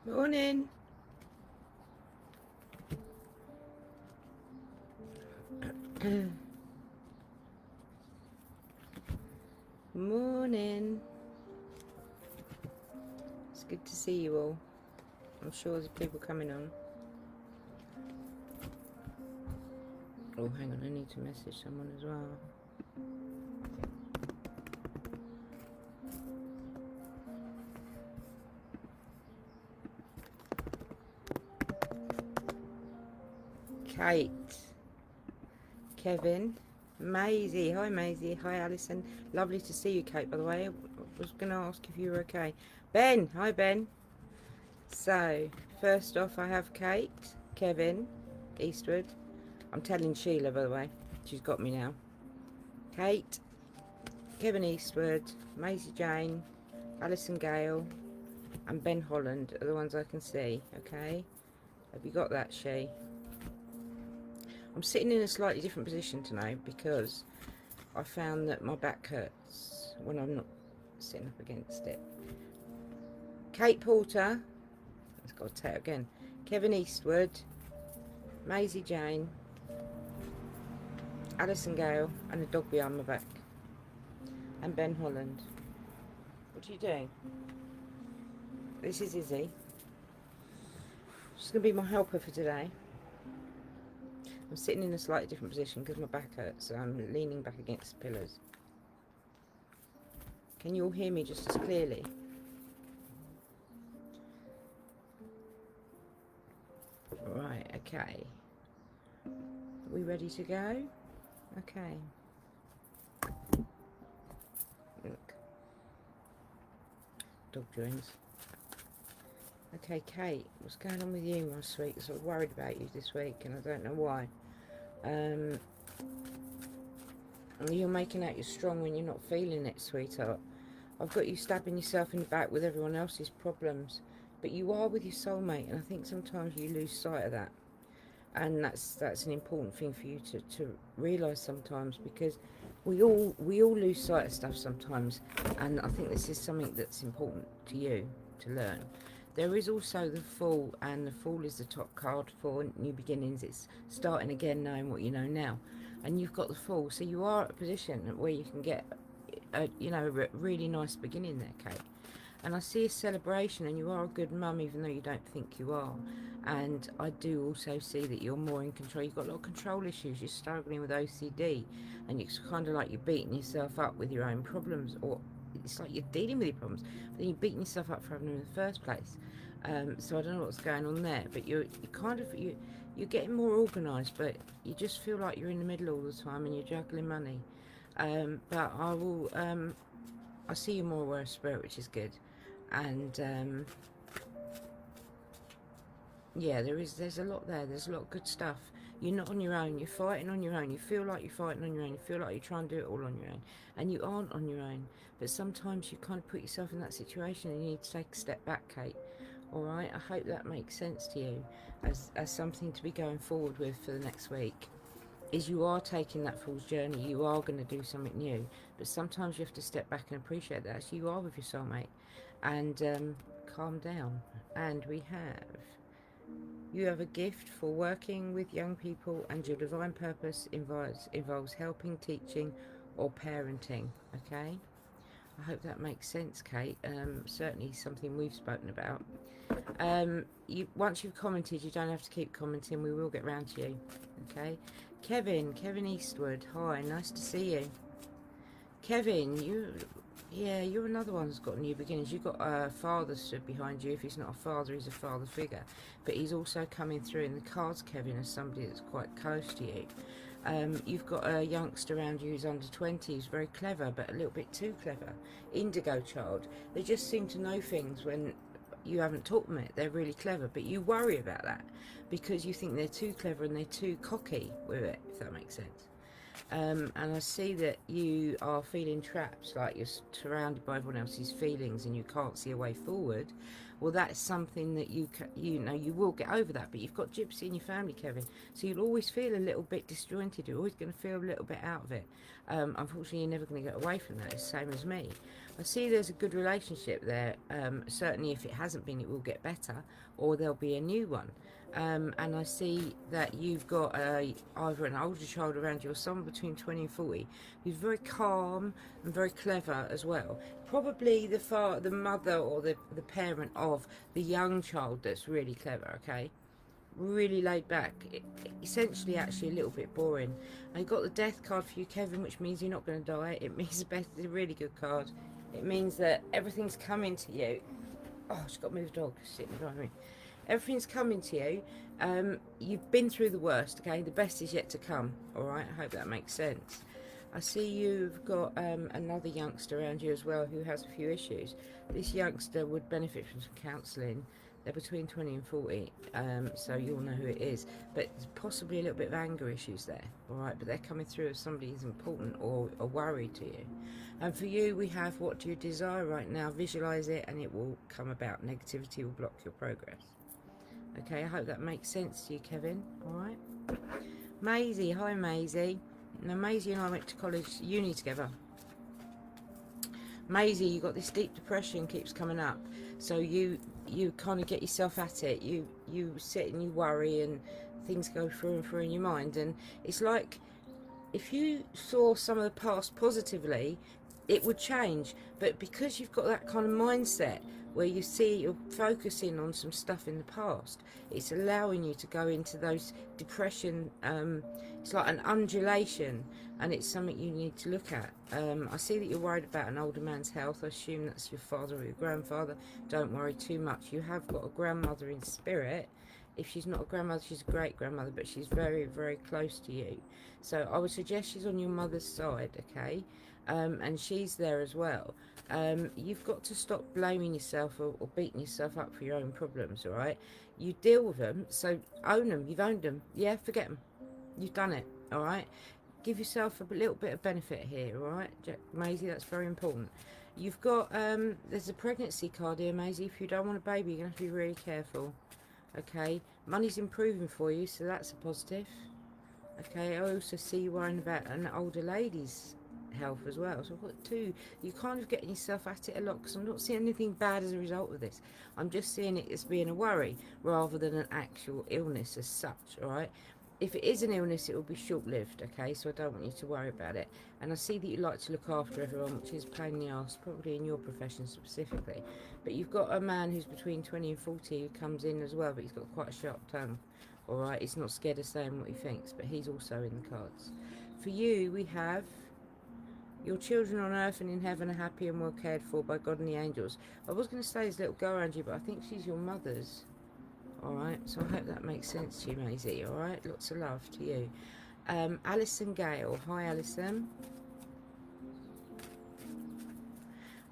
Morning. Morning. It's good to see you all. I'm sure there's people coming on. Oh, hang on, I need to message someone as well. Kate. Kevin. Maisie. Hi, Maisie. Hi, Alison. Lovely to see you, Kate, by the way. I was going to ask if you were okay. Ben. Hi, Ben. So, first off, I have Kate, Kevin, Eastwood. I'm telling Sheila, by the way. She's got me now. Kate, Kevin Eastwood, Maisie Jane, Alison Gale, and Ben Holland are the ones I can see, okay? Have you got that, She? I'm sitting in a slightly different position tonight because I found that my back hurts when I'm not sitting up against it. Kate Porter, let's go take it again. Kevin Eastwood, Maisie Jane, Alison Gale, and a dog behind my back. And Ben Holland. What are you doing? This is Izzy. She's going to be my helper for today. I'm sitting in a slightly different position because my back hurts, so I'm leaning back against the pillars. Can you all hear me just as clearly? Right, okay. Are we ready to go? Okay. Look. Dog joins. Okay, Kate, what's going on with you, my sweet? So I was worried about you this week, and I don't know why. You're making out you're strong when you're not feeling it, sweetheart. I've got you stabbing yourself in the back with everyone else's problems, but you are with your soulmate, and I think sometimes you lose sight of that. And that's an important thing for you to realise sometimes, because we all lose sight of stuff sometimes, and I think this is something that's important to you to learn. There is also the Fool, and the Fool is the top card for new beginnings. It's starting again, knowing what you know now. And you've got the Fool, so you are at a position where you can get a really nice beginning there, Kate. And I see a celebration, and you are a good mum, even though you don't think you are. And I do also see that you're more in control. You've got a lot of control issues. You're struggling with OCD, and it's kind of like you're beating yourself up with your own problems, or it's like you're dealing with your problems, but then you're beating yourself up for having them in the first place. So I don't know what's going on there, but you're getting more organised, but you just feel like you're in the middle all the time, and you're juggling money. But I see you more aware of spirit, which is good. And yeah, there's a lot there. There's a lot of good stuff. You're not on your own. You're fighting on your own. You feel like you're fighting on your own. You feel like you're trying to do it all on your own, and you aren't on your own. But sometimes you kind of put yourself in that situation, and you need to take a step back, Kate. All right. I hope that makes sense to you, as something to be going forward with for the next week. Is you are taking that fool's journey. You are going to do something new, but sometimes you have to step back and appreciate that actually you are with your soulmate, and calm down. And we have. You have a gift for working with young people, and your divine purpose involves helping, teaching, or parenting. Okay? I hope that makes sense, Kate. Certainly something we've spoken about. Once you've commented, you don't have to keep commenting. We will get round to you. Okay? Kevin Eastwood. Hi, nice to see you. Kevin, you're another one who's got new beginnings. You've got a father stood behind you. If he's not a father, he's a father figure. But he's also coming through in the cards, Kevin, as somebody that's quite close to you. You've got a youngster around you who's under 20, who's very clever, but a little bit too clever. Indigo child. They just seem to know things when you haven't taught them it. They're really clever, but you worry about that because you think they're too clever and they're too cocky with it, if that makes sense. And I see that you are feeling trapped, like you're surrounded by everyone else's feelings and you can't see a way forward. well, that's something that you know, you will get over that. But you've got Gypsy in your family, Kevin, so you'll always feel a little bit disjointed. You're always going to feel a little bit out of it. Unfortunately, you're never going to get away from that. It's the same as me. I see there's a good relationship there. Certainly, if it hasn't been, it will get better, or there'll be a new one. And I see that you've got either an older child around you or someone between 20 and 40 who's very calm and very clever as well. Probably the mother or the parent of the young child that's really clever, okay? Really laid back, essentially actually a little bit boring. And you've got the death card for you, Kevin, which means you're not going to die. It means it's a really good card. It means that everything's coming to you. Oh, she's got to move the dog, sitting behind me. Everything's coming to you. You've been through the worst, okay? The best is yet to come, all right? I hope that makes sense. I see you've got another youngster around you as well who has a few issues. This youngster would benefit from some counselling. They're between 20 and 40, so you'll know who it is. But there's possibly a little bit of anger issues there, all right? But they're coming through as somebody who's important or a worry to you. And for you, we have what do you desire right now? Visualise it and it will come about. Negativity will block your progress. Okay, I hope that makes sense to you, Kevin, all right? Maisie, hi Maisie. Now, Maisie and I went to college, uni together. Maisie, you got this deep depression keeps coming up, so you kind of get yourself at it. You sit and you worry, and things go through and through in your mind. And it's like if you saw some of the past positively, it would change. But because you've got that kind of mindset where you see you're focusing on some stuff in the past, it's allowing you to go into those depression. It's like an undulation, and it's something you need to look at. I see that you're worried about an older man's health. I assume that's your father or your grandfather. Don't worry too much. You have got a grandmother in spirit. If she's not a grandmother, she's a great grandmother, but she's very, very close to you. So I would suggest she's on your mother's side, okay? And she's there as well. You've got to stop blaming yourself or beating yourself up for your own problems, all right? You deal with them, so own them. You've owned them. Yeah, forget them. You've done it, all right? Give yourself a little bit of benefit here, all right? Maisie, that's very important. You've got, there's a pregnancy card here, Maisie. If you don't want a baby, you're going to have to be really careful, okay? Money's improving for you, so that's a positive. Okay, I also see you worrying about an older lady's health as well. So I've got two. You're kind of getting yourself at it a lot, because I'm not seeing anything bad as a result of this. I'm just seeing it as being a worry rather than an actual illness as such, all right? If it is an illness, it will be short-lived, okay? So I don't want you to worry about it. And I see that you like to look after everyone, which is a pain in the arse, probably in your profession specifically. But you've got a man who's between 20 and 40 who comes in as well, but he's got quite a sharp tongue, all right? He's not scared of saying what he thinks, but he's also in the cards. For you, we have your children on earth and in heaven are happy and well cared for by God and the angels. I was going to say there's a little girl around you, but I think she's your mother's. Alright, so I hope that makes sense to you, Maisie. Alright, lots of love to you. Alison Gale. Hi, Alison.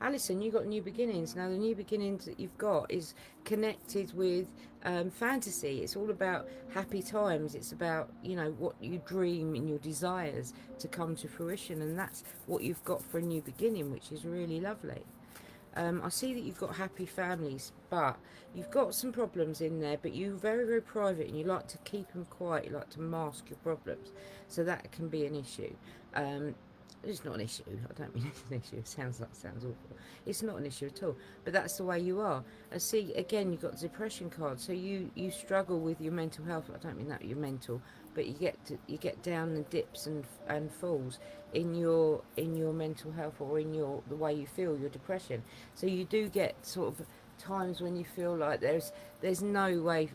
Alison, you've got new beginnings. Now, the new beginnings that you've got is connected with fantasy. It's all about happy times. It's about, you know, what you dream and your desires to come to fruition. And that's what you've got for a new beginning, which is really lovely. I see that you've got happy families, but you've got some problems in there, but you're very, very private and you like to keep them quiet. You like to mask your problems. So that can be an issue. It's not an issue. I don't mean it's an issue. It sounds awful. It's not an issue at all. But that's the way you are. I see, again, you've got the depression card. So you struggle with your mental health. I don't mean that you're mental, but you get down and dips and falls in your mental health or in the way you feel, your depression. So you do get sort of times when you feel like there's no way,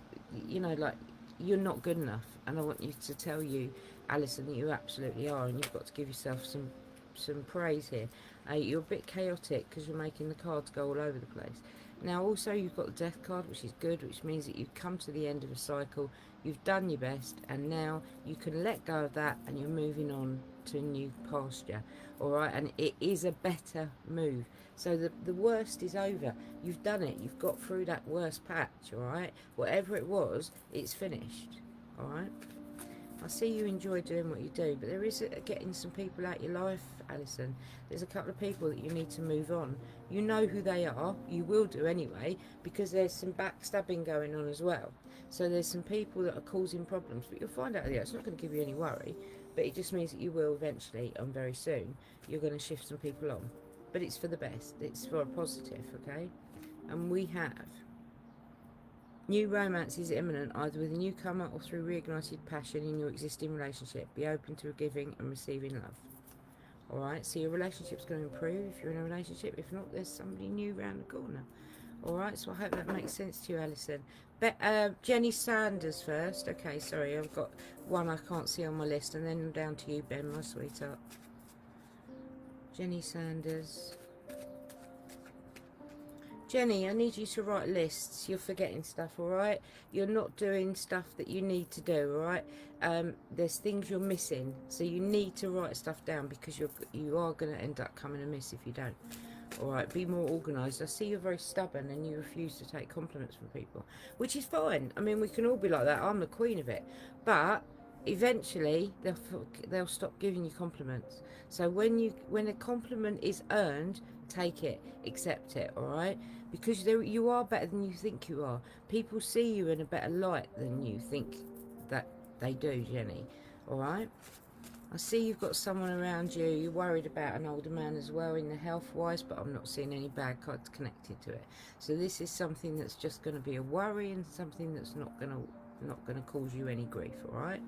you know, like you're not good enough. And I want you to tell you, Alison, that you absolutely are, and you've got to give yourself some praise here. You're a bit chaotic because you're making the cards go all over the place. Now also you've got the death card, which is good, which means that you've come to the end of a cycle, you've done your best, and now you can let go of that and you're moving on to a new pasture, alright? And it is a better move. So the worst is over. You've done it. You've got through that worst patch, alright? Whatever it was, it's finished, alright? I see you enjoy doing what you do, but there is getting some people out your life, Alison. There's a couple of people that you need to move on. You know who they are. You will do anyway, because there's some backstabbing going on as well. So there's some people that are causing problems, but you'll find out that it's not going to give you any worry, but it just means that you will eventually, and very soon, you're going to shift some people on. But it's for the best. It's for a positive, okay? And we have new romance is imminent, either with a newcomer or through reignited passion in your existing relationship. Be open to giving and receiving love. Alright, so your relationship's going to improve if you're in a relationship. If not, there's somebody new round the corner. Alright, so I hope that makes sense to you, Alison. Jenny Sanders first. Okay, sorry, I've got one I can't see on my list, and then I'm down to you, Ben, my sweetheart. Jenny Sanders. Jenny, I need you to write lists. You're forgetting stuff, alright? You're not doing stuff that you need to do, alright? There's things you're missing, so you need to write stuff down, because you are going to end up coming amiss if you don't. Alright, be more organised. I see you're very stubborn and you refuse to take compliments from people, which is fine. I mean, we can all be like that. I'm the queen of it. But eventually they'll stop giving you compliments. So when a compliment is earned, take it, accept it, alright? Because you are better than you think you are. People see you in a better light than you think that they do, Jenny. Alright? I see you've got someone around you. You're worried about an older man as well in the health-wise, but I'm not seeing any bad cards connected to it. So this is something that's just going to be a worry, and something that's not going to cause you any grief, all right?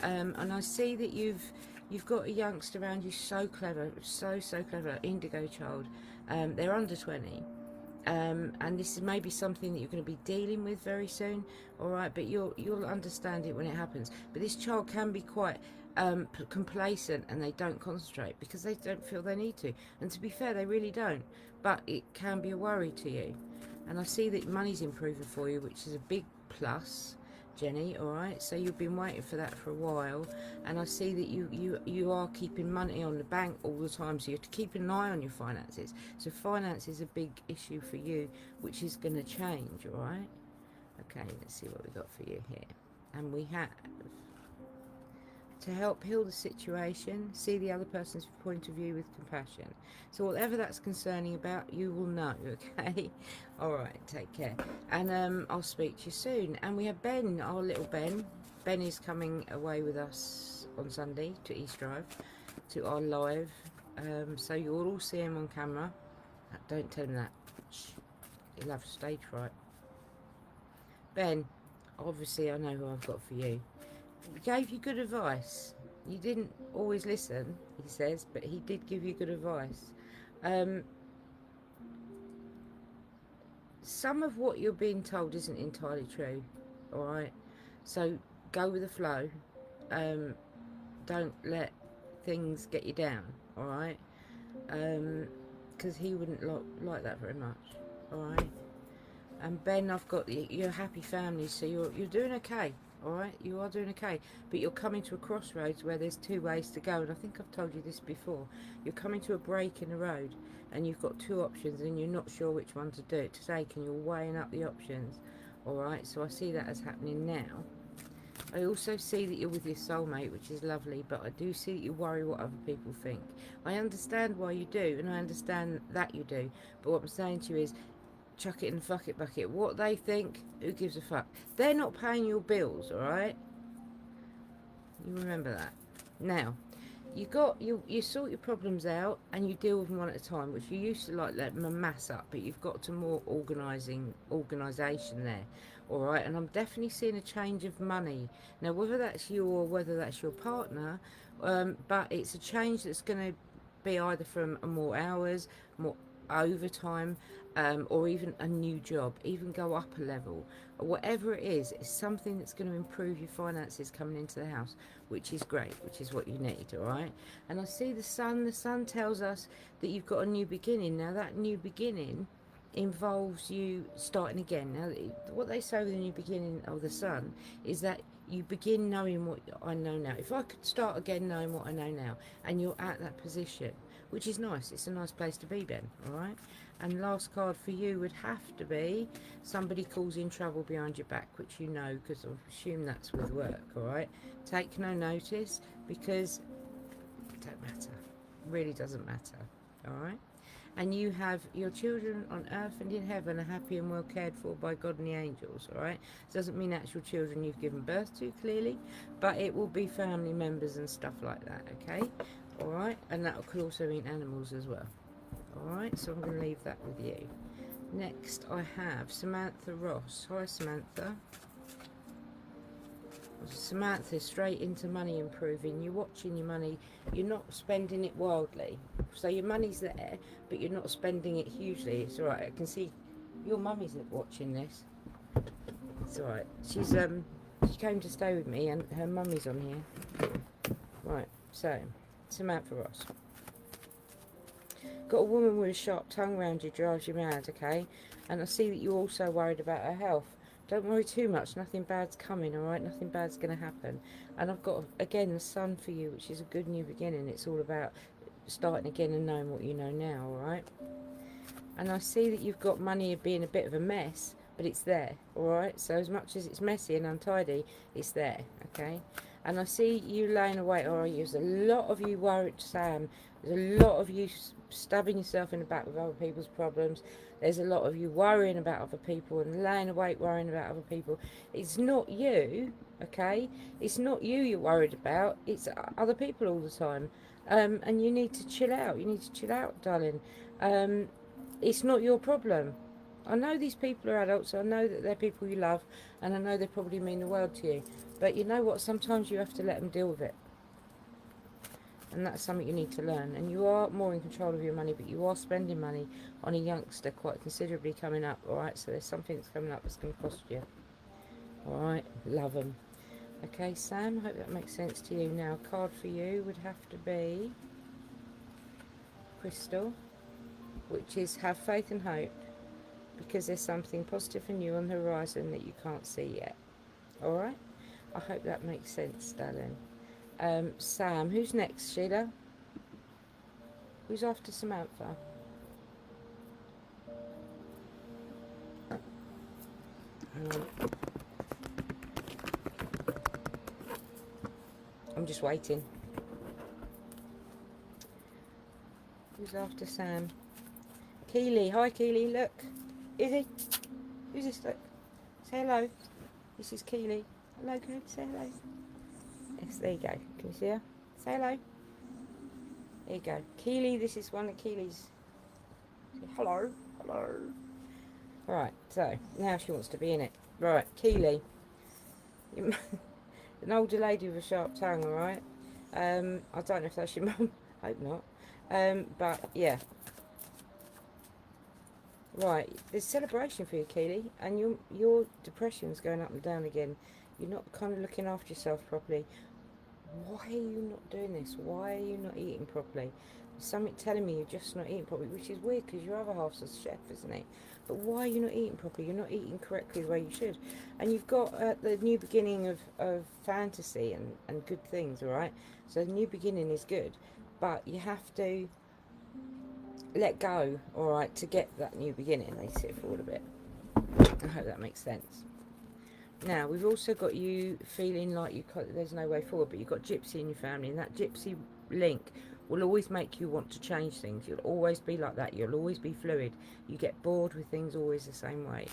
And I see that you've got a youngster around you, so clever, so clever, indigo child. They're under 20. And this is maybe something that you're going to be dealing with very soon, all right? But you'll understand it when it happens. But this child can be quite complacent, and they don't concentrate because they don't feel they need to. And to be fair, they really don't. But it can be a worry to you. And I see that money's improving for you, which is a big plus, Jenny, all right? So you've been waiting for that for a while, and I see that you are keeping money on the bank all the time, so you have to keep an eye on your finances. So finance is a big issue for you, which is going to change, all right? Okay, let's see what we got for you here. And we have to help heal the situation, see the other person's point of view with compassion. So whatever that's concerning about, you will know, okay? All right, take care. And I'll speak to you soon. And we have Ben, our little Ben. Ben is coming away with us on Sunday to East Drive, to our live. So you'll all see him on camera. Don't tell him that. Shh. He'll have stage fright. Ben, obviously I know who I've got for you. He gave you good advice. You didn't always listen, he says, but he did give you good advice. Some of what you're being told isn't entirely true, alright? So go with the flow. Don't let things get you down, alright? Because he wouldn't like that very much, alright? And Ben, I've got your happy family, so you're doing okay. Alright, you are doing okay, but you're coming to a crossroads where there's two ways to go, and I think I've told you this before. You're coming to a break in the road, and you've got two options, and you're not sure which one to take, and you're weighing up the options. Alright, so I see that as happening now. I also see that you're with your soulmate, which is lovely, but I do see that you worry what other people think. I understand why you do, and I understand that you do, but what I'm saying to you is, chuck it in the fuck it bucket. What they think, who gives a fuck? They're not paying your bills, alright? You remember that. Now, you sort your problems out and you deal with them one at a time, which you used to like let them mass up, but you've got to more organisation there, alright? And I'm definitely seeing a change of money. Now, whether that's you or whether that's your partner, but it's a change that's going to be either from more hours, more overtime, or even a new job, even go up a level. Whatever it is, it's something that's going to improve your finances coming into the house, which is great, which is what you need, all right? And I see the sun tells us that you've got a new beginning. Now that new beginning involves you starting again. Now what they say with the new beginning of the sun is that you begin knowing what I know now. If I could start again knowing what I know now, and you're at that position, which is nice. It's a nice place to be, Ben, all right? And last card for you would have to be somebody causing trouble behind your back, which you know, because I assume that's with work, all right? Take no notice, because it don't matter. It really doesn't matter, all right? And you have your children on earth and in heaven are happy and well cared for by God and the angels, all right? It doesn't mean actual children you've given birth to, clearly, but it will be family members and stuff like that, okay? All right? And that could also mean animals as well. All right? So I'm going to leave that with you. Next, I have Samantha Ross. Hi, Samantha. Samantha, straight into money improving. You're watching your money. You're not spending it wildly. So your money's there, but you're not spending it hugely. It's all right. I can see your mummy's watching this. It's all right. She came to stay with me, and her mummy's on here. Right. So, Samantha Ross. Got a woman with a sharp tongue around you, drives you mad, okay? And I see that you're also worried about her health. Don't worry too much. Nothing bad's coming, all right? Nothing bad's going to happen. And I've got, again, the sun for you, which is a good new beginning. It's all about starting again and knowing what you know now, all right? And I see that you've got money being a bit of a mess, but it's there, all right? So as much as it's messy and untidy, it's there, okay? And I see you laying away, or there's a lot of you worried, Sam. There's a lot of you stabbing yourself in the back with other people's problems. There's a lot of you worrying about other people and laying awake worrying about other people. It's not you, okay? It's not you you're worried about. It's other people all the time. And you need to chill out. You need to chill out, darling. It's not your problem. I know these people are adults. So I know that they're people you love. And I know they probably mean the world to you. But you know what? Sometimes you have to let them deal with it. And that's something you need to learn. And you are more in control of your money, but you are spending money on a youngster quite considerably coming up, alright? So there's something that's coming up that's going to cost you. Alright? Love them. Okay, Sam, I hope that makes sense to you. Now, a card for you would have to be Crystal, which is have faith and hope, because there's something positive and new on the horizon that you can't see yet. Alright? I hope that makes sense, darling. Sam, who's next, Sheila? Who's after Samantha? I'm just waiting. Who's after Sam? Keely. Hi, Keely. Look. Izzy. Who's this? Look. Say hello. This is Keely. Hello, good. Say hello. Yes, there you go. Can you see her? Say hello. There you go. Keely, this is one of Keely's. Say hello. Hello. Right, so now she wants to be in it. Right, Keely. An older lady with a sharp tongue, alright? I don't know if that's your mum. Hope not. But yeah. Right, there's celebration for you, Keely, and your depression's going up and down again. You're not kind of looking after yourself properly. Why are you not doing this? Why are you not eating properly? There's something telling me you're just not eating properly, which is weird because your other half's a chef, isn't he? But why are you not eating properly? You're not eating correctly the way you should. And you've got the new beginning of fantasy and good things, alright? So the new beginning is good, but you have to let go, alright, to get that new beginning. They sit forward a bit. I hope that makes sense. Now, we've also got you feeling like there's no way forward, but you've got Gypsy in your family, and that Gypsy link will always make you want to change things. You'll always be like that. You'll always be fluid. You get bored with things always the same way.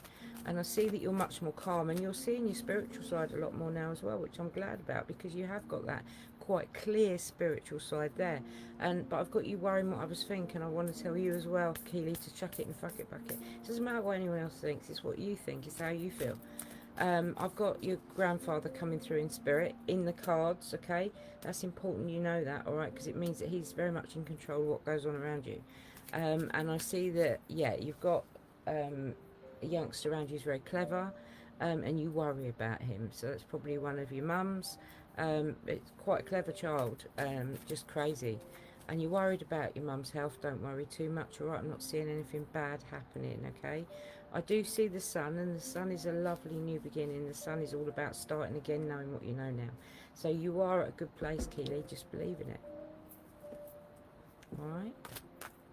And I see that you're much more calm, and you're seeing your spiritual side a lot more now as well, which I'm glad about, because you have got that quite clear spiritual side there. But I've got you worrying what others think, and I want to tell you as well, Keely, to chuck it and fuck it, buck it. It doesn't matter what anyone else thinks. It's what you think. It's how you feel. I've got your grandfather coming through in spirit in the cards, okay? That's important you know that, alright? Because it means that he's very much in control of what goes on around you. And I see that, yeah, you've got a youngster around you who's very clever, and you worry about him. So that's probably one of your mums. It's quite a clever child, just crazy. And you're worried about your mum's health. Don't worry too much, alright? I'm not seeing anything bad happening, okay? I do see the sun, and the sun is a lovely new beginning. The sun is all about starting again, knowing what you know now. So you are at a good place, Keely. Just believe in it. Alright?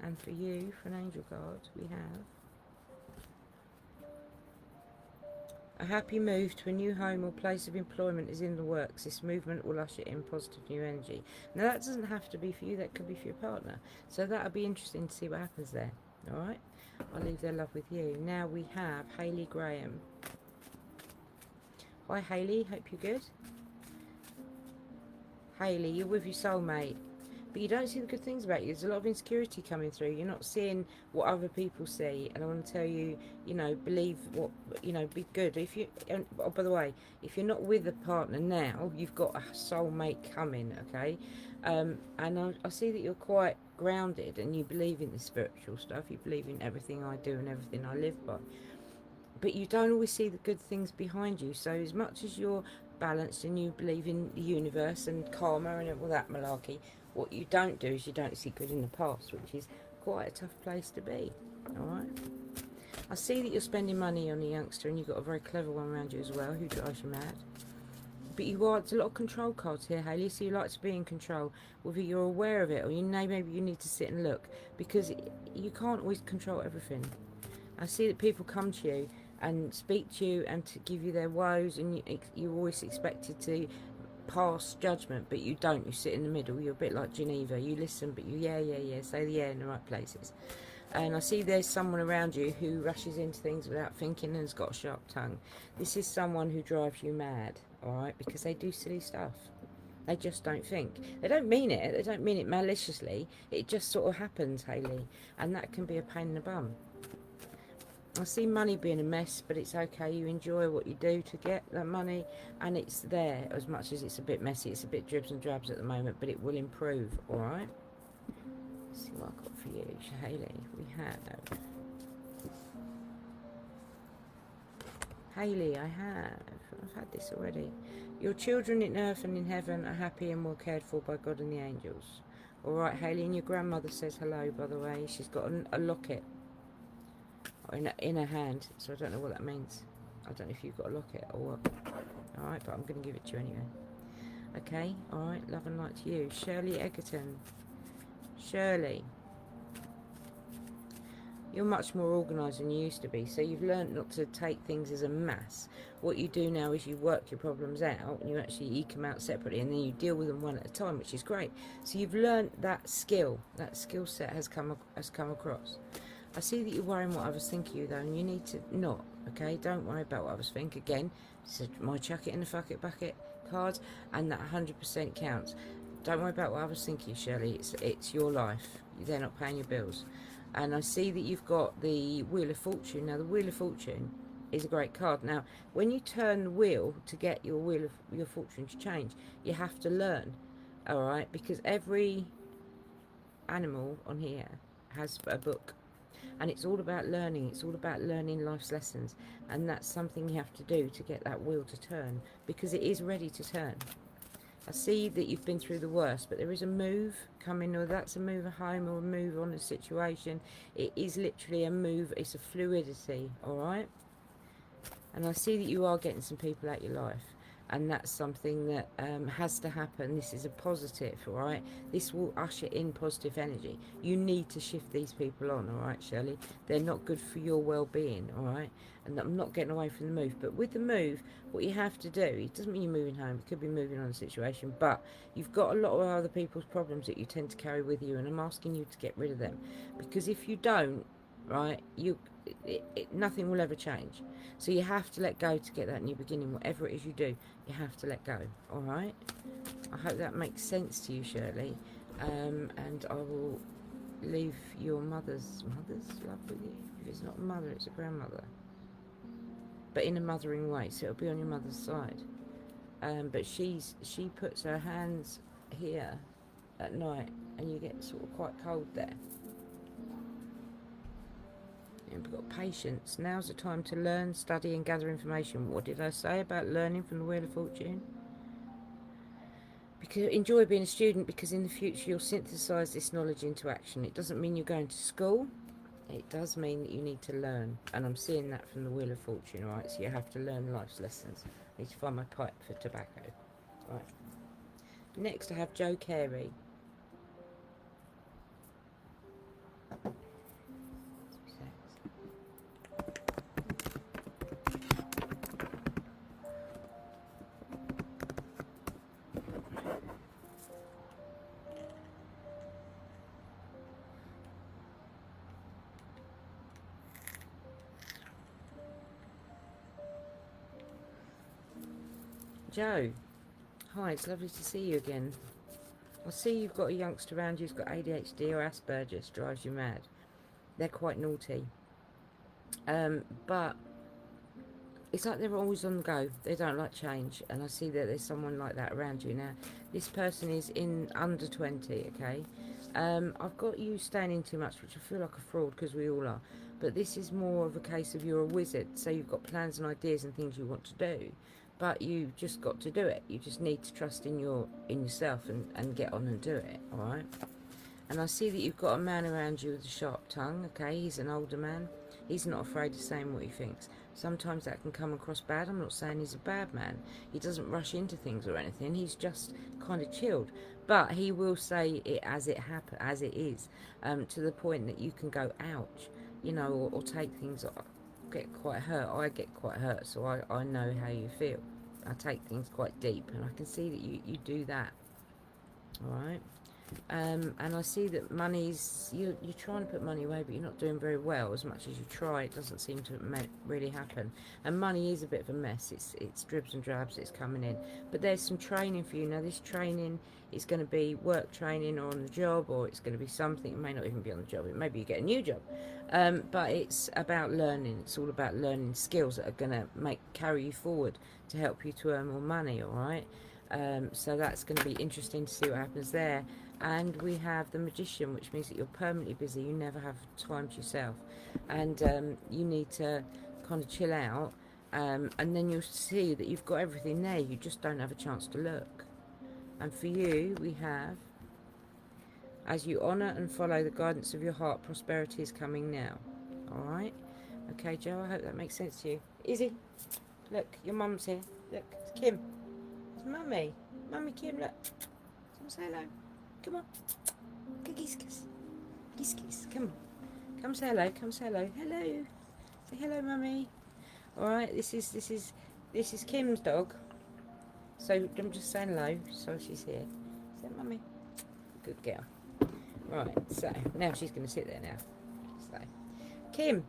And for you, for an angel card, we have a happy move to a new home or place of employment is in the works. This movement will usher in positive new energy. Now that doesn't have to be for you, that could be for your partner. So that'll be interesting to see what happens there. Alright? I'll leave their love with you. Now we have Hayley Graham. Hi Hayley, hope you're good. Hayley, you're with your soulmate. But you don't see the good things about you. There's a lot of insecurity coming through. You're not seeing what other people see. And I want to tell you, you know, believe what, you know, be good. If you, oh, by the way, if you're not with a partner now, you've got a soulmate coming, okay? And I see that you're quite grounded and you believe in the spiritual stuff. You believe in everything I do and everything I live by. But you don't always see the good things behind you. So as much as you're balanced and you believe in the universe and karma and all that malarkey, what you don't do is you don't see good in the past, which is quite a tough place to be. Alright? I see that you're spending money on a youngster and you've got a very clever one around you as well who drives you mad. But you are, there's a lot of control cards here, Hayley, so you like to be in control, whether you're aware of it or you know maybe you need to sit and look, because you can't always control everything. I see that people come to you and speak to you and to give you their woes, and you're always expected to pass judgment, but you don't. You sit in the middle. You're a bit like Geneva. You listen, but you say the yeah in the right places. And I see there's someone around you who rushes into things without thinking and has got a sharp tongue. This is someone who drives you mad, alright, because they do silly stuff. They just don't think. They don't mean it. They don't mean it maliciously. It just sort of happens, Hayley. And that can be a pain in the bum. I see money being a mess, but it's okay. You enjoy what you do to get that money, and it's there. As much as it's a bit messy, it's a bit dribs and drabs at the moment, but it will improve, alright? Let's see what I've got for you, Hayley. We have... Hayley, I've had this already. Your children in earth and in heaven are happy and well cared for by God and the angels. Alright, Hayley, and your grandmother says hello, by the way. She's got a locket in her hand, so I don't know what that means. I don't know if you've got a locket or what. Alright, but I'm going to give it to you anyway. Okay, alright, love and light to you. Shirley Egerton. Shirley, you're much more organised than you used to be, so you've learned not to take things as a mass. What you do now is you work your problems out and you actually eke them out separately, and then you deal with them one at a time, which is great. So you've learned that skill set has come across. I see that you're worrying what others think of you, though, and you need to not, okay? Don't worry about what others think. Again, it's my chuck it in the fuck it bucket cards, and that 100% counts. Don't worry about what others think of you, Shirley. It's your life. They're not paying your bills. And I see that you've got the Wheel of Fortune. Now, the Wheel of Fortune is a great card. Now, when you turn the wheel to get your Wheel of your Fortune to change, you have to learn, all right? Because every animal on here has a book. And it's all about learning. It's all about learning life's lessons. And that's something you have to do to get that wheel to turn, because it is ready to turn. I see that you've been through the worst, but there is a move coming, or that's a move home or a move on a situation. It is literally a move. It's a fluidity, all right? And I see that you are getting some people out your life. And that's something that has to happen. This is a positive, all right? This will usher in positive energy. You need to shift these people on, all right, Shirley? They're not good for your well-being, all right? And I'm not getting away from the move. But with the move, what you have to do, it doesn't mean you're moving home. It could be moving on a situation. But you've got a lot of other people's problems that you tend to carry with you. And I'm asking you to get rid of them. Because if you don't, right, nothing will ever change. So you have to let go to get that new beginning. Whatever it is you do, you have to let go. All right? I hope that makes sense to you, Shirley. And I will leave your mother's love with you. If it's not a mother, it's a grandmother. But in a mothering way, so it'll be on your mother's side. But she puts her hands here at night, and you get sort of quite cold there. And we've got patience. Now's the time to learn, study and gather information. What did I say about learning from the Wheel of Fortune? Because enjoy being a student, because in the future you'll synthesize this knowledge into action. It doesn't mean you're going to school. It does mean that you need to learn. And I'm seeing that from the Wheel of Fortune, right? So you have to learn life's lessons. I need to find my pipe for tobacco. Right. Next I have Joe Carey. Joe, hi, it's lovely to see you again. I see you've got a youngster around you who's got ADHD or Asperger's, drives you mad. They're quite naughty. But it's like they're always on the go. They don't like change. And I see that there's someone like that around you now. This person is in under 20, okay? I've got you staying in too much, which I feel like a fraud because we all are. But this is more of a case of you're a wizard. So you've got plans and ideas and things you want to do. But you've just got to do it. You just need to trust in yourself and get on and do it, alright? And I see that you've got a man around you with a sharp tongue, okay? He's an older man. He's not afraid of saying what he thinks. Sometimes that can come across bad. I'm not saying he's a bad man. He doesn't rush into things or anything. He's just kind of chilled. But he will say it as it is, to the point that you can go, ouch, you know, or take things, get quite hurt. I get quite hurt, so I know how you feel. I take things quite deep, and I can see that you do that. All right. And I see that money's, you're trying to put money away, but you're not doing very well. As much as you try, it doesn't seem to really happen. And money is a bit of a mess. It's dribs and drabs, it's coming in. But there's some training for you. Now, this training is going to be work training or on the job, or it's going to be something. It may not even be on the job. Maybe you get a new job. But it's about learning. It's all about learning skills that are going to carry you forward to help you to earn more money, all right? So that's going to be interesting to see what happens there. And we have the Magician, which means that you're permanently busy. You never have time to yourself, and you need to kind of chill out, and then you'll see that you've got everything there. You just don't have a chance to look. And for you, we have, as you honour and follow the guidance of your heart, prosperity is coming now. All right? Okay, Joe, I hope that makes sense to you. Izzy, look, your mum's here. Look, it's Kim. It's Mummy. Mummy Kim, look. Come say hello. Come on. Kiss, kiss. Kiss, kiss. Come on. Come say hello. Come say hello. Hello. Say hello, Mummy. Alright, this is Kim's dog. So I'm just saying hello, so she's here. Say Mummy. Good girl. Right, so now she's gonna sit there now. So Kim,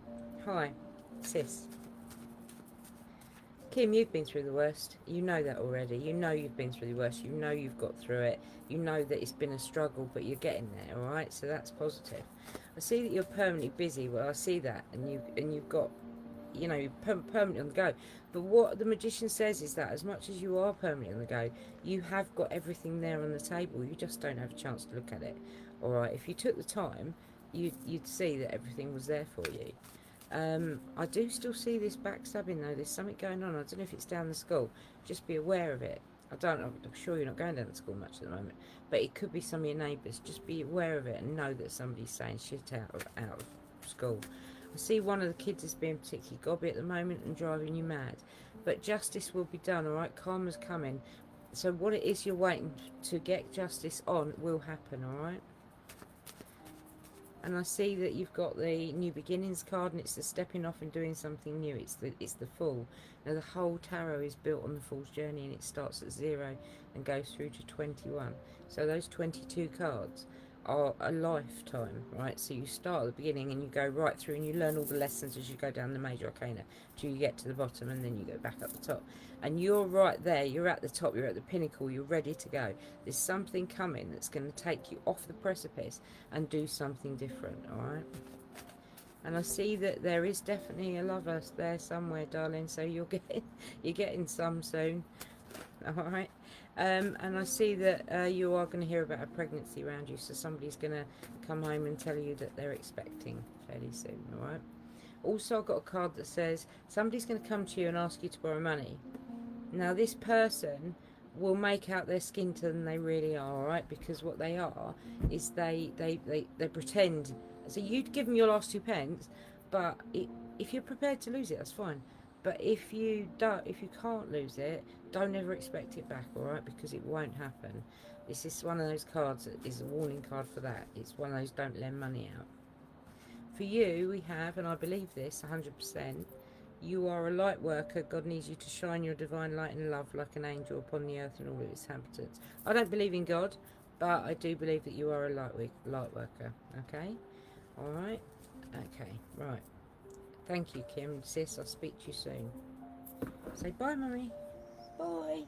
hi, sis. Kim, you've been through the worst. You know that already. You know you've been through the worst. You know you've got through it. You know that it's been a struggle, but you're getting there, all right? So that's positive. I see that you're permanently busy. Well, I see that, and you've got, you know, you're permanently on the go. But what the Magician says is that as much as you are permanently on the go, you have got everything there on the table. You just don't have a chance to look at it, all right? If you took the time, you'd see that everything was there for you. I do still see this backstabbing though. There's something going on. I don't know if it's down the school. Just be aware of it. I'm sure you're not going down the school much at the moment, but it could be some of your neighbours. Just be aware of it and know that somebody's saying shit out of school. I see one of the kids is being particularly gobby at the moment and driving you mad, but justice will be done, all right? Karma's coming. So what it is you're waiting to get justice on will happen, all right? And I see that you've got the New Beginnings card, and it's the stepping off and doing something new. It's the Fool. Now the whole tarot is built on the Fool's journey, and it starts at 0 and goes through to 21. So those 22 cards are a lifetime, right? So you start at the beginning and you go right through and you learn all the lessons as you go down the major arcana till you get to the bottom, and then you go back up the top. And you're right there, you're at the top, you're at the pinnacle, you're ready to go. There's something coming that's going to take you off the precipice and do something different, alright? And I see that there is definitely a lover there somewhere, darling, so you're getting some soon, alright? And I see that you are going to hear about a pregnancy around you, so somebody's going to come home and tell you that they're expecting fairly soon, alright? Also, I've got a card that says somebody's going to come to you and ask you to borrow money. Now, this person will make out their skin than they really are, alright? Because what they are is they pretend. So you'd give them your last 2 pence, but if you're prepared to lose it, that's fine. But if you can't lose it, don't ever expect it back, alright? Because it won't happen. This is one of those cards that is a warning card for that. It's one of those don't lend money out. For you, we have, and I believe this 100%, you are a light worker. God needs you to shine your divine light and love like an angel upon the earth and all of its inhabitants. I don't believe in God, but I do believe that you are a light worker. Okay? Alright? Okay, right. Thank you, Kim. Sis, I'll speak to you soon. Say bye, Mummy. Boy.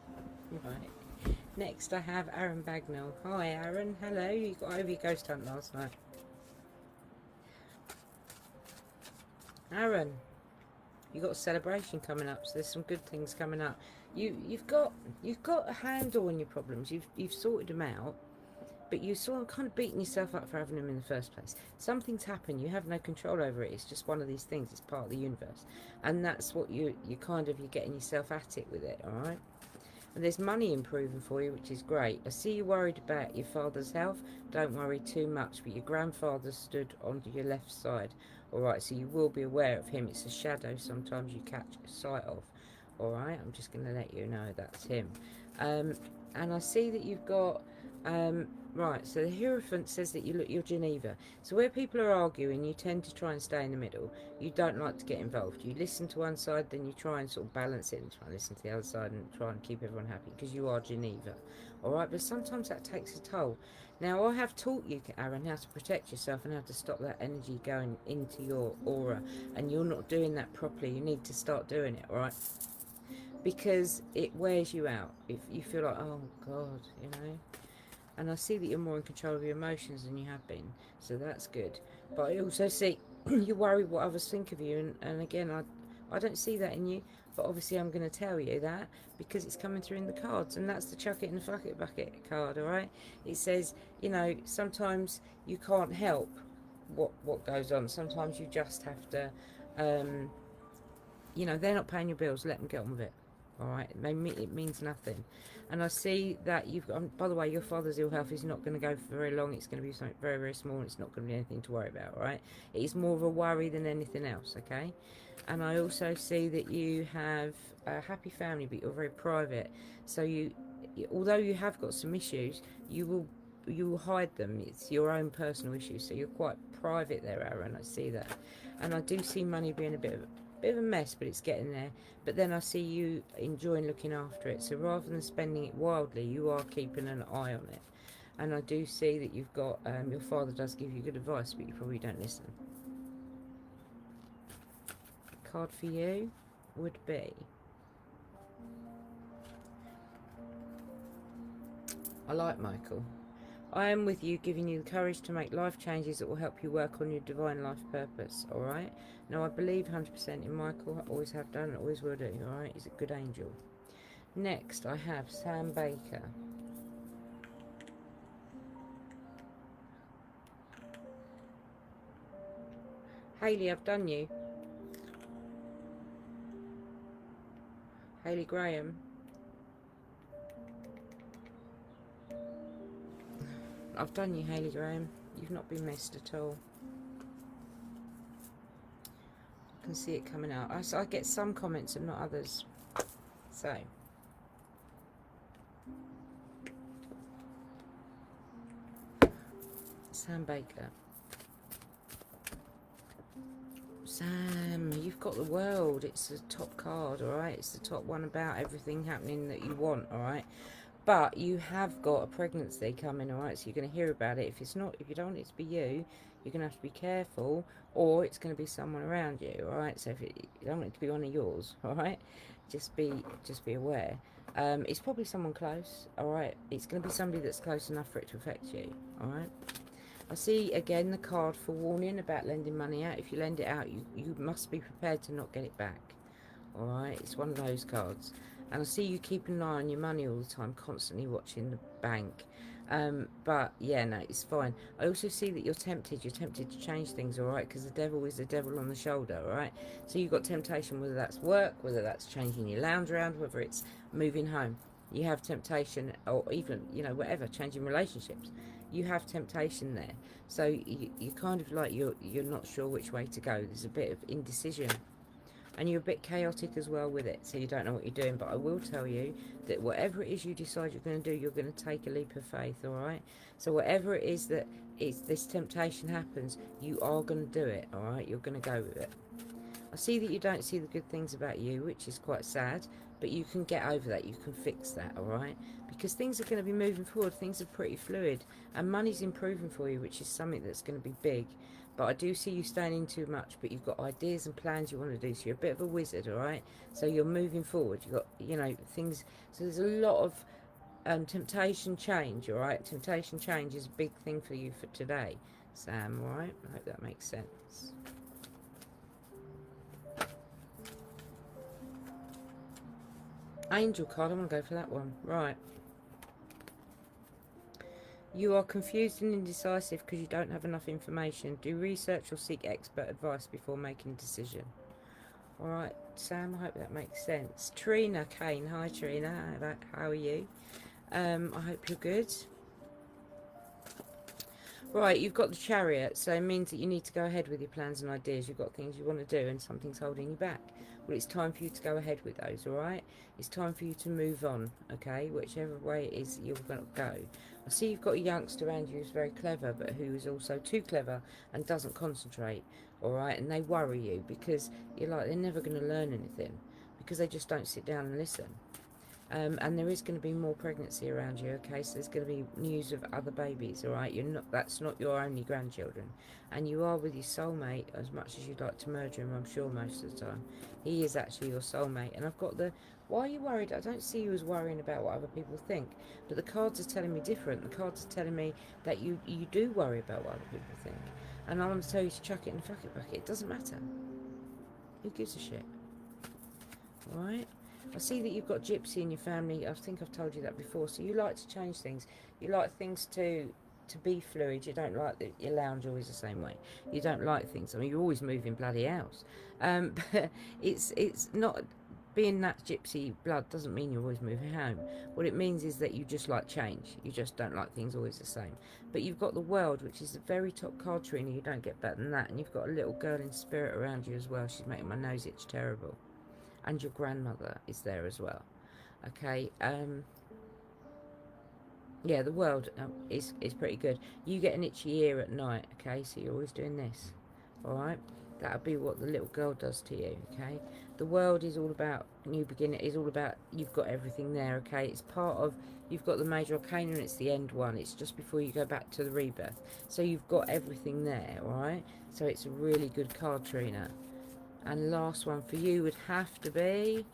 Right. Next I have Aaron Bagnall. Hi Aaron, hello. You got over your ghost hunt last night. Aaron, you got a celebration coming up, so there's some good things coming up. You've got a handle on your problems. You've sorted them out, but you're sort of kind of beating yourself up for having them in the first place. Something's happened. You have no control over it. It's just one of these things. It's part of the universe, and that's what you're getting yourself at it with it. All right. And there's money improving for you, which is great. I see you're worried about your father's health. Don't worry too much, but your grandfather stood on your left side. Alright, so you will be aware of him. It's a shadow sometimes you catch sight of. Alright, I'm just going to let you know that's him. And I see that you've got... right, so the Hierophant says that you're Geneva. So where people are arguing, you tend to try and stay in the middle. You don't like to get involved. You listen to one side, then you try and sort of balance it and try and listen to the other side and try and keep everyone happy because you are Geneva. Alright, but sometimes that takes a toll. Now, I have taught you, Aaron, how to protect yourself and how to stop that energy going into your aura. And you're not doing that properly. You need to start doing it, alright? Because it wears you out. If you feel like, oh, God, you know. And I see that you're more in control of your emotions than you have been. So that's good. But I also see you worry what others think of you. And again, I don't see that in you. But obviously I'm going to tell you that because it's coming through in the cards. And that's the chuck it and fuck it bucket card, alright? It says, you know, sometimes you can't help what goes on. Sometimes you just have to, you know, they're not paying your bills. Let them get on with it. Alright, it means nothing. And I see that you've got, by the way, your father's ill health is not going to go for very long. It's going to be something very, very small, and it's not going to be anything to worry about, right? It is more of a worry than anything else, okay? And I also see that you have a happy family, but you're very private. So although you have got some issues, you will hide them. It's your own personal issues, so you're quite private there, Aaron. I see that. And I do see money being a bit of a mess, but it's getting there. But then I see you enjoying looking after it, so rather than spending it wildly, you are keeping an eye on it. And I do see that you've got your father does give you good advice, but you probably don't listen. Card for you would be, I like Michael. I am with you, giving you the courage to make life changes that will help you work on your divine life purpose, alright? Now, I believe 100% in Michael. I always have done and always will do, alright? He's a good angel. Next, I have Sam Baker. Hayley, I've done you. Hayley Graham. I've done you, Hayley Graham. You've not been missed at all. I can see it coming out. I get some comments and not others. So. Sam Baker. Sam, you've got the world. It's the top card, alright? It's the top one about everything happening that you want, alright? But you have got a pregnancy coming, alright? So you're going to hear about it. If you don't want it to be you, you're going to have to be careful, or it's going to be someone around you, alright? So if you don't want it to be one of yours, alright? Just be aware. It's probably someone close, alright? It's going to be somebody that's close enough for it to affect you, alright? I see again the card for warning about lending money out. If you lend it out, you must be prepared to not get it back. Alright, it's one of those cards. And I see you keeping an eye on your money all the time, constantly watching the bank. But yeah, no, it's fine. I also see that you're tempted to change things, alright, because the devil is the devil on the shoulder, alright? So you've got temptation, whether that's work, whether that's changing your lounge around, whether it's moving home. You have temptation, or even, you know, whatever, changing relationships. You have temptation there. So you kind of like, you're not sure which way to go. There's a bit of indecision. And you're a bit chaotic as well with it, so you don't know what you're doing. But I will tell you that whatever it is you decide you're going to do, you're going to take a leap of faith, alright? So whatever it is that this temptation happens, you are going to do it, alright? You're going to go with it. I see that you don't see the good things about you, which is quite sad, but you can get over that. You can fix that, alright? Because things are going to be moving forward. Things are pretty fluid, and money's improving for you, which is something that's going to be big. but I do see you staying in too much, but you've got ideas and plans you want to do, so you're a bit of a wizard, all right? So you're moving forward, you've got, you know, things, so there's a lot of temptation change, all right? Temptation change is a big thing for you for today, Sam, all right? I hope that makes sense. Angel card, I'm going to go for that one. Right. You are confused and indecisive because you don't have enough information. Do research or seek expert advice before making a decision. Alright, Sam, I hope that makes sense. Trina Kane, hi Trina, how are you? I hope you're good. Right, you've got the Chariot, so it means that you need to go ahead with your plans and ideas. You've got things you want to do and something's holding you back. Well, it's time for you to go ahead with those, alright? It's time for you to move on, okay? Whichever way it is you're going to go. I see you've got a youngster around you who's very clever, but who is also too clever and doesn't concentrate, alright? And they worry you because you're like, they're never going to learn anything because they just don't sit down and listen. And there is going to be more pregnancy around you, okay? So there's going to be news of other babies, all right? That's not your only grandchildren. And you are with your soulmate as much as you'd like to murder him, I'm sure, most of the time. He is actually your soulmate. And I've got why are you worried? I don't see you as worrying about what other people think. But the cards are telling me different. The cards are telling me that you do worry about what other people think. And I want to tell you to chuck it in the fuck it bucket. It doesn't matter. Who gives a shit? All right? I see that you've got Gypsy in your family. I think I've told you that before. So you like to change things. You like things to be fluid. You don't like that your lounge always the same way. You don't like things. I mean, you're always moving bloody house. But it's not being that Gypsy blood doesn't mean you're always moving home. What it means is that you just like change. You just don't like things always the same. But you've got the World, which is the very top card, Trina. You don't get better than that. And you've got a little girl in spirit around you as well. She's making my nose itch terrible. And your grandmother is there as well. Okay, yeah, the World is pretty good. You get an itchy ear at night, okay, so you're always doing this, alright? That'll be what the little girl does to you, okay? The World is all about new beginning, is all about you've got everything there, okay? It's part of, you've got the Major Arcana and it's the end one. It's just before you go back to the rebirth. So you've got everything there, alright? So it's a really good card, Trina. And last one for you would have to be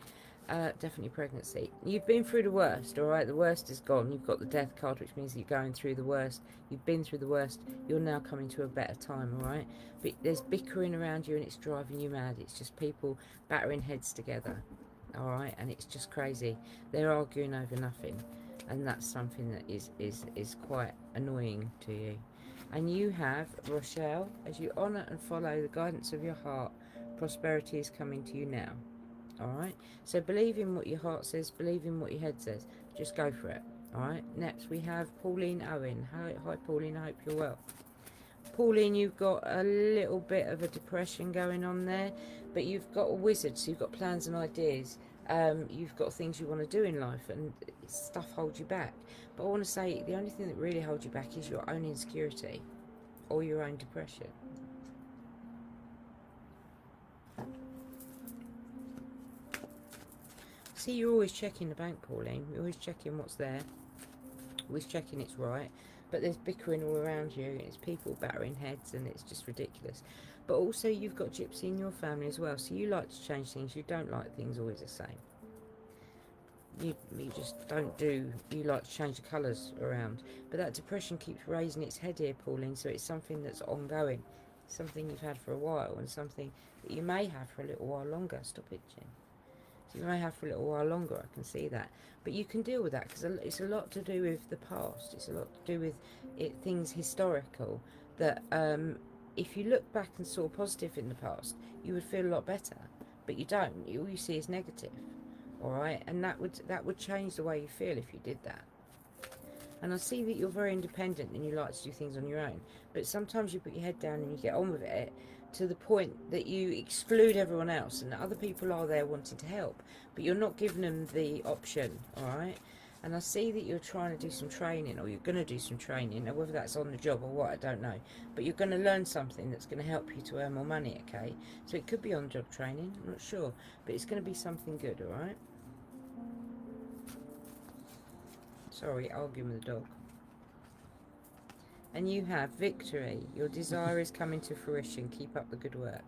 definitely pregnancy. You've been through the worst, all right? The worst is gone. You've got the death card, which means you're going through the worst. You've been through the worst. You're now coming to a better time, all right? But there's bickering around you and it's driving you mad. It's just people battering heads together, all right? And it's just crazy. They're arguing over nothing. And that's something that is quite annoying to you. And you have, Rochelle, as you honour and follow the guidance of your heart, prosperity is coming to you now. Alright? So believe in what your heart says, believe in what your head says. Just go for it. Alright? Next we have Pauline Owen. Hi Pauline, I hope you're well. Pauline, you've got a little bit of a depression going on there, but you've got a wizard, so you've got plans and ideas. You've got things you want to do in life, and stuff holds you back. But I want to say, the only thing that really holds you back is your own insecurity or your own depression. See, you're always checking the bank, Pauline. You're always checking what's there. Always checking it's right. But there's bickering all around you. And it's people battering heads and it's just ridiculous. But also you've got Gypsy in your family as well. So you like to change things. You don't like things always the same. You just don't do... You like to change the colours around. But that depression keeps raising its head here, Pauline. So it's something that's ongoing. Something you've had for a while. And something that you may have for a little while longer. Stop itching. You may have for a little while longer, I can see that. But you can deal with that because it's a lot to do with the past. It's a lot to do with things historical that if you look back and saw positive in the past, you would feel a lot better. But you don't. All you see is negative. All right? And that would change the way you feel if you did that. And I see that you're very independent and you like to do things on your own. But sometimes you put your head down and you get on with it to the point that you exclude everyone else and other people are there wanting to help. But you're not giving them the option, alright? And I see that you're trying to do some training, or you're going to do some training. Now, whether that's on the job or what, I don't know. But you're going to learn something that's going to help you to earn more money, okay? So it could be on-job training, I'm not sure. But it's going to be something good, alright? Sorry, arguing with the dog. And you have victory. Your desire is coming to fruition. Keep up the good work.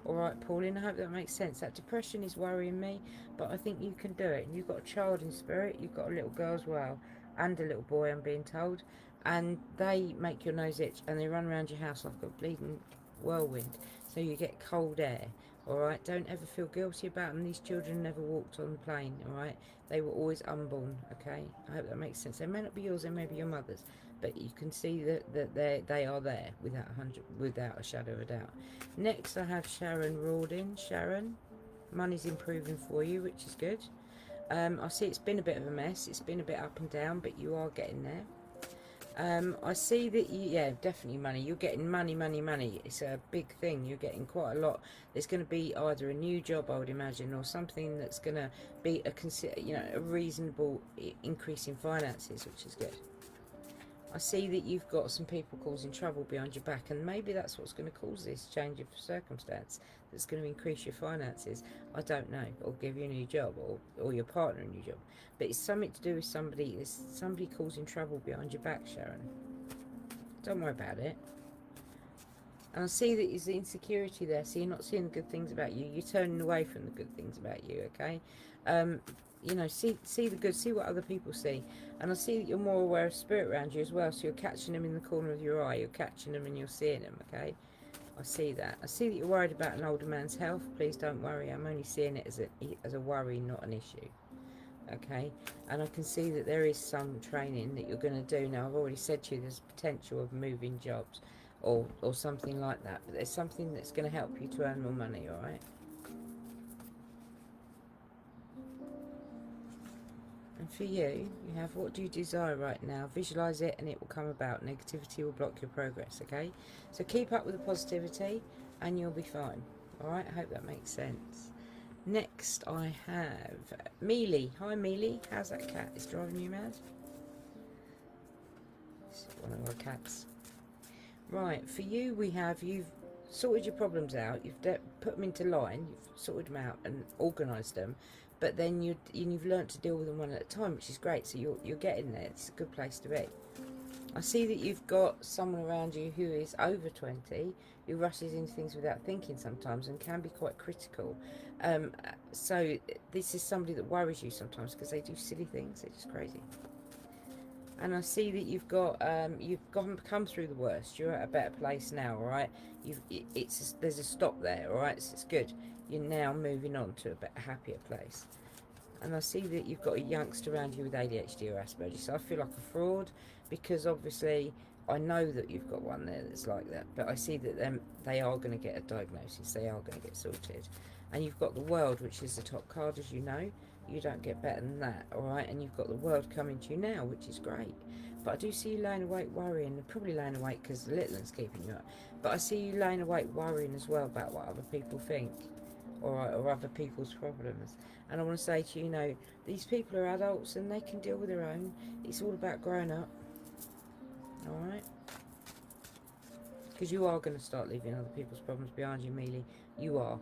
Alright, Pauline, I hope that makes sense. That depression is worrying me, but I think you can do it. And you've got a child in spirit, you've got a little girl as well, and a little boy, I'm being told. And they make your nose itch, and they run around your house like a bleeding whirlwind. So you get cold air, alright? Don't ever feel guilty about them. These children never walked on the plane, alright? They were always unborn, okay? I hope that makes sense. They may not be yours, they may be your mother's, but you can see that they are there without a shadow of a doubt. Next I have Sharon Rawdin. Sharon, money's improving for you, which is good. I see it's been a bit of a mess, it's been a bit up and down, but you are getting there. I see that yeah, definitely money. You're getting money. It's a big thing. You're getting quite a lot. There's going to be either a new job, I would imagine, or something that's going to be a reasonable increase in finances, which is good. I see that you've got some people causing trouble behind your back, and maybe that's what's going to cause this change of circumstance that's going to increase your finances. I don't know, or give you a new job, or your partner a new job. But it's something to do with somebody. There's somebody causing trouble behind your back, Sharon. Don't worry about it. And I see that there's insecurity there, so you're not seeing the good things about you. You're turning away from the good things about you, okay? You know, see the good, see what other people see. And I see that you're more aware of spirit around you as well, so you're catching them in the corner of your eye. You're catching them and you're seeing them, okay? I see that. I see that you're worried about an older man's health. Please don't worry. I'm only seeing it as a worry, not an issue. Okay, and I can see that there is some training that you're going to do. Now, I've already said to you there's potential of moving jobs or something like that, but there's something that's going to help you to earn more money, all right? And for you, you have what do you desire right now? Visualize it and it will come about. Negativity will block your progress, okay? So keep up with the positivity and you'll be fine, all right? I hope that makes sense. Next, I have Mealy. Hi, Mealy. How's that cat? It's driving you mad? It's one of our cats. Right, for you, you've sorted your problems out. You've put them into line. You've sorted them out and organised them. But then you've learnt to deal with them one at a time, which is great. So you're getting there. It's a good place to be. I see that you've got someone around you who is over 20, who rushes into things without thinking sometimes and can be quite critical. So this is somebody that worries you sometimes because they do silly things. They're just crazy. And I see that you've come through the worst. You're at a better place now, all right? There's a stop there, all right? So it's good. You're now moving on to a better, happier place. And I see that you've got a youngster around you with ADHD or Asperger's. So I feel like a fraud because obviously I know that you've got one there that's like that. But I see that they are going to get a diagnosis. They are going to get sorted. And you've got the World, which is the top card, as you know. You don't get better than that, all right? And you've got the World coming to you now, which is great. But I do see you laying awake worrying. Probably laying awake because the little one's keeping you up. But I see you laying awake worrying as well about what other people think. Or other people's problems. And I want to say to you, you know, these people are adults and they can deal with their own. It's all about growing up. Alright? Because you are going to start leaving other people's problems behind you, Mealy. You are.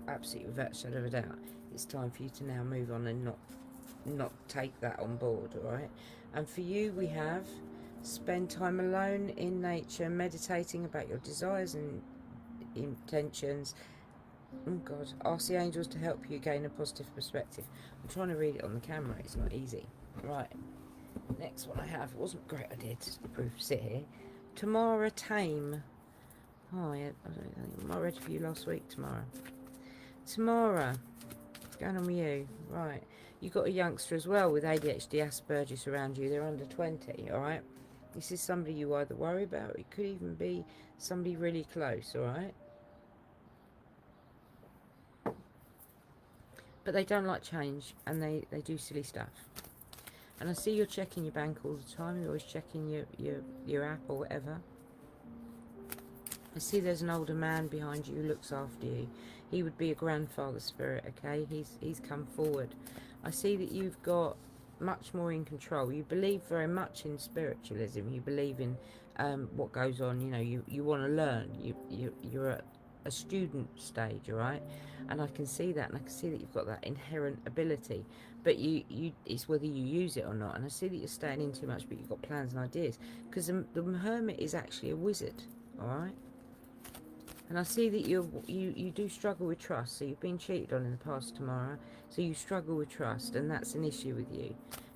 Absolutely, without a shadow of a doubt. It's time for you to now move on and not take that on board, alright? And for you, we have spend time alone in nature, meditating about your desires and intentions. Oh God, ask the angels to help you gain a positive perspective. I'm trying to read it on the camera, it's not easy. Right, next one I have, it wasn't great I did, sit here. Tamara Tame. Oh yeah, I read for you last week, Tamara. Tamara, what's going on with you? Right, you got a youngster as well with ADHD, Asperger's around you, they're under 20, alright? This is somebody you either worry about, or it could even be somebody really close, alright? But they don't like change, and they do silly stuff. And I see you're checking your bank all the time. You're always checking your app or whatever. I see there's an older man behind you who looks after you. He would be a grandfather spirit, okay? He's come forward. I see that you've got much more in control. You believe very much in spiritualism. You believe in what goes on. You know, you want to learn. You're a student stage, all right? And I can see that, and I can see that you've got that inherent ability, but it's whether you use it or not. And I see that you're staying in too much, but you've got plans and ideas, because the hermit is actually a wizard, all right? And I see that you do struggle with trust. So you've been cheated on in the past, Tamara. So you struggle with trust, and that's an issue with you.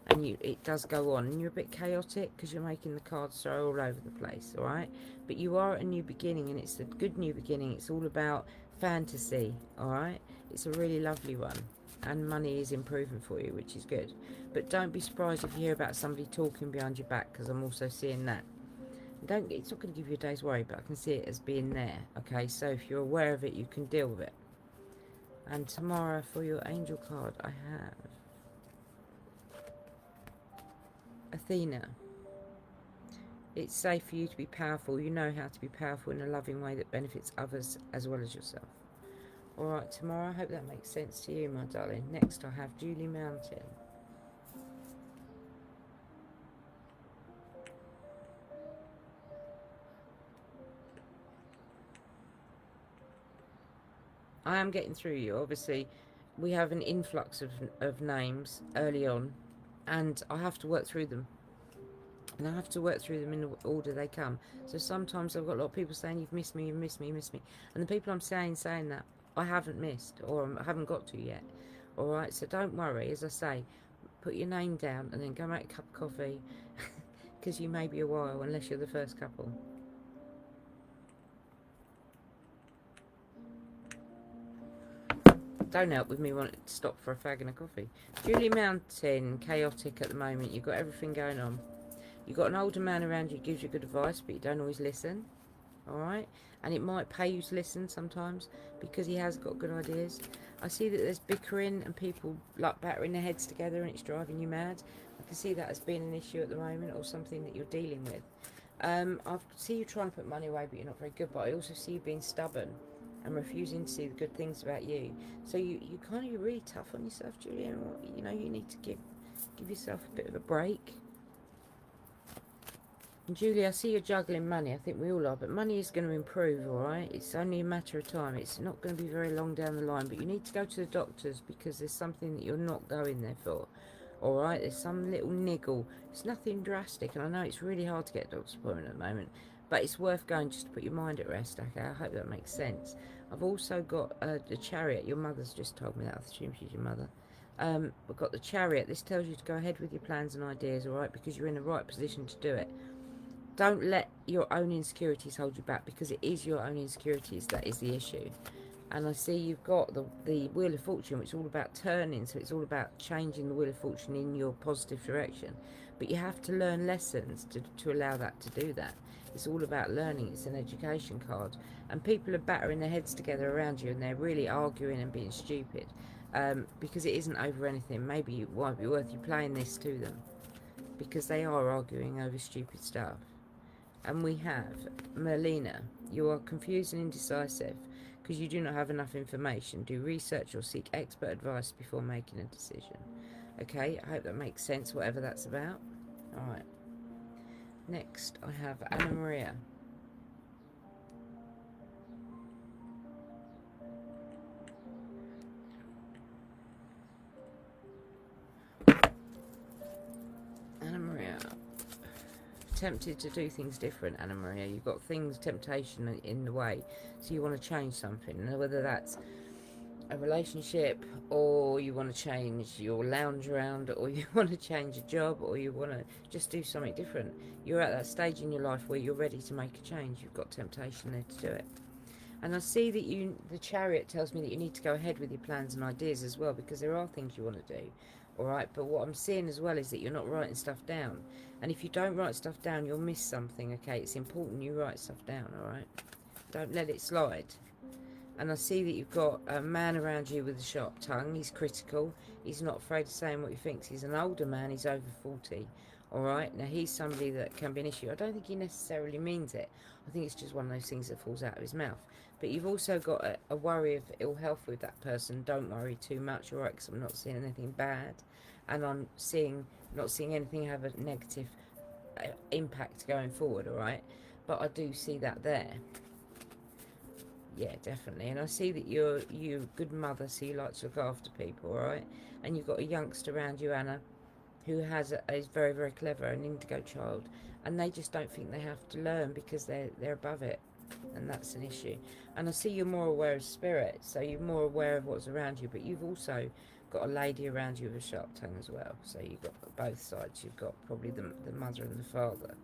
And it does go on. And you're a bit chaotic because you're making the cards throw all over the place, all right? But you are at a new beginning, and it's a good new beginning. It's all about fantasy, all right? It's a really lovely one. And money is improving for you, which is good. But don't be surprised if you hear about somebody talking behind your back, because I'm also seeing that. It's not going to give you a day's worry, but I can see it as being there. Okay, so if you're aware of it, you can deal with it. And tomorrow, for your angel card, I have Athena. It's safe for you to be powerful. You know how to be powerful in a loving way that benefits others as well as yourself. Alright, tomorrow, I hope that makes sense to you, my darling. Next, I have Julie Mountain. I am getting through you. Obviously, we have an influx of names early on, and I have to work through them. And I have to work through them in the order they come. So sometimes I've got a lot of people saying, you've missed me, you've missed me, you missed me. And the people I'm saying that, I haven't missed, or I haven't got to yet. Alright, so don't worry. As I say, put your name down and then go make a cup of coffee. Because you may be a while, unless you're the first couple. Don't help with me wanting to stop for a fag and a coffee. Julie Mountain, chaotic at the moment. You've got everything going on. You've got an older man around you who gives you good advice, but you don't always listen. Alright? And it might pay you to listen sometimes, because he has got good ideas. I see that there's bickering and people like battering their heads together, and it's driving you mad. I can see that as being an issue at the moment, or something that you're dealing with. I see you trying to put money away, but you're not very good. But I also see you being stubborn and refusing to see the good things about you. So you kind of, you're really tough on yourself, Julian. You know, you need to give yourself a bit of a break. And Julie, I see you're juggling money. I think we all are, but money is going to improve, all right? It's only a matter of time. It's not going to be very long down the line, but you need to go to the doctors because there's something that you're not going there for. All right, there's some little niggle. It's nothing drastic, and I know it's really hard to get a doctor's appointment at the moment, but it's worth going just to put your mind at rest, okay? I hope that makes sense. I've also got the Chariot. Your mother's just told me that. I assume she's your mother. We've got the Chariot. This tells you to go ahead with your plans and ideas, all right, because you're in the right position to do it. Don't let your own insecurities hold you back, because it is your own insecurities that is the issue. And I see you've got the Wheel of Fortune, which is all about turning. So it's all about changing the Wheel of Fortune in your positive direction. But you have to learn lessons to allow that to do that. It's all about learning. It's an education card. And people are battering their heads together around you, and they're really arguing and being stupid. Because it isn't over anything. Maybe it might be worth you playing this to them, because they are arguing over stupid stuff. And we have Merlina. You are confused and indecisive because you do not have enough information. Do research or seek expert advice before making a decision. Okay, I hope that makes sense, whatever that's about. Alright. Next, I have Anna Maria. Anna Maria. Tempted to do things different, Anna Maria. You've got things, temptation in the way, so you want to change something. Now, whether that's a relationship, or you want to change your lounge around, or you want to change a job, or you want to just do something different. You're at that stage in your life where you're ready to make a change. You've got temptation there to do it. And I see that the Chariot tells me that you need to go ahead with your plans and ideas as well, because there are things you want to do. Alright, but what I'm seeing as well is that you're not writing stuff down. And if you don't write stuff down, you'll miss something, okay? It's important you write stuff down, alright? Don't let it slide. And I see that you've got a man around you with a sharp tongue. He's critical. He's not afraid of saying what he thinks. He's an older man. He's over 40. Alright, now he's somebody that can be an issue. I don't think he necessarily means it. I think it's just one of those things that falls out of his mouth. But you've also got a worry of ill health with that person. Don't worry too much, alright, because I'm not seeing anything bad. And I'm not seeing anything have a negative impact going forward, alright? But I do see that there. Yeah, definitely. And I see that you're a good mother, so you like to look after people, all right? And you've got a youngster around you, Anna, who is very, very clever, an indigo child, and they just don't think they have to learn because they're above it, and that's an issue. And I see you're more aware of spirit, so you're more aware of what's around you, but you've also got a lady around you with a sharp tongue as well. So you've got both sides. You've got probably the mother and the father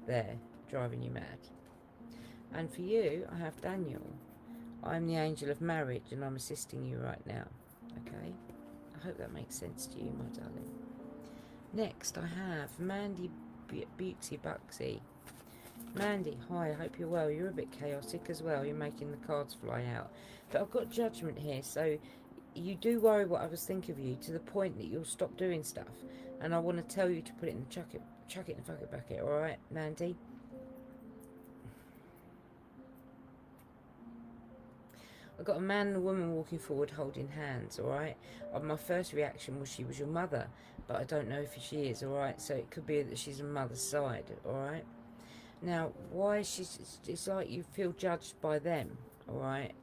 there driving you mad. And for you, I have Daniel. I'm the angel of marriage, and I'm assisting you right now. Okay? I hope that makes sense to you, my darling. Next, I have Mandy Beauty Buxy. Mandy, hi, I hope you're well. You're a bit chaotic as well. You're making the cards fly out. But I've got judgment here, so you do worry what others think of you to the point that you'll stop doing stuff. And I want to tell you to put it in the chuck it in the bucket bucket, alright, Mandy? I got a man and a woman walking forward holding hands, alright? My first reaction was she was your mother, but I don't know if she is, alright? So it could be that she's on mother's side, alright? Now, why it's like you feel judged by them, alright?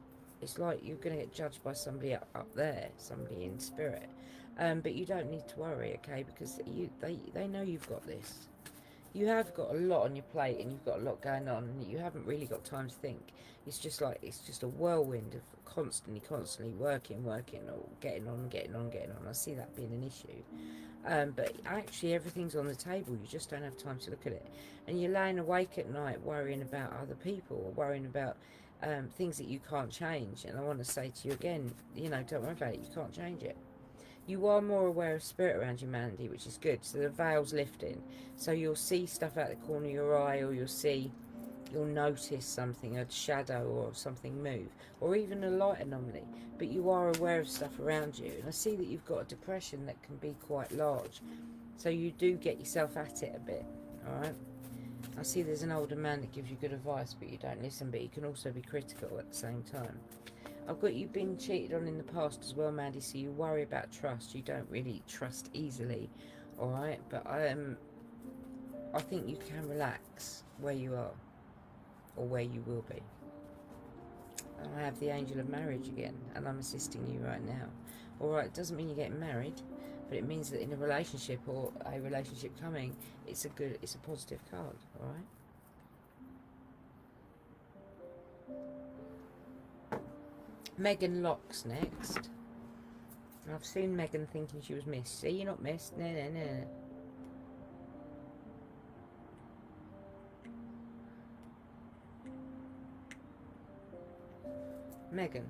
It's like you're going to get judged by somebody up there, somebody in spirit. But you don't need to worry, okay? Because they know you've got this. You have got a lot on your plate and you've got a lot going on and you haven't really got time to think. It's just a whirlwind of constantly working or getting on. I see that being an issue. But actually everything's on the table. You just don't have time to look at it. And you're laying awake at night worrying about other people or worrying about things that you can't change. And I want to say to you again, don't worry about it. You can't change it. You are more aware of spirit around you, Mandy, which is good. So the veil's lifting. So you'll see stuff out the corner of your eye, or you'll notice something, a shadow or something move, or even a light anomaly. But you are aware of stuff around you. And I see that you've got a depression that can be quite large. So you do get yourself at it a bit, alright? I see there's an older man that gives you good advice, but you don't listen, but you can also be critical at the same time. I've got you been cheated on in the past as well, Mandy, so you worry about trust. You don't really trust easily, alright? But I think you can relax where you are, or where you will be. And I have the angel of marriage again, and I'm assisting you right now. Alright, it doesn't mean you're getting married, but it means that in a relationship or a relationship coming, it's a positive card, alright? Megan Locke's next. I've seen Megan thinking she was missed. See, you're not missed. No. Megan.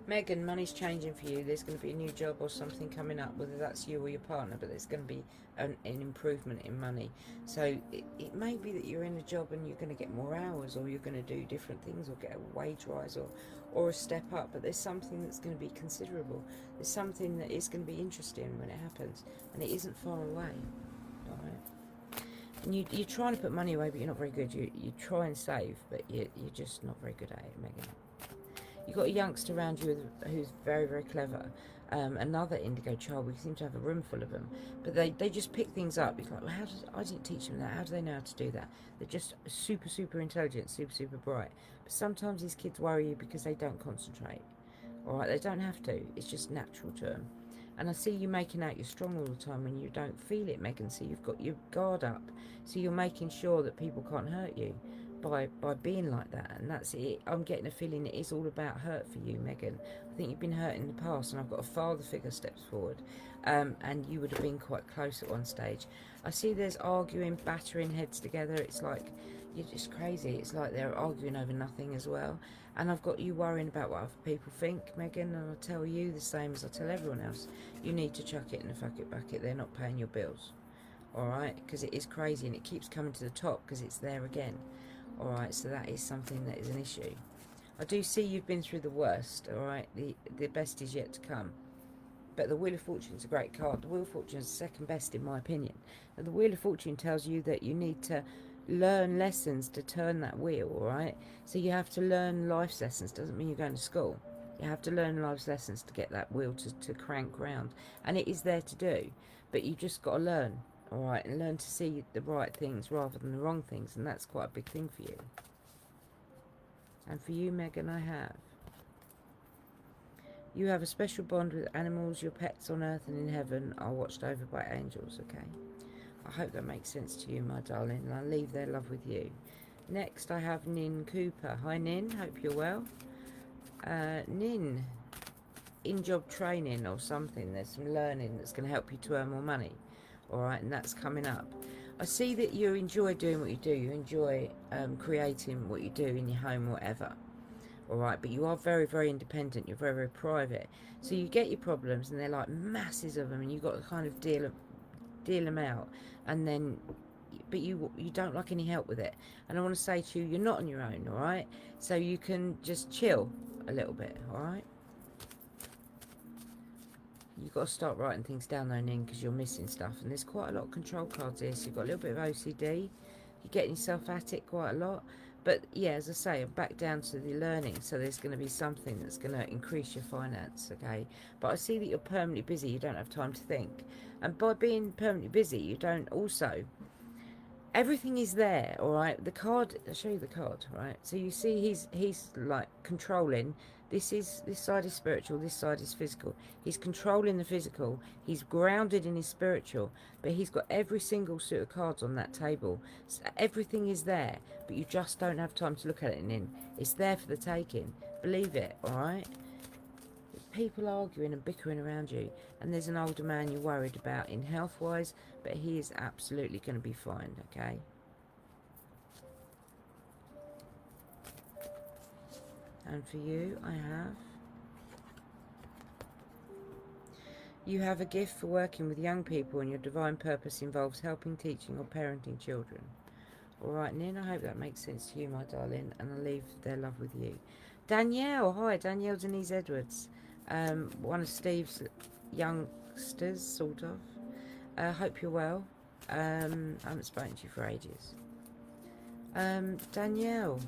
Megan, money's changing for you. There's going to be a new job or something coming up, whether that's you or your partner, but there's going to be an improvement in money. So it may be that you're in a job and you're going to get more hours, or you're going to do different things, or get a wage rise, or a step up, but there's something that's going to be considerable. There's something that is going to be interesting when it happens, and it isn't far away. All right. And you're trying to put money away, but you're not very good. You try and save, but you're just not very good at it, Megan. You've got a youngster around you who's very, very clever. Another indigo child. We seem to have a room full of them. But they just pick things up. It's like, well, I didn't teach them that. How do they know how to do that? They're just super, super intelligent, super, super bright. But sometimes these kids worry you because they don't concentrate. All right, they don't have to. It's just natural to them. And I see you making out you're strong all the time when you don't feel it, Megan. So you've got your guard up. So you're making sure that people can't hurt you by being like that. And that's it. I'm getting a feeling it is all about hurt for you, Megan. I think you've been hurt in the past, and I've got a father figure steps forward. And you would have been quite close at one stage. I see there's arguing, battering heads together. It's like you're just crazy. It's like they're arguing over nothing as well. And I've got you worrying about what other people think, Megan, and I tell you the same as I tell everyone else. You need to chuck it in the fuck it bucket. They're not paying your bills. Alright? Because it is crazy and it keeps coming to the top because it's there again. Alright, so that is something that is an issue. I do see you've been through the worst, alright? The best is yet to come. But the Wheel of Fortune is a great card. The Wheel of Fortune is the second best in my opinion. And the Wheel of Fortune tells you that you need to learn lessons to turn that wheel, alright? So you have to learn life's lessons. Doesn't mean you're going to school. You have to learn life's lessons to get that wheel to crank round. And it is there to do. But you just got to learn. All right, and learn to see the right things rather than the wrong things, and that's quite a big thing for you. And for you, Megan, I have. You have a special bond with animals. Your pets on earth and in heaven are watched over by angels, okay? I hope that makes sense to you, my darling, and I'll leave their love with you. Next, I have Nin Cooper. Hi, Nin. Hope you're well. Nin, in-job training or something. There's some learning that's going to help you to earn more money. All right, and that's coming up. I see that you enjoy doing what you do. You enjoy creating what you do in your home, whatever. All right, but you are very, very independent. You're very, very private. So you get your problems, and they're like masses of them, and you've got to kind of deal them out, and then, but you don't like any help with it. And I want to say to you, you're not on your own. All right, so you can just chill a little bit. All right. You've got to start writing things down though, Nin, because you're missing stuff. And there's quite a lot of control cards here. So you've got a little bit of OCD. You're getting yourself at it quite a lot. But yeah, as I say, I'm back down to the learning. So there's going to be something that's going to increase your finance, okay? But I see that you're permanently busy. You don't have time to think. And by being permanently busy, you don't also... Everything is there, all right? The card, I'll show you the card, right? So you see he's like controlling. This side is spiritual, this side is physical. He's controlling the physical, he's grounded in his spiritual, but he's got every single suit of cards on that table. So everything is there, but you just don't have time to look at it in. It's there for the taking. Believe it, all right? People arguing and bickering around you, and there's an older man you're worried about in health wise, but he is absolutely going to be fine, okay? And for you, I have, you have a gift for working with young people, and your divine purpose involves helping, teaching or parenting children. All right, Nin, I hope that makes sense to you, my darling, and I'll leave their love with you. Danielle, hi, Danielle Denise Edwards. One of Steve's youngsters, sort of. Hope you're well. I haven't spoken to you for ages. Danielle,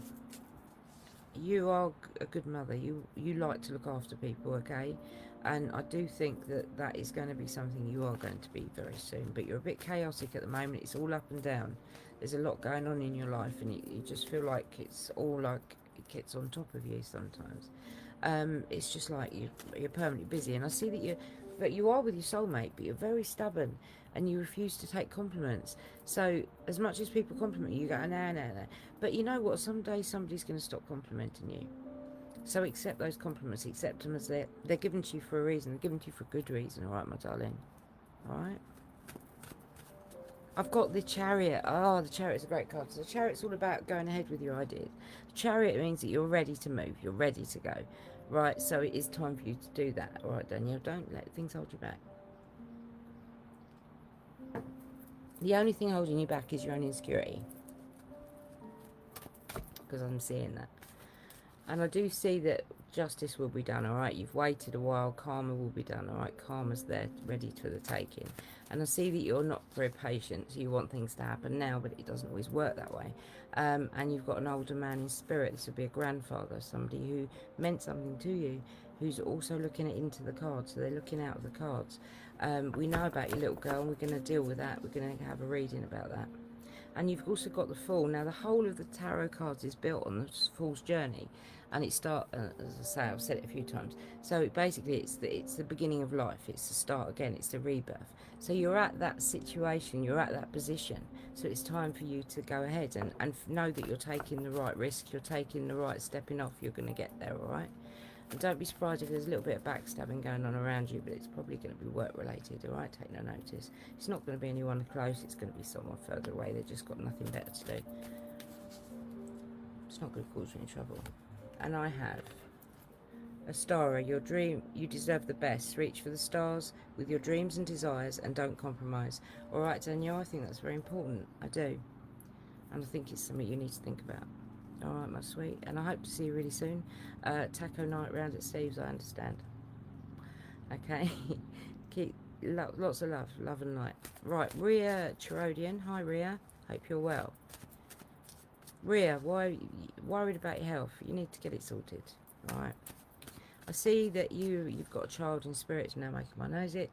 you are a good mother. You like to look after people, okay? And I do think that that is going to be something you are going to be very soon. But you're a bit chaotic at the moment. It's all up and down. There's a lot going on in your life, and you just feel like it's all like it gets on top of you sometimes. It's just like you're permanently busy, and I see that but you are with your soulmate, but you're very stubborn, and you refuse to take compliments. So as much as people compliment you, you go, no. But you know what? Someday somebody's going to stop complimenting you. So accept those compliments, accept them as they're given to you for a reason. They're given to you for a good reason, all right, my darling? All right? I've got the Chariot. Oh, the Chariot's a great card. So the Chariot's all about going ahead with your ideas. The Chariot means that you're ready to move. You're ready to go. Right, so it is time for you to do that. All right, Danielle, don't let things hold you back. The only thing holding you back is your own insecurity. Because I'm seeing that. And I do see that justice will be done, all right? You've waited a while. Karma will be done, all right? Karma's there, ready for the taking. And I see that you're not very patient. So you want things to happen now, but it doesn't always work that way. And you've got an older man in spirit. This would be a grandfather, somebody who meant something to you, who's also looking into the cards. So they're looking out of the cards. We know about your little girl, and we're going to deal with that. We're going to have a reading about that. And you've also got the Fool. Now, the whole of the tarot cards is built on the Fool's journey. And it starts, as I say, I've said it a few times. So basically, it's the beginning of life. It's the start again. It's the rebirth. So you're at that situation. You're at that position. So it's time for you to go ahead and know that you're taking the right risk. You're taking the right stepping off. You're going to get there, all right? And don't be surprised if there's a little bit of backstabbing going on around you, but it's probably going to be work-related, all right? Take no notice. It's not going to be anyone close. It's going to be someone further away. They've just got nothing better to do. It's not going to cause you any trouble. And I have a star. Your dream, you deserve the best. Reach for the stars with your dreams and desires, and don't compromise. All right, Danielle, I think that's very important. I do. And I think it's something you need to think about. All right, my sweet. And I hope to see you really soon. Taco night round at Steve's, I understand. Okay. Keep lots of love and light. Right, Rhea Cherodian. Hi, Rhea. Hope you're well. Rhea, why are you worried about your health? You need to get it sorted. All right. I see that you've got a child in spirit now making my nose itch.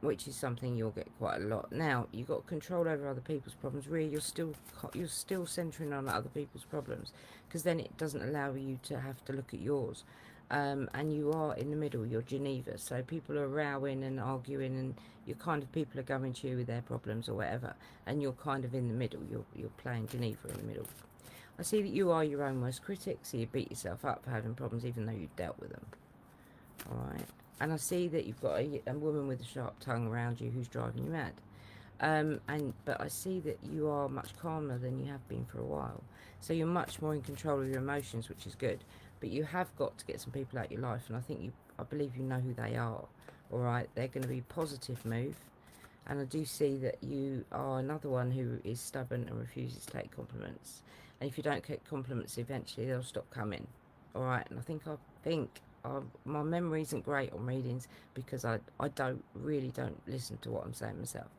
which is something you'll get quite a lot. Now, you've got control over other people's problems. Really, you're still centering on other people's problems, because then it doesn't allow you to have to look at yours. And you are in the middle. You're Geneva, so people are rowing and arguing, and you're kind of, people are going to you with their problems or whatever, and you're kind of in the middle. You're playing Geneva in the middle. I see that you are your own worst critic, so you beat yourself up for having problems even though you've dealt with them. All right. And I see that you've got a woman with a sharp tongue around you who's driving you mad. But I see that you are much calmer than you have been for a while. So you're much more in control of your emotions, which is good. But you have got to get some people out of your life, and I believe you know who they are. All right, they're going to be a positive move. And I do see that you are another one who is stubborn and refuses to take compliments. And if you don't get compliments, eventually they'll stop coming. All right, and I think my memory isn't great on readings, because I really don't listen to what I'm saying myself.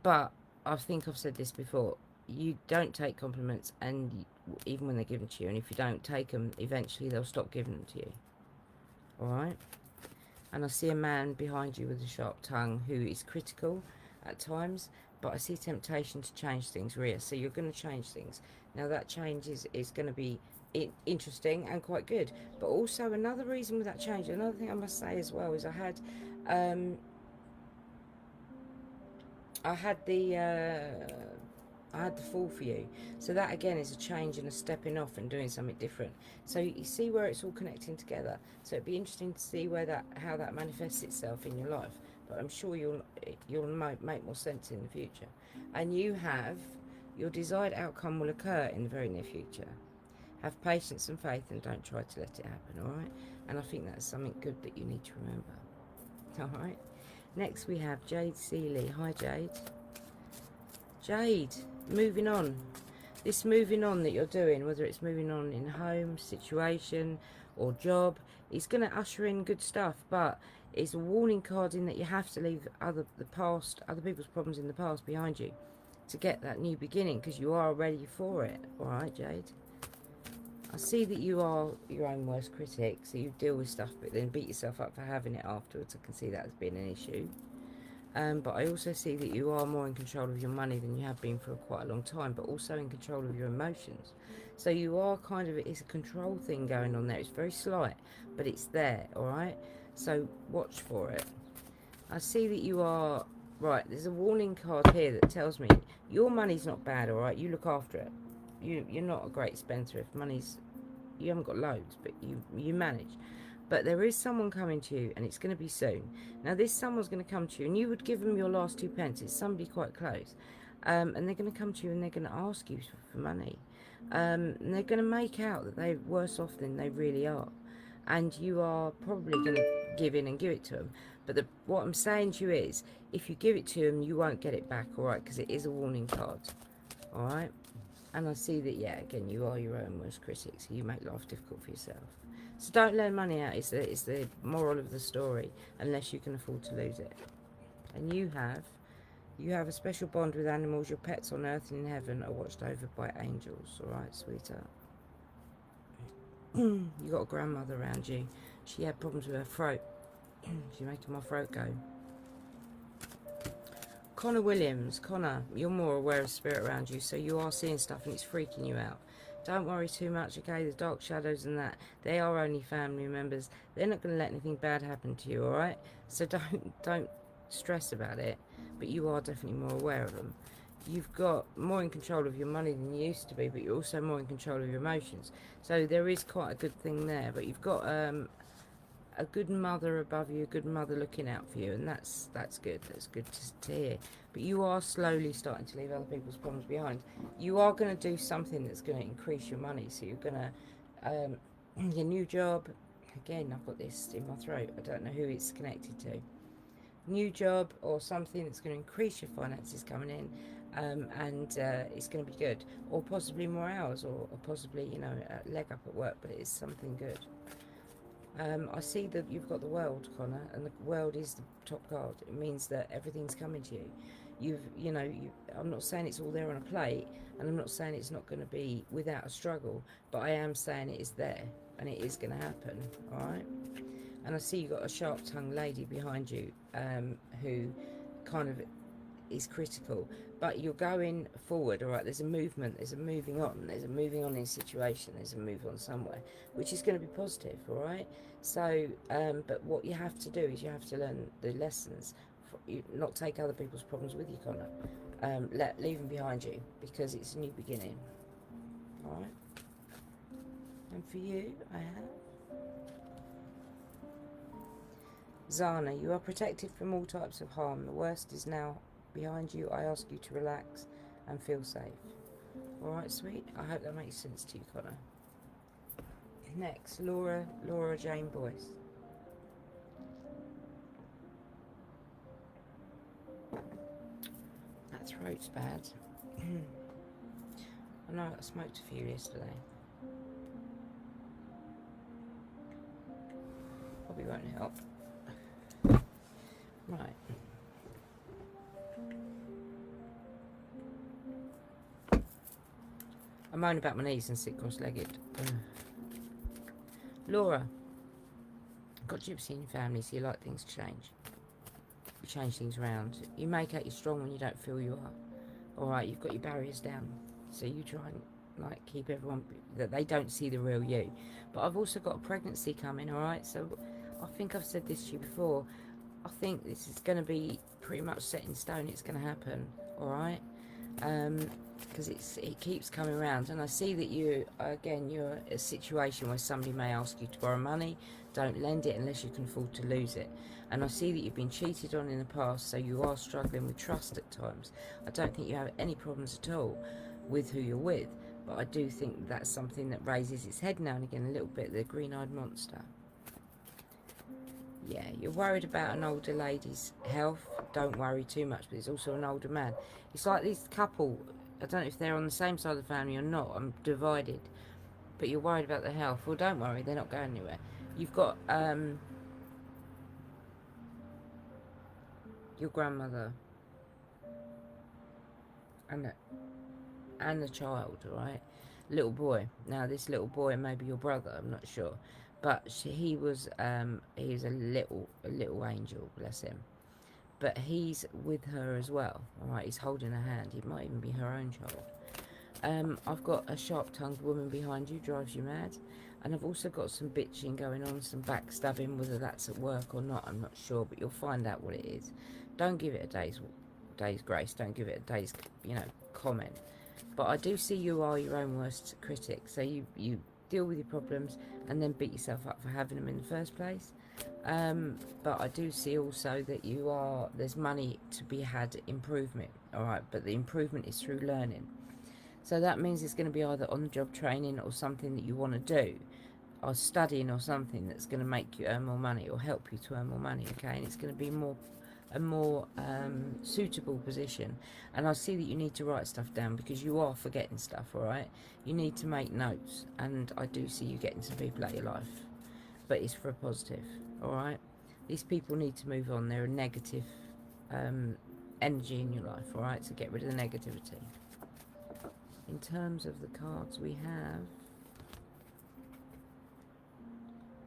But I think I've said this before. You don't take compliments, and even when they're given to you, and if you don't take them, eventually they'll stop giving them to you. All right? And I see a man behind you with a sharp tongue who is critical at times, but I see temptation to change things, Rhea. So you're going to change things. Now that change is going to be interesting and quite good. But also another reason with that change, another thing I must say as well, is I had the fall for you. So that again is a change and a stepping off and doing something different. So you see where it's all connecting together. So it'd be interesting to see how that manifests itself in your life. But I'm sure you'll make more sense in the future. And your desired outcome will occur in the very near future. Have patience and faith, and don't try to let it happen, all right? And I think that's something good that you need to remember. All right. Next we have Jade Seeley. Hi, Jade. Jade, moving on. This moving on that you're doing, whether it's moving on in home, situation, or job, is going to usher in good stuff, but it's a warning card in that you have to leave other people's problems in the past behind you to get that new beginning, because you are ready for it. All right, Jade. I see that you are your own worst critic, so you deal with stuff but then beat yourself up for having it afterwards. I can see that as being an issue. But I also see that you are more in control of your money than you have been for quite a long time, but also in control of your emotions. So you are it's a control thing going on there. It's very slight, but it's there, all right? So watch for it. I see that you are, right, there's a warning card here that tells me your money's not bad, all right? You look after it. You're not a great spendthrift. You haven't got loads, but you manage. But there is someone coming to you, and it's going to be soon. Now, this someone's going to come to you, and you would give them your last 2 pence. It's somebody quite close. And they're going to come to you, and they're going to ask you for money. And they're going to make out that they're worse off than they really are. And you are probably going to give in and give it to them. But what I'm saying to you is, if you give it to them, you won't get it back, all right? Because it is a warning card, all right? And I see that, yeah, again, you are your own worst critic, so you make life difficult for yourself. So don't lend money out, is the moral of the story, unless you can afford to lose it. And you have a special bond with animals. Your pets on earth and in heaven are watched over by angels, all right, sweetheart? You got a grandmother around you. She had problems with her throat. She's making my throat go. Connor Williams. Connor, you're more aware of spirit around you, so you are seeing stuff and it's freaking you out. Don't worry too much, okay? The dark shadows and that, they are only family members. They're not going to let anything bad happen to you, all right? So don't stress about it, but you are definitely more aware of them. You've got more in control of your money than you used to be, but you're also more in control of your emotions. So there is quite a good thing there, but you've got a good mother above you, a good mother looking out for you, and that's good. That's good to hear. But you are slowly starting to leave other people's problems behind. You are going to do something that's going to increase your money. So you're going to, your new job, again, I've got this in my throat. I don't know who it's connected to. New job or something that's going to increase your finances coming in, and it's going to be good. Or possibly more hours, or possibly, a leg up at work, but it is something good. I see that you've got the world, Connor, and the world is the top card. It means that everything's coming to you. I'm not saying it's all there on a plate, and I'm not saying it's not going to be without a struggle, but I am saying it is there, and it is going to happen, all right? And I see you've got a sharp-tongued lady behind you, who kind of is critical, but you're going forward. All right, there's a movement, there's a moving on, there's a moving on in a situation, there's a move on somewhere, which is going to be positive. All right, so but what you have to do is you have to learn the lessons, not take other people's problems with you, Connor. Leave them behind you, because it's a new beginning. All right, and for you I have Zana. You are protected from all types of harm. The worst is now behind you. I ask you to relax and feel safe. Alright, sweet. I hope that makes sense to you, Connor. Next, Laura Jane Boyce. That throat's bad. I know I smoked a few yesterday. Probably won't help. Right. I moan about my knees and sit cross-legged. Laura, got gypsy in your family, so you like things to change. You change things around. You make out you're strong when you don't feel you are. Alright, you've got your barriers down. So you try and like keep everyone, that they don't see the real you. But I've also got a pregnancy coming, alright? So I think I've said this to you before. I think this is going to be pretty much set in stone. It's going to happen, alright? Because it keeps coming around, and I see that you're in a situation where somebody may ask you to borrow money. Don't lend it unless you can afford to lose it. And I see that you've been cheated on in the past, so you are struggling with trust at times. I don't think you have any problems at all with who you're with, but I do think that's something that raises its head now and again a little bit, the green-eyed monster. Yeah, you're worried about an older lady's health. Don't worry too much, but it's also an older man. It's like this couple, I don't know if they're on the same side of the family or not. I'm divided. But you're worried about their health. Well, don't worry, they're not going anywhere. You've got your grandmother and the child, right? Little boy. Now, this little boy may be your brother, I'm not sure. But he was a little angel, bless him. But he's with her as well, alright? He's holding her hand. He might even be her own child. I've got a sharp-tongued woman behind you, drives you mad. And I've also got some bitching going on, some backstabbing, whether that's at work or not, I'm not sure. But you'll find out what it is. Don't give it a day's grace. Don't give it a day's, comment. But I do see you are your own worst critic. So you deal with your problems and then beat yourself up for having them in the first place. But I do see also that there's money to be had, improvement, alright, but the improvement is through learning. So that means it's going to be either on-the-job training or something that you want to do, or studying or something that's going to make you earn more money or help you to earn more money, okay? And it's going to be a more suitable position. And I see that you need to write stuff down because you are forgetting stuff, alright? You need to make notes, and I do see you getting some people out of your life, but it's for a positive, alright? These people need to move on. They're a negative energy in your life, alright? So get rid of the negativity. In terms of the cards we have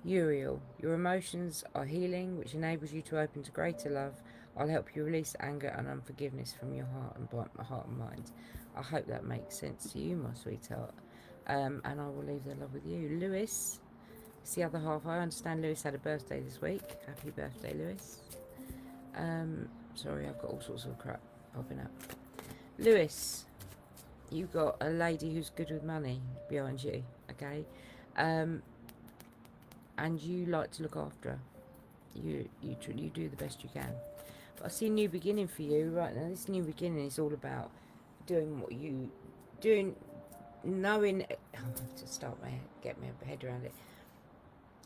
Uriel, your emotions are healing, which enables you to open to greater love. I'll help you release anger and unforgiveness from your heart and mind. I hope that makes sense to you, my sweetheart. And I will leave the love with you. Lewis, it's the other half. I understand Lewis had a birthday this week. Happy birthday, Lewis. Sorry, I've got all sorts of crap popping up. Lewis, you've got a lady who's good with money behind you, okay? And you like to look after her. You do the best you can. But I see a new beginning for you right now. This new beginning is all about doing what you knowing. Get my head around it.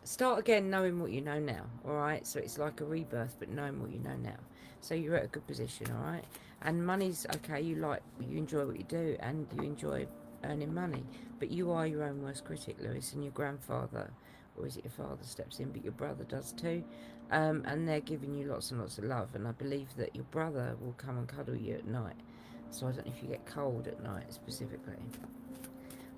Start again, knowing what you know now. All right. So it's like a rebirth, but knowing what you know now. So you're at a good position. All right. And money's okay. You enjoy what you do, and you enjoy earning money. But you are your own worst critic, Lewis, and your grandfather. Or is it your father steps in, but your brother does too, and they're giving you lots and lots of love, and I believe that your brother will come and cuddle you at night, so I don't know if you get cold at night specifically.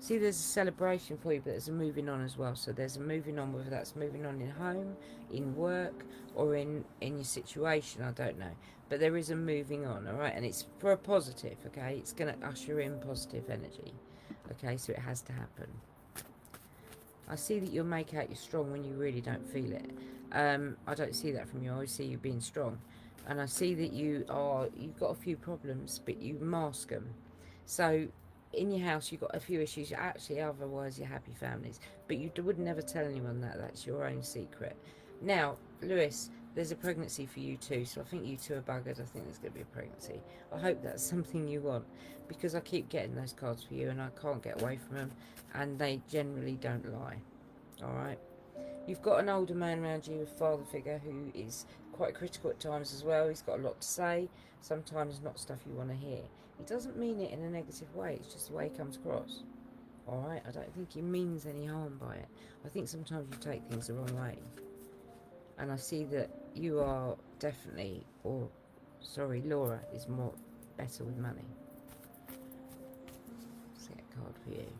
See, there's a celebration for you, but there's a moving on as well. So there's a moving on, whether that's moving on in home, in work, or in your situation, I don't know. But there is a moving on, all right? And it's for a positive, okay? It's going to usher in positive energy, okay? So it has to happen. I see that you'll make out you're strong when you really don't feel it. I don't see that from you. I always see you being strong. And I see that you've got a few problems, but you mask them. So in your house, you've got a few issues. Actually, otherwise, you're happy families. But you would never tell anyone that. That's your own secret. Now, Lewis, there's a pregnancy for you too. So I think you two are buggered. I think there's going to be a pregnancy. I hope that's something you want, because I keep getting those cards for you and I can't get away from them. And they generally don't lie. Alright. You've got an older man around you, a father figure, who is quite critical at times as well. He's got a lot to say. Sometimes not stuff you want to hear. He doesn't mean it in a negative way. It's just the way he comes across. Alright. I don't think he means any harm by it. I think sometimes you take things the wrong way. And I see that you are definitely, Laura is more better with money. Let's get a card for you.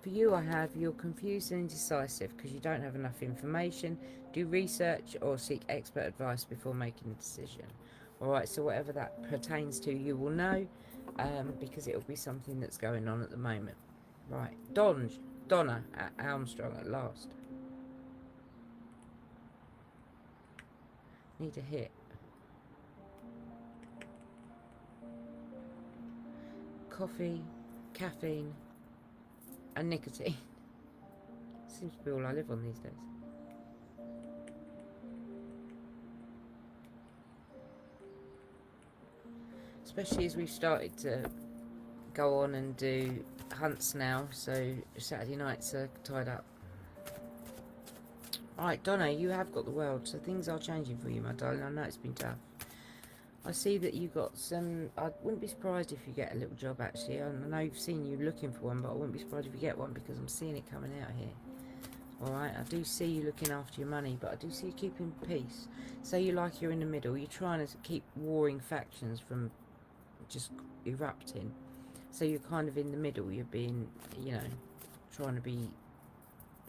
For you, I have you're confused and indecisive because you don't have enough information. Do research or seek expert advice before making a decision. Alright, so whatever that pertains to, you will know, because it will be something that's going on at the moment. Right, Donna Armstrong at last. Need a hit. Coffee, caffeine, and nicotine. Seems to be all I live on these days. Especially as we've started to go on and do hunts now, so Saturday nights are tied up. Alright, Donna, you have got the world, so things are changing for you, my darling. I know it's been tough. I see that you got some... I wouldn't be surprised if you get a little job, actually. I know you've seen you looking for one, but I wouldn't be surprised if you get one, because I'm seeing it coming out here. Alright, I do see you looking after your money, but I do see you keeping peace. Say you like you're in the middle. You're trying to keep warring factions from just erupting. So you're kind of in the middle. You're being, trying to be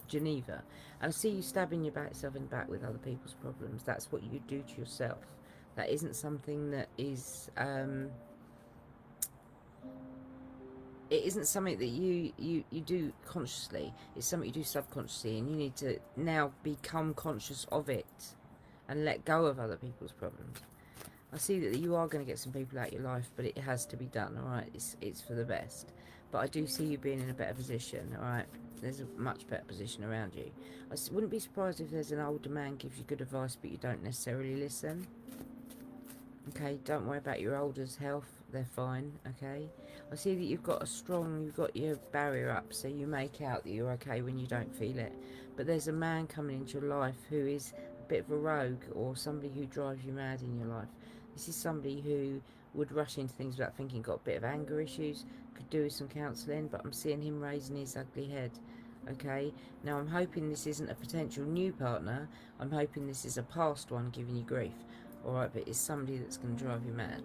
Geneva. And I see you stabbing yourself in the back with other people's problems. That's what you do to yourself. That isn't something that is... it isn't something that you do consciously. It's something you do subconsciously, and you need to now become conscious of it and let go of other people's problems. I see that you are going to get some people out of your life, but it has to be done, alright? It's for the best. But I do see you being in a better position, alright? There's a much better position around you. I wouldn't be surprised if there's an older man gives you good advice, but you don't necessarily listen. Okay, don't worry about your older's health. They're fine, okay? I see that you've got your barrier up, so you make out that you're okay when you don't feel it. But there's a man coming into your life who is a bit of a rogue, or somebody who drives you mad in your life. This is somebody who would rush into things without thinking, got a bit of anger issues, could do with some counselling, but I'm seeing him raising his ugly head. Okay, now I'm hoping this isn't a potential new partner. I'm hoping this is a past one giving you grief. Alright, but it's somebody that's going to drive you mad.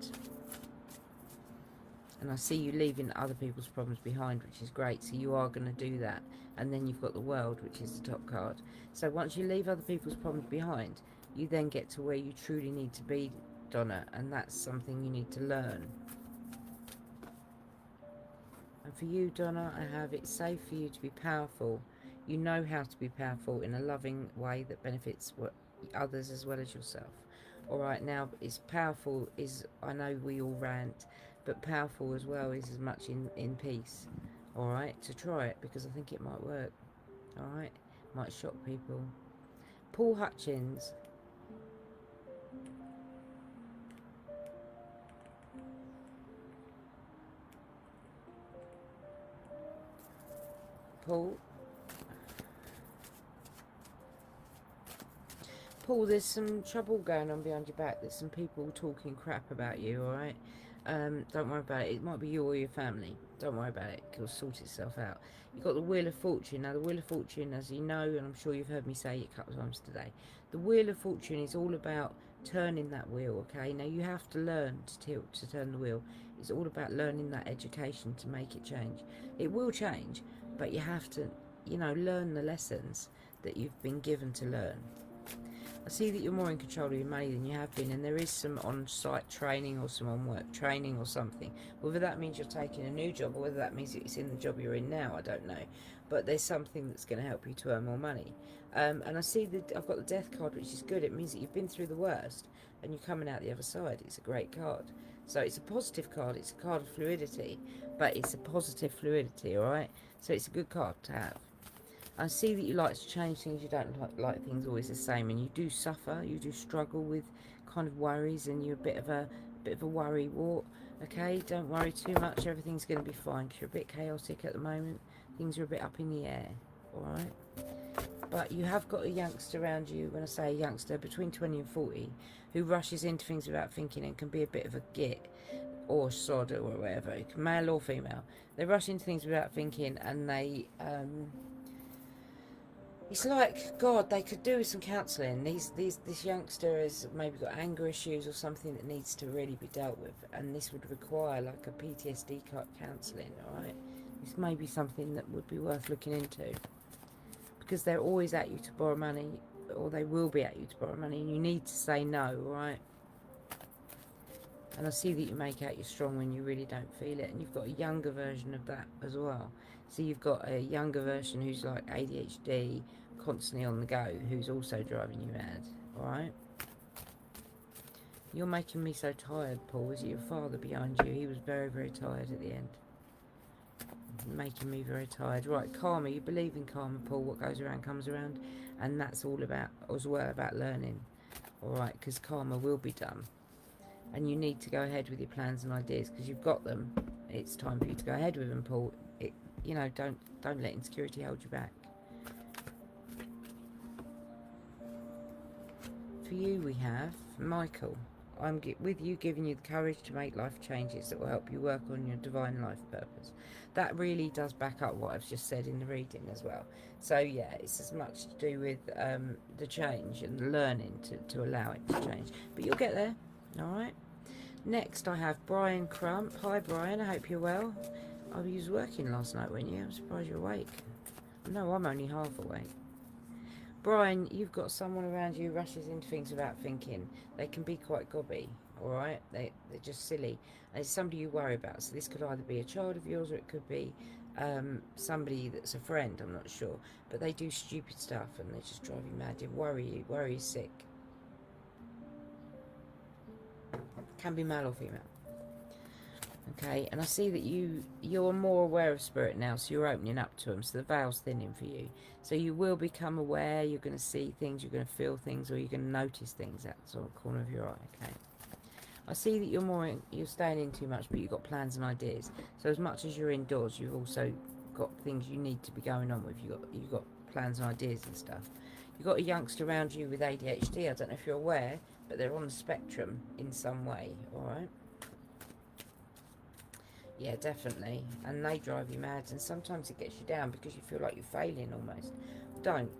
And I see you leaving other people's problems behind, which is great. So you are going to do that. And then you've got the world, which is the top card. So once you leave other people's problems behind, you then get to where you truly need to be, Donna. And that's something you need to learn. And for you, Donna, I have it's safe for you to be powerful. You know how to be powerful in a loving way that benefits others as well as yourself. Alright, now it's powerful is, I know we all rant, but powerful as well is as much in peace. Alright, to try it, because I think it might work. Alright, might shock people. Paul Hutchins. Paul, there's some trouble going on behind your back. There's some people talking crap about you, alright? Don't worry about it. It might be you or your family. Don't worry about it. It'll sort itself out. You've got the Wheel of Fortune. Now, the Wheel of Fortune, as you know, and I'm sure you've heard me say it a couple of times today, the Wheel of Fortune is all about turning that wheel, okay? Now, you have to learn to turn the wheel. It's all about learning that education to make it change. It will change, but you have to, you know, learn the lessons that you've been given to learn. I see that you're more in control of your money than you have been, and there is some on-site training or some on-work training or something. Whether that means you're taking a new job or whether that means it's in the job you're in now, I don't know. But there's something that's going to help you to earn more money. And I see that I've got the Death card, which is good. It means that you've been through the worst and you're coming out the other side. It's a great card. So it's a positive card. It's a card of fluidity, but it's a positive fluidity, all right? So it's a good card to have. I see that you like to change things. You don't like things always the same, and you do suffer. You do struggle with kind of worries, and you're a bit of a worry wart. Okay, don't worry too much. Everything's going to be fine because you're a bit chaotic at the moment. Things are a bit up in the air. All right, but you have got a youngster around you. When I say a youngster, between 20 and 40, who rushes into things without thinking and can be a bit of a git or sod or whatever, male or female. They rush into things without thinking, and they it's like, God, they could do with some counselling. This youngster has maybe got anger issues or something that needs to really be dealt with, and this would require like a PTSD counselling, all right? This may be something that would be worth looking into, because they're always at you to borrow money, or they will be at you to borrow money, and you need to say no, all right? And I see that you make out you're strong when you really don't feel it, and you've got a younger version of that as well. So you've got a younger version who's like ADHD, constantly on the go, who's also driving you mad, alright? You're making me so tired, Paul. Is it your father behind you? He was very, very tired at the end. Making me very tired. Right, karma. You believe in karma, Paul. What goes around comes around. And that's all about, as well, about learning. Alright, because karma will be done. And you need to go ahead with your plans and ideas because you've got them. It's time for you to go ahead with them, Paul. You know, don't let insecurity hold you back. For you, we have Michael. I'm with you, giving you the courage to make life changes that will help you work on your divine life purpose. That really does back up what I've just said in the reading as well. So yeah, it's as much to do with the change and the learning to allow it to change. But you'll get there, all right? Next, I have Brian Crump. Hi, Brian. I hope you're well. Oh, you was working last night, weren't you? I'm surprised you're awake. No, I'm only half awake. Brian, you've got someone around you who rushes into things without thinking. They can be quite gobby, all right? They're just silly. And it's somebody you worry about. So this could either be a child of yours or it could be somebody that's a friend. I'm not sure. But they do stupid stuff and they just drive you mad. They worry you sick. Can be male or female. Okay, and I see that you're more aware of spirit now, so you're opening up to them, so the veil's thinning for you. So you will become aware, you're going to see things, you're going to feel things, or you're going to notice things at the sort of corner of your eye, okay? I see that you're staying in too much, but you've got plans and ideas. So as much as you're indoors, you've also got things you need to be going on with. You've got plans and ideas and stuff. You've got a youngster around you with ADHD, I don't know if you're aware, but they're on the spectrum in some way, alright? Yeah, definitely. And they drive you mad, and sometimes it gets you down because you feel like you're failing almost. Don't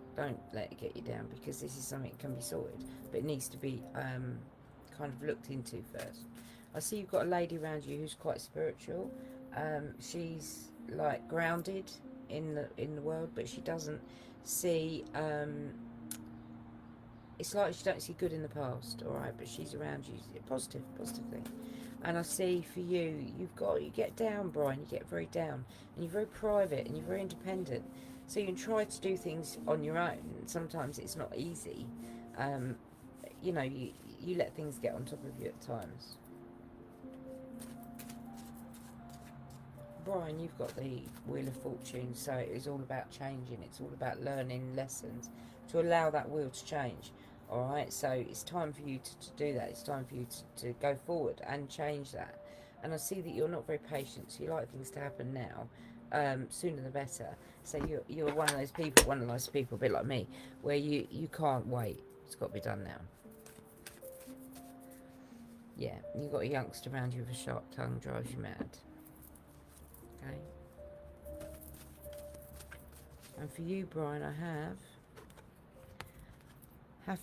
let it get you down, because this is something that can be sorted, but it needs to be kind of looked into first. I see you've got a lady around you who's quite spiritual. She's like grounded in the world, but she doesn't see. It's like she don't see good in the past, all right, but she's around you. Positive thing. And I see for you, you get down, Brian, you get very down. And you're very private and you're very independent. So you can try to do things on your own. Sometimes it's not easy. You know, you let things get on top of you at times. Brian, you've got the Wheel of Fortune, so it's all about changing. It's all about learning lessons to allow that wheel to change. Alright, so it's time for you to do that. It's time for you to go forward and change that. And I see that you're not very patient, so you like things to happen now. Sooner the better. So you're one of those people, a bit like me, where you can't wait. It's got to be done now. Yeah, you've got a youngster around you with a sharp tongue, drives you mad. Okay. And for you, Brian, I have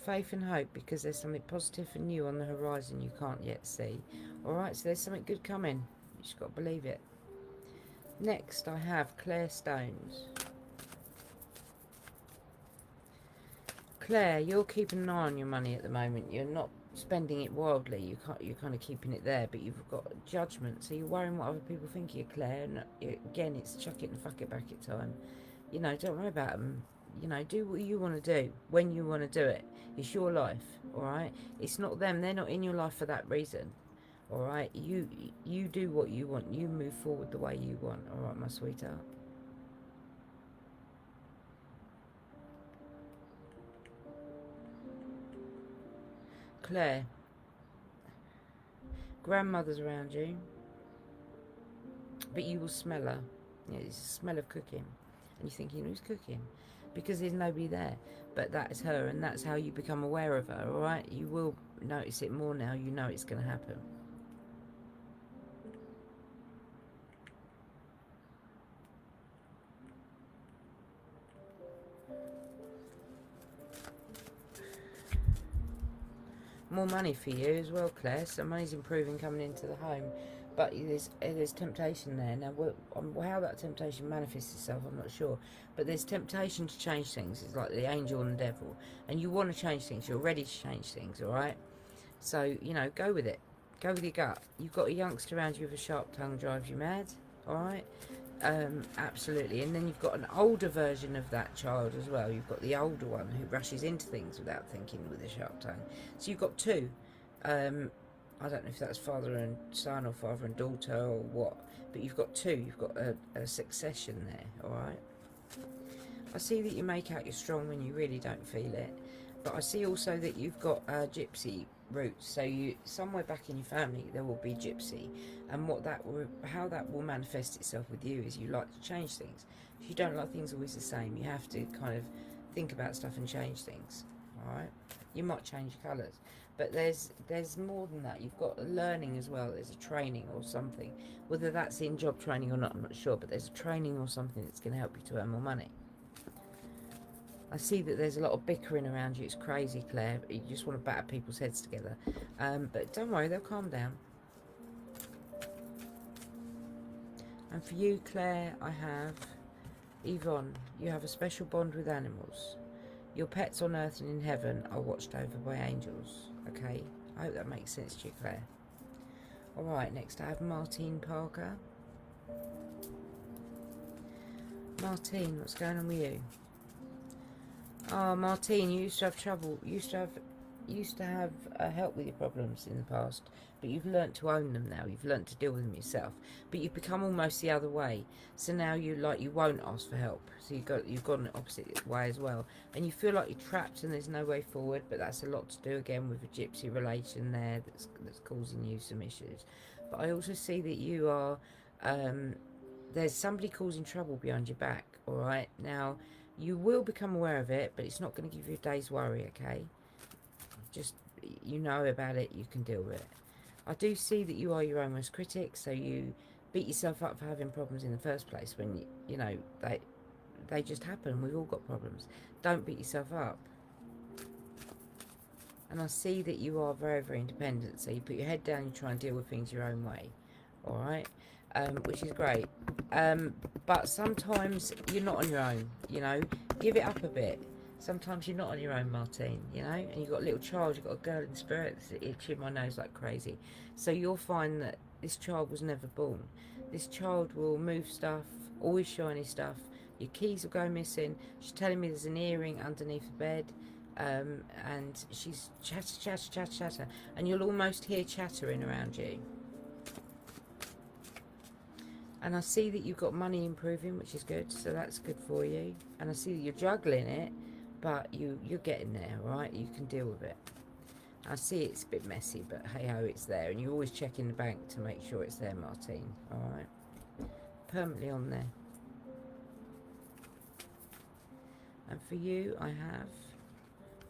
faith and hope, because there's something positive and new on the horizon you can't yet see. Alright, so there's something good coming. just got to believe it. Next, I have Claire Stones. Claire, you're keeping an eye on your money at the moment. You're not spending it wildly. You're kind of keeping it there, but you've got judgment. So you're worrying what other people think of you, Claire. And again, it's chuck it and fuck it back at time. You know, don't worry about them. You know, do what you want to do when you want to do it. It's your life, all right? It's not them. They're not in your life for that reason, all right? You do what you want. You move forward the way you want, all right, my sweetheart? Claire, grandmother's around you, but you will smell her. Yeah, it's a smell of cooking. And you're thinking, who's cooking? Because there's nobody there. But that's her, and that's how you become aware of her, alright? You will notice it more now. You know it's going to happen. More money for you as well, Claire. So money's improving coming into the home. But there's temptation there. Now, how that temptation manifests itself, I'm not sure. But there's temptation to change things. It's like the angel and the devil. And you want to change things. You're ready to change things, all right? So, you know, go with it. Go with your gut. You've got a youngster around you with a sharp tongue drives you mad, all right? Absolutely. And then you've got an older version of that child as well. You've got the older one who rushes into things without thinking with a sharp tongue. So you've got two. I don't know if that's father and son or father and daughter or what, but you've got two. You've got a succession there, all right? I see that you make out you're strong when you really don't feel it, but I see also that you've got gypsy roots. So you somewhere back in your family there will be gypsy, and how that will manifest itself with you is you like to change things. If you don't like things always the same, you have to kind of think about stuff and change things, all right? You might change colours, but there's more than that. You've got learning as well. There's a training or something, whether that's in job training or not, I'm not sure, but there's a training or something that's going to help you to earn more money. I see that there's a lot of bickering around you. It's crazy, Claire. You just want to batter people's heads together. But don't worry, they'll calm down. And for you, Claire, I have Yvonne. You have a special bond with animals. Your pets on earth and in heaven are watched over by angels. Okay? I hope that makes sense to you, Claire. Alright, next I have Martine Parker. Martine, what's going on with you? Oh, Martine, you used to have trouble. You used to have help with your problems in the past, but you've learnt to own them now. You've learnt to deal with them yourself. But you've become almost the other way. So now you won't ask for help. So you've gone the opposite way as well, and you feel like you're trapped and there's no way forward. But that's a lot to do again with a gypsy relation there that's causing you some issues. But I also see that you are there's somebody causing trouble behind your back. All right, now. You will become aware of it, but it's not going to give you a day's worry, okay? Just, you know about it, you can deal with it. I do see that you are your own worst critic, so you beat yourself up for having problems in the first place when, you know, they just happen. We've all got problems. Don't beat yourself up. And I see that you are very, very independent, so you put your head down and you try and deal with things your own way, all right? Which is great. But sometimes you're not on your own, you know. Give it up a bit. Sometimes you're not on your own, Martine, you know. And you've got a little child, you've got a girl in spirit that's itching my nose like crazy. So you'll find that this child was never born. This child will move stuff, always shiny stuff. Your keys will go missing. She's telling me there's an earring underneath the bed. And she's chatter. And you'll almost hear chattering around you. And I see that you've got money improving, which is good, so that's good for you. And I see that you're juggling it, but you're getting there, right? You can deal with it. I see it's a bit messy, but hey-ho, it's there. And you're always checking the bank to make sure it's there, Martine, all right? Permanently on there. And for you, I have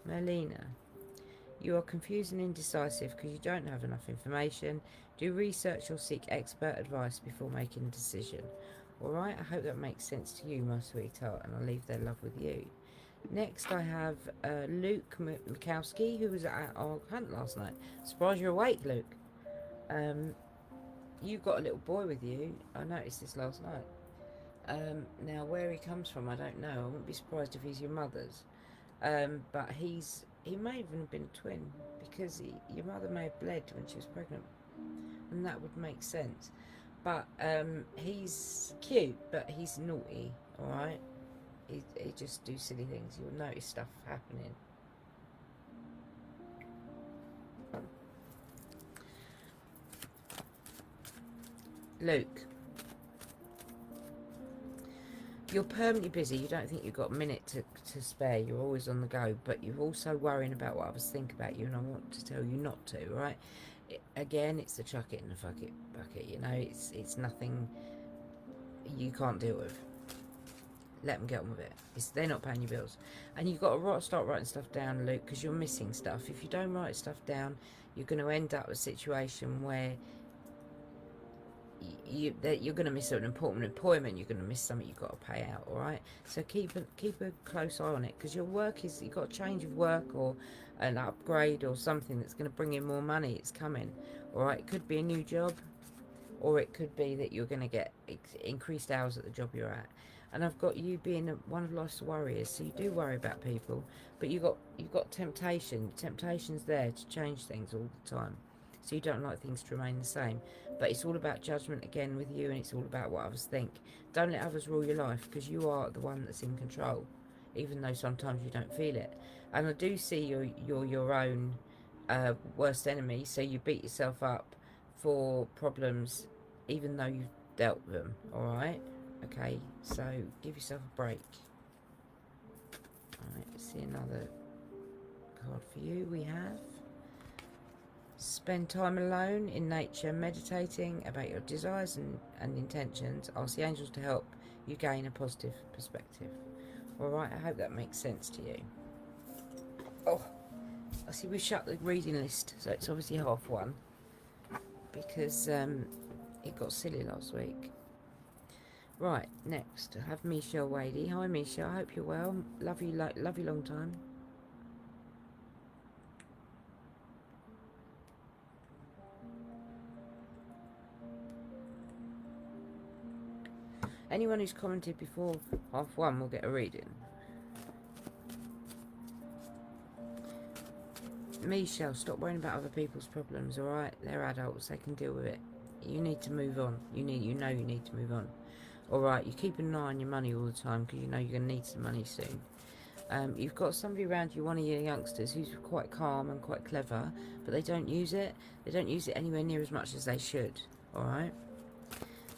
Melina. You are confused and indecisive because you don't have enough information. Do research or seek expert advice before making a decision. Alright, I hope that makes sense to you, my sweetheart, and I'll leave their love with you. Next, I have Luke Mikowski, who was at our hunt last night. Surprised you're awake, Luke. you've got a little boy with you. I noticed this last night. Now, where he comes from, I don't know. I wouldn't be surprised if he's your mother's. But he may even have been a twin, because your mother may have bled when she was pregnant, and that would make sense. But he's cute, but he's naughty. All right, he just do silly things. You'll notice stuff happening. Luke, you're permanently busy. You don't think you've got a minute to spare. You're always on the go, but you're also worrying about what others think about you, and I want to tell you not to, right? Again, it's the chuck it in the fuck it bucket. You know, it's nothing you can't deal with. Let them get on with it. They're not paying your bills. And you've got to start writing stuff down, Luke, because you're missing stuff. If you don't write stuff down, you're going to end up with a situation where you're going to miss an important appointment. You're going to miss something you've got to pay out. All right. So keep a close eye on it, because your work you've got a change of work or an upgrade or something that's going to bring in more money. It's coming. All right. It could be a new job, or it could be that you're going to get increased hours at the job you're at. And I've got you being one of life's warriors, so you do worry about people, but you've got temptation. Temptation's there to change things all the time, so you don't like things to remain the same. But it's all about judgment again with you, and it's all about what others think. Don't let others rule your life, because you are the one that's in control, even though sometimes you don't feel it. And I do see you're your own worst enemy, so you beat yourself up for problems even though you've dealt with them. All right. Okay, so give yourself a break. Alright, let's see another card for you. We have spend time alone in nature, meditating about your desires and intentions. Ask the angels to help you gain a positive perspective. Alright, I hope that makes sense to you. Oh, I see we shut the reading list, so it's obviously half one, because it got silly last week. Right, next I have Michelle Wadey. Hi Michelle, I hope you're well. Love you long time. Anyone who's commented before half one will get a reading. Michelle, stop worrying about other people's problems, alright? They're adults, they can deal with it. You need to move on. You know you need to move on. Alright, you keep an eye on your money all the time, because you know you're going to need some money soon. You've got somebody around you, one of your youngsters, who's quite calm and quite clever, but they don't use it. They don't use it anywhere near as much as they should. Alright?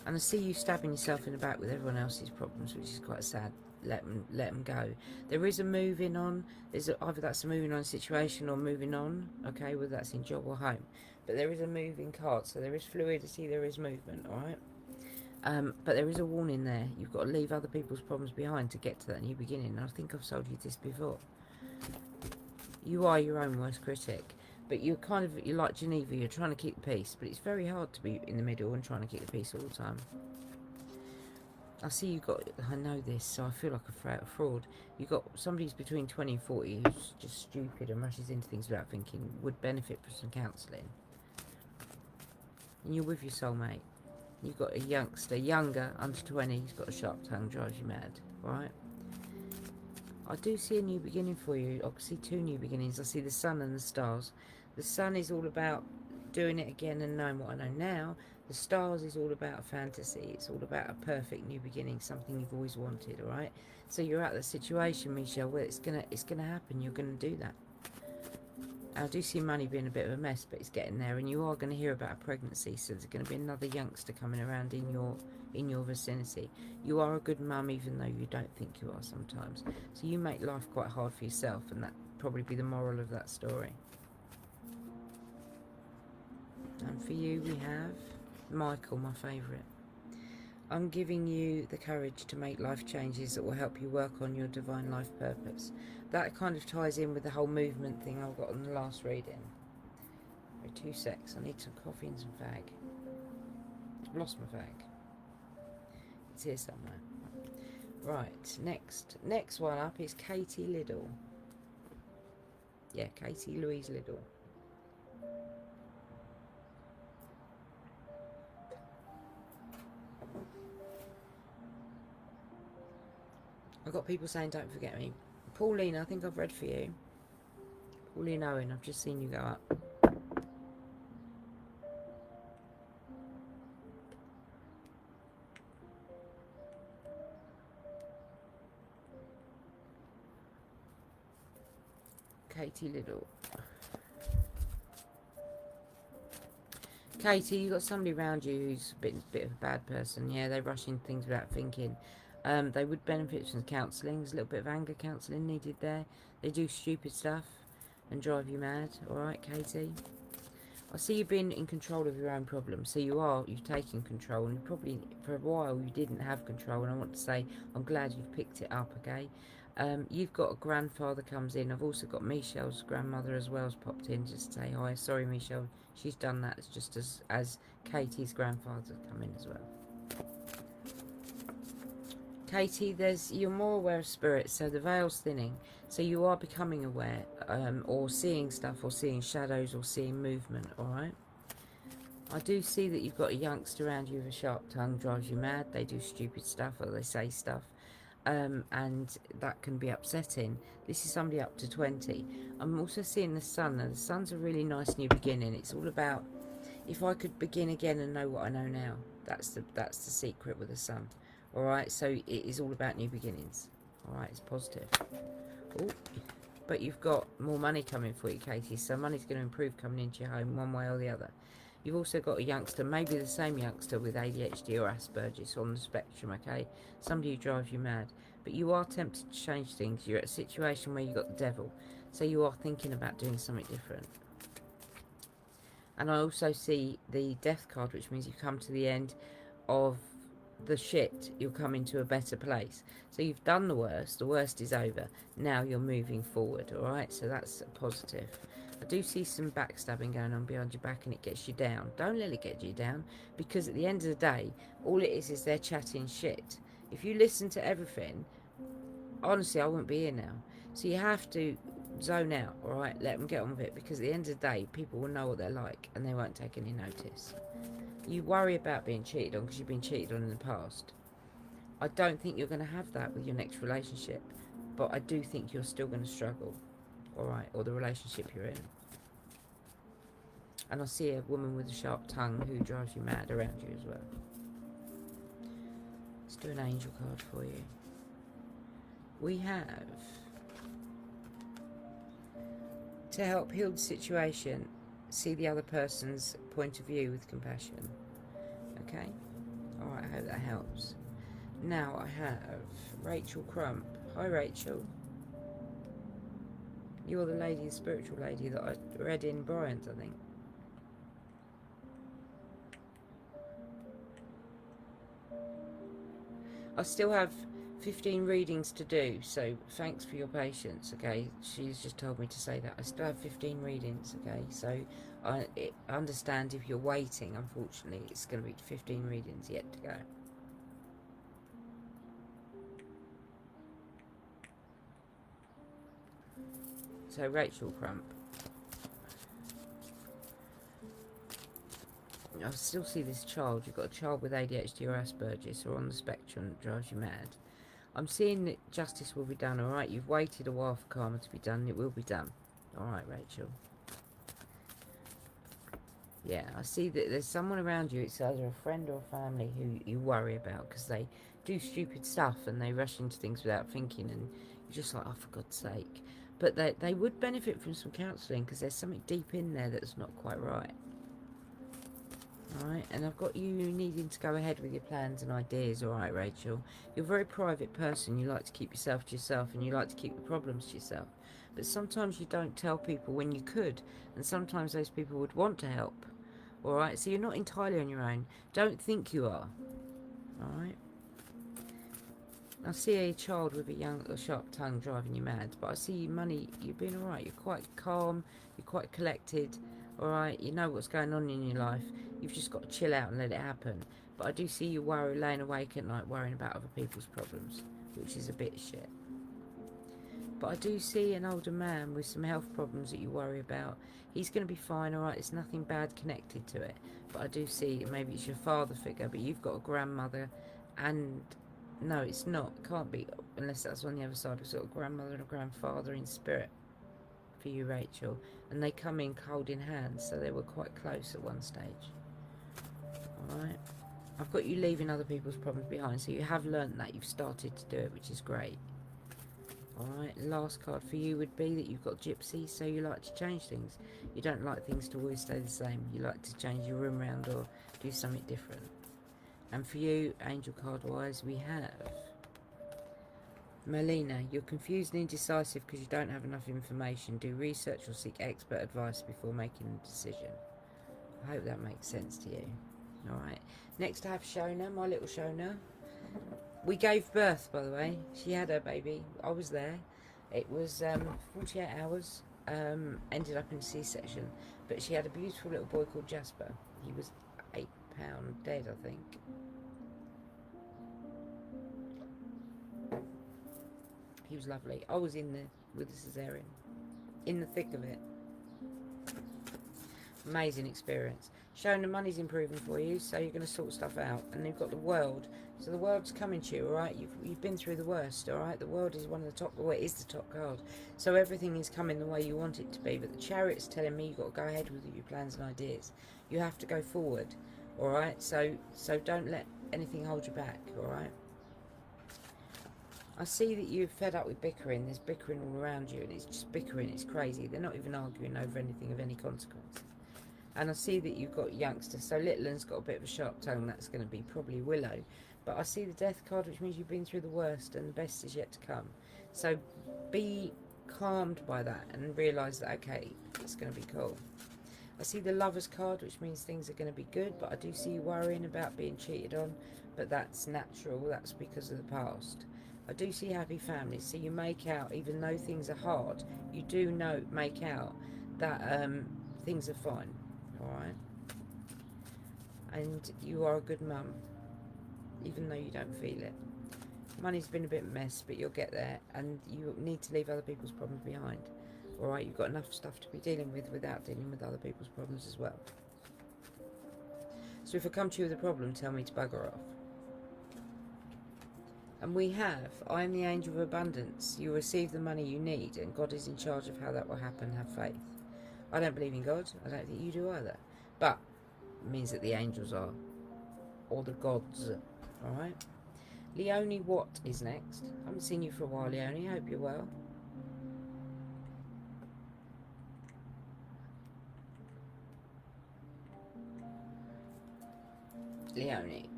And I see you stabbing yourself in the back with everyone else's problems, which is quite sad. Let them go. There is a moving on. Either that's a moving on situation or moving on. Okay, whether that's in job or home. But there is a moving card, so there is fluidity, there is movement. Alright? But there is a warning there. You've got to leave other people's problems behind to get to that new beginning. And I think I've told you this before. You are your own worst critic. But you're like Geneva. You're trying to keep the peace. But it's very hard to be in the middle and trying to keep the peace all the time. I see you've got... I know this, so I feel like a fraud. You've got somebody who's between 20 and 40 who's just stupid and rushes into things without thinking, would benefit from some counselling. And you're with your soulmate. You've got a youngster, younger, under 20, he's got a sharp tongue, drives you mad, right? I do see a new beginning for you. I can see two new beginnings. I see the sun and the stars. The sun is all about doing it again and knowing what I know now. The stars is all about fantasy. It's all about a perfect new beginning, something you've always wanted, all right? So you're at the situation, Michelle, where it's gonna happen. You're gonna do that. I do see money being a bit of a mess, but it's getting there, and you are going to hear about a pregnancy, so there's going to be another youngster coming around in your vicinity. You are a good mum, even though you don't think you are sometimes. So you make life quite hard for yourself, and that probably be the moral of that story. And for you, we have Michael, my favourite. I'm giving you the courage to make life changes that will help you work on your divine life purpose. That kind of ties in with the whole movement thing I've got on the last reading. Wait 2 secs, I need some coffee and some fag. I've lost my fag. It's here somewhere. Right, next one up is Katie Liddell. Yeah, Katie Louise Liddell. I've got people saying don't forget me. Pauline, I think I've read for you. Pauline Owen, I've just seen you go up. Katie Little. Katie, you got somebody around you who's a bit of a bad person. Yeah, they rush into things without thinking. They would benefit from counselling. There's a little bit of anger counselling needed there. They do stupid stuff and drive you mad. All right, Katie. I see you being in control of your own problems. So you've taken control, and you probably, for a while, you didn't have control. And I want to say, I'm glad you've picked it up, okay? You've got a grandfather comes in. I've also got Michelle's grandmother as well has popped in just to say hi. Sorry, Michelle. She's done that just as Katie's grandfather come in as well. Katie, you're more aware of spirits, so the veil's thinning. So you are becoming aware, or seeing stuff, or seeing shadows, or seeing movement, alright? I do see that you've got a youngster around you with a sharp tongue, drives you mad. They do stupid stuff, or they say stuff. And that can be upsetting. This is somebody up to 20. I'm also seeing the sun. Now, the sun's a really nice new beginning. It's all about, if I could begin again and know what I know now. That's the secret with the sun. Alright, so it is all about new beginnings. Alright, it's positive. Ooh. But you've got more money coming for you, Katie. So money's going to improve coming into your home one way or the other. You've also got a youngster, maybe the same youngster with ADHD or Asperger's on the spectrum, okay? Somebody who drives you mad. But you are tempted to change things. You're at a situation where you've got the devil. So you are thinking about doing something different. And I also see the death card, which means you've come to the end of the shit. You'll come into a better place. So you've done the worst is over. Now you're moving forward, alright? So that's a positive. I do see some backstabbing going on behind your back, and it gets you down. Don't let it get you down, because at the end of the day, all it is they're chatting shit. If you listen to everything, honestly, I wouldn't be here now. So you have to zone out, alright? Let them get on with it, because at the end of the day, people will know what they're like, and they won't take any notice. You worry about being cheated on because you've been cheated on in the past. I don't think you're going to have that with your next relationship, but I do think you're still going to struggle, alright, or the relationship you're in. And I see a woman with a sharp tongue who drives you mad around you as well. Let's do an angel card for you. We have, to help heal the situation, see the other person's point of view with compassion. Okay? Alright, I hope that helps. Now I have Rachel Crump. Hi, Rachel. You're the lady, the spiritual lady that I read in Bryant, I think. I still have 15 readings to do, so thanks for your patience, okay? She's just told me to say that. I still have 15 readings, okay? So I understand if you're waiting, unfortunately, it's going to be 15 readings yet to go. So Rachel Crump. I still see this child. You've got a child with ADHD or Asperger's or on the spectrum that drives you mad. I'm seeing that justice will be done, alright? You've waited a while for karma to be done. It will be done. Alright, Rachel. Yeah, I see that there's someone around you. It's either a friend or a family who you worry about because they do stupid stuff and they rush into things without thinking, and you're just like, oh, for God's sake. But they would benefit from some counselling because there's something deep in there that's not quite right. Alright, and I've got you needing to go ahead with your plans and ideas, alright, Rachel? You're a very private person. You like to keep yourself to yourself, and you like to keep the problems to yourself. But sometimes you don't tell people when you could, and sometimes those people would want to help. Alright, so you're not entirely on your own. Don't think you are. Alright? I see a child with a sharp tongue driving you mad, but I see money, you've been alright. You're quite calm, you're quite collected, alright? You know what's going on in your life. You've just got to chill out and let it happen. But I do see you laying awake at night worrying about other people's problems, which is a bit shit. But I do see an older man with some health problems that you worry about. He's going to be fine, alright? There's nothing bad connected to it. But I do see maybe it's your father figure, but you've got a grandmother and No, it's not. It can't be, unless that's on the other side. A sort of grandmother and a grandfather in spirit for you, Rachel. And they come in cold in hand, so they were quite close at one stage. Alright. I've got you leaving other people's problems behind, so you have learnt that. You've started to do it, which is great. Alright, last card for you would be that you've got Gypsy, so you like to change things. You don't like things to always stay the same. You like to change your room around or do something different. And for you, angel card wise, we have Melina. You're confused and indecisive because you don't have enough information. Do research or seek expert advice before making a decision. I hope that makes sense to you. Alright, next I have Shona, my little Shona. We gave birth, by the way. She had her baby. I was there. It was 48 hours. Ended up in C-section. But she had a beautiful little boy called Jasper. He was 8 pounds dead, I think. He was lovely. I was in there with the cesarean. In the thick of it. Amazing experience. Showing the money's improving for you, so you're going to sort stuff out. And you've got the world. So the world's coming to you, alright? You've been through the worst, alright? The world is one of the top, well, it is the top card. So everything is coming the way you want it to be. But the Chariot's telling me you've got to go ahead with your plans and ideas. You have to go forward, alright? So don't let anything hold you back, alright? I see that you're fed up with bickering. There's bickering all around you, and it's just bickering. It's crazy. They're not even arguing over anything of any consequence. And I see that you've got youngsters. So little one's got a bit of a sharp tongue. That's going to be probably Willow. But I see the death card, which means you've been through the worst and the best is yet to come. So be calmed by that and realise that, okay, it's going to be cool. I see the Lovers card, which means things are going to be good. But I do see you worrying about being cheated on. But that's natural. That's because of the past. I do see happy families. So you make out, even though things are hard, you do make out that things are fine. Alright? And you are a good mum, even though you don't feel it. Money's been a bit mess, but you'll get there. And you need to leave other people's problems behind. Alright? You've got enough stuff to be dealing with without dealing with other people's problems as well. So if I come to you with a problem, tell me to bugger off. And we have, I am the angel of abundance. You receive the money you need, and God is in charge of how that will happen. Have faith. I don't believe in God. I don't think you do either. But it means that the angels are. Or the gods. Alright? Leonie, what is next? I haven't seen you for a while, Leonie. I hope you're well. Leonie.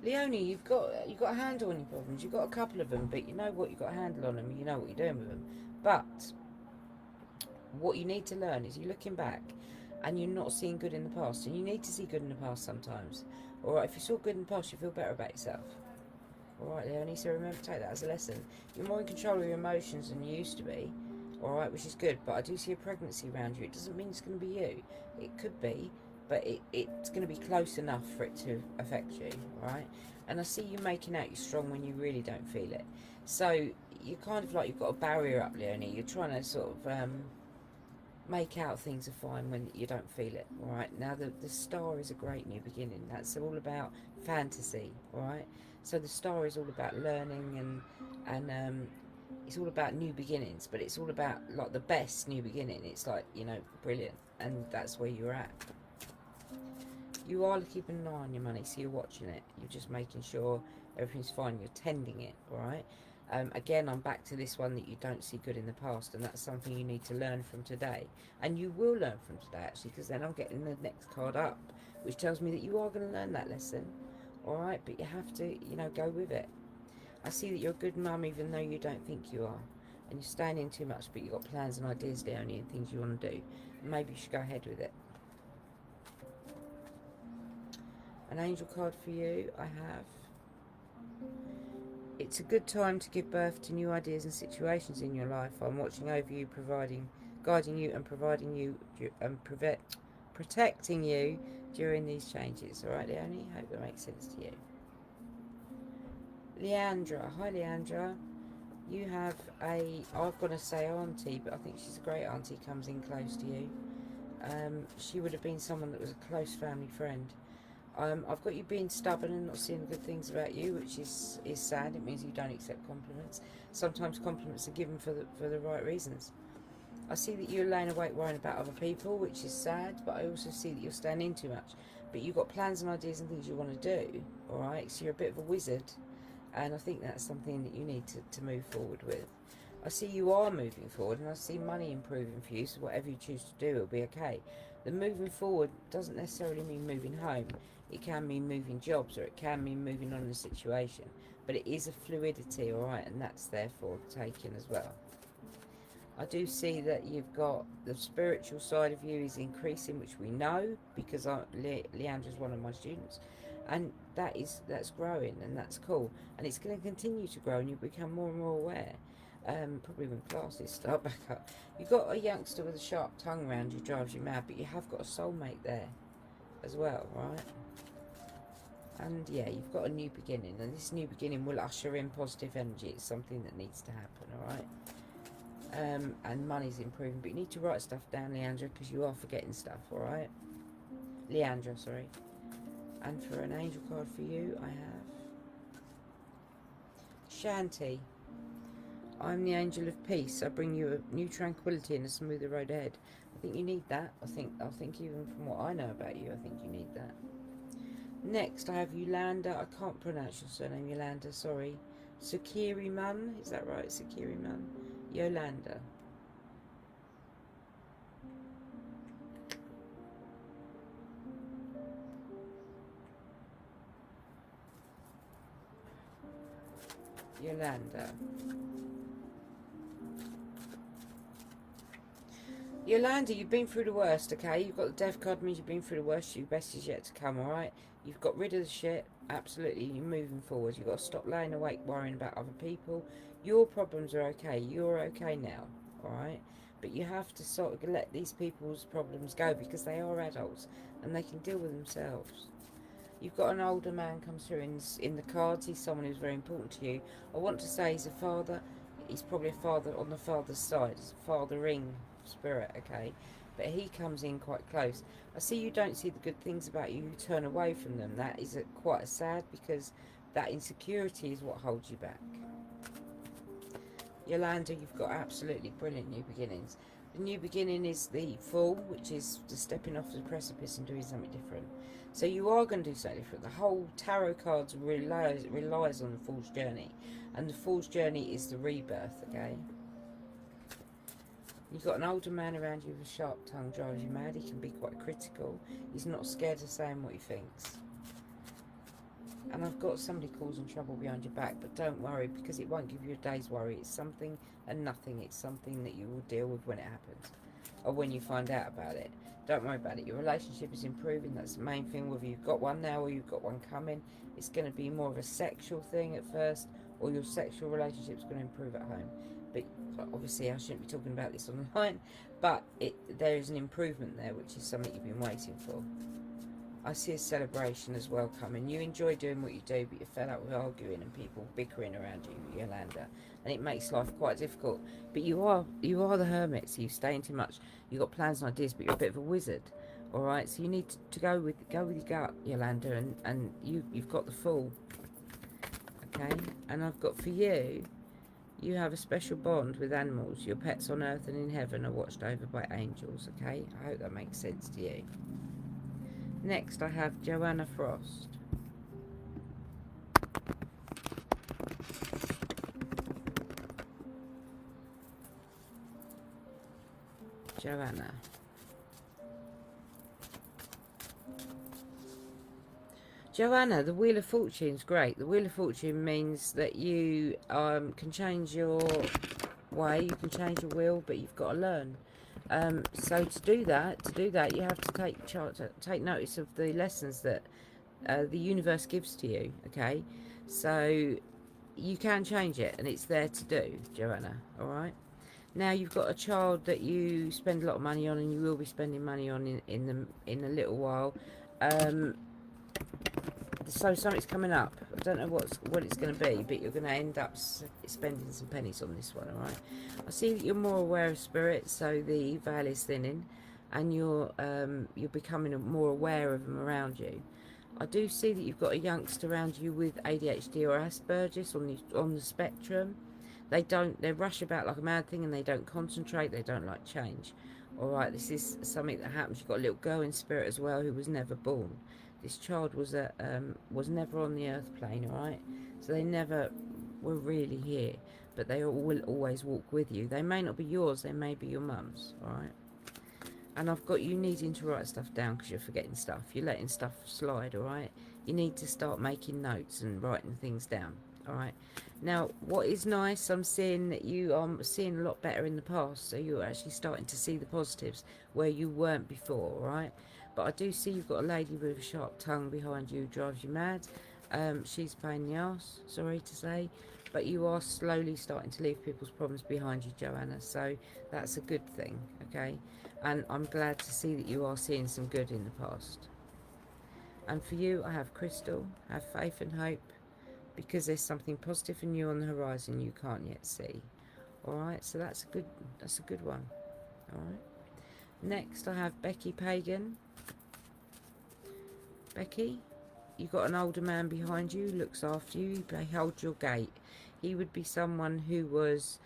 Leonie, you've got a handle on your problems. You've got a couple of them, but you know what? You've got a handle on them. You know what you're doing with them. But what you need to learn is you're looking back and you're not seeing good in the past. And you need to see good in the past sometimes. Alright, if you saw good in the past, you feel better about yourself. Alright, Leonie, so remember to take that as a lesson. You're more in control of your emotions than you used to be. Alright, which is good. But I do see a pregnancy around you. It doesn't mean it's going to be you. It could be. But it's going to be close enough for it to affect you, right? And I see you making out you're strong when you really don't feel it. So you're kind of like you've got a barrier up, Leonie. You're trying to sort of make out things are fine when you don't feel it, all right? Now, the star is a great new beginning. That's all about fantasy, all right? So the star is all about learning and it's all about new beginnings, but it's all about, like, the best new beginning. It's like, you know, brilliant. And that's where you're at. You are keeping an eye on your money, so you're watching it. You're just making sure everything's fine. You're tending it, all right? Again, I'm back to this one that you don't see good in the past, and that's something you need to learn from today. And you will learn from today, actually, because then I'm getting the next card up, which tells me that you are going to learn that lesson, all right? But you have to, you know, go with it. I see that you're a good mum, even though you don't think you are. And you're staying in too much, but you've got plans and ideas down here and things you want to do. Maybe you should go ahead with it. An angel card for you, I have. It's a good time to give birth to new ideas and situations in your life. I'm watching over you, guiding you and providing you and protecting you during these changes. Alright, Leonie? Hope that makes sense to you. Leandra. Hi, Leandra. You have I've got to say auntie, but I think she's a great auntie, comes in close to you. She would have been someone that was a close family friend. I've got you being stubborn and not seeing the good things about you, which is sad. It means you don't accept compliments. Sometimes compliments are given for the right reasons. I see that you're laying awake worrying about other people, which is sad, but I also see that you're staying in too much. But you've got plans and ideas and things you want to do, alright? So you're a bit of a wizard, and I think that's something that you need to move forward with. I see you are moving forward, and I see money improving for you, so whatever you choose to do, it'll be okay. The moving forward doesn't necessarily mean moving home. It can mean moving jobs, or it can mean moving on in a situation. But it is a fluidity, alright, and that's therefore taken as well. I do see that you've got the spiritual side of you is increasing, which we know because Leandra's one of my students, and that's growing, and that's cool, and it's going to continue to grow, and you become more and more aware. Probably when classes start back up. You've got a youngster with a sharp tongue around you, drives you mad, but you have got a soulmate there as well, right? And yeah, you've got a new beginning, and this new beginning will usher in positive energy. It's something that needs to happen, alright? And money's improving, but you need to write stuff down, Leandra, because you are forgetting stuff, alright? Leandra, sorry. And for an angel card for you, I have Shanti. I'm the angel of peace. I bring you a new tranquility and a smoother road ahead. I think you need that. I think even from what I know about you, I think you need that. Next, I have Yolanda. I can't pronounce your surname, Yolanda, sorry. Sakiri Man, is that right? Sakiri Man. Yolanda. Yolanda. Yolanda, you've been through the worst, okay? You've got the death card, means you've been through the worst. Your best is yet to come, alright? You've got rid of the shit. Absolutely, you're moving forward. You've got to stop laying awake worrying about other people. Your problems are okay. You're okay now, alright? But you have to sort of let these people's problems go because they are adults and they can deal with themselves. You've got an older man comes through in the cards. He's someone who's very important to you. I want to say he's a father. He's probably a father on the father's side. He's a fathering spirit, okay? But he comes in quite close. I see you don't see the good things about you. You turn away from them. That is quite sad because that insecurity is what holds you back. Yolanda, you've got absolutely brilliant new beginnings. The new beginning is the Fool, which is the stepping off the precipice and doing something different. So you are going to do something different. The whole tarot cards relies on the Fool's journey. And the Fool's journey is the rebirth, okay? You've got an older man around you with a sharp tongue, drives you mad. He can be quite critical. He's not scared of saying what he thinks. And I've got somebody causing trouble behind your back, but don't worry because it won't give you a day's worry. It's something and nothing. It's something that you will deal with when it happens or when you find out about it. Don't worry about it. Your relationship is improving. That's the main thing. Whether you've got one now or you've got one coming, it's going to be more of a sexual thing at first, or your sexual relationship is going to improve at home. But obviously I shouldn't be talking about this online, but there is an improvement there, which is something you've been waiting for. I see a celebration as well coming. You enjoy doing what you do, but you're fed up with arguing and people bickering around you, Yolanda, and it makes life quite difficult. But you are the hermit, so you stay in too much. You've got plans and ideas, but you're a bit of a wizard. All right, so you need to go with your gut, Yolanda, and you've got the Fool. Okay, and I've got for you. You have a special bond with animals. Your pets on earth and in heaven are watched over by angels, okay? I hope that makes sense to you. Next, I have Joanna Frost. Joanna. Joanna, the Wheel of Fortune is great. The Wheel of Fortune means that you can change your way, you can change your will, but you've got to learn. So to do that, you have to take notice of the lessons that the universe gives to you. Okay, so you can change it, and it's there to do, Joanna. All right. Now you've got a child that you spend a lot of money on, and you will be spending money on in a little while. So something's coming up. I don't know what it's going to be, but you're going to end up spending some pennies on this one, alright? I see that you're more aware of spirit, so the veil is thinning, and you're becoming more aware of them around you. I do see that you've got a youngster around you with ADHD or Asperger's on the spectrum. They rush about like a mad thing, and they don't concentrate, they don't like change. Alright, this is something that happens. You've got a little girl in spirit as well who was never born. This child was never on the earth plane, alright? So they never were really here, but they will always walk with you. They may not be yours, they may be your mum's, alright? And I've got you needing to write stuff down because you're forgetting stuff. You're letting stuff slide, alright? You need to start making notes and writing things down, alright? Now, what is nice, I'm seeing that you are seeing a lot better in the past. So you're actually starting to see the positives where you weren't before, alright? But I do see you've got a lady with a sharp tongue behind you who drives you mad. She's a pain in the arse, sorry to say. But you are slowly starting to leave people's problems behind you, Joanna. So that's a good thing, okay? And I'm glad to see that you are seeing some good in the past. And for you, I have Crystal, have faith and hope, because there's something positive and new on the horizon you can't yet see. Alright, so that's a good one. Alright. Next I have Becky Pagan. Becky, you've got an older man behind you, looks after you, he holds your gate. He would be someone who was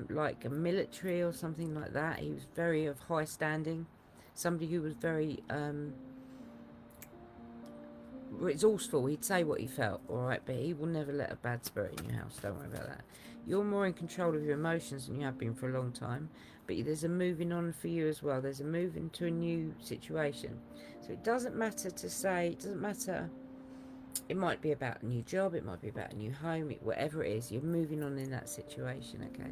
like a military or something like that. He was very of high standing. Somebody who was very resourceful. He'd say what he felt, alright, but he will never let a bad spirit in your house. Don't worry about that. You're more in control of your emotions than you have been for a long time, but there's a moving on for you as well. There's a move into a new situation. So it doesn't matter to say, it doesn't matter. It might be about a new job, it might be about a new home, whatever it is, you're moving on in that situation, okay?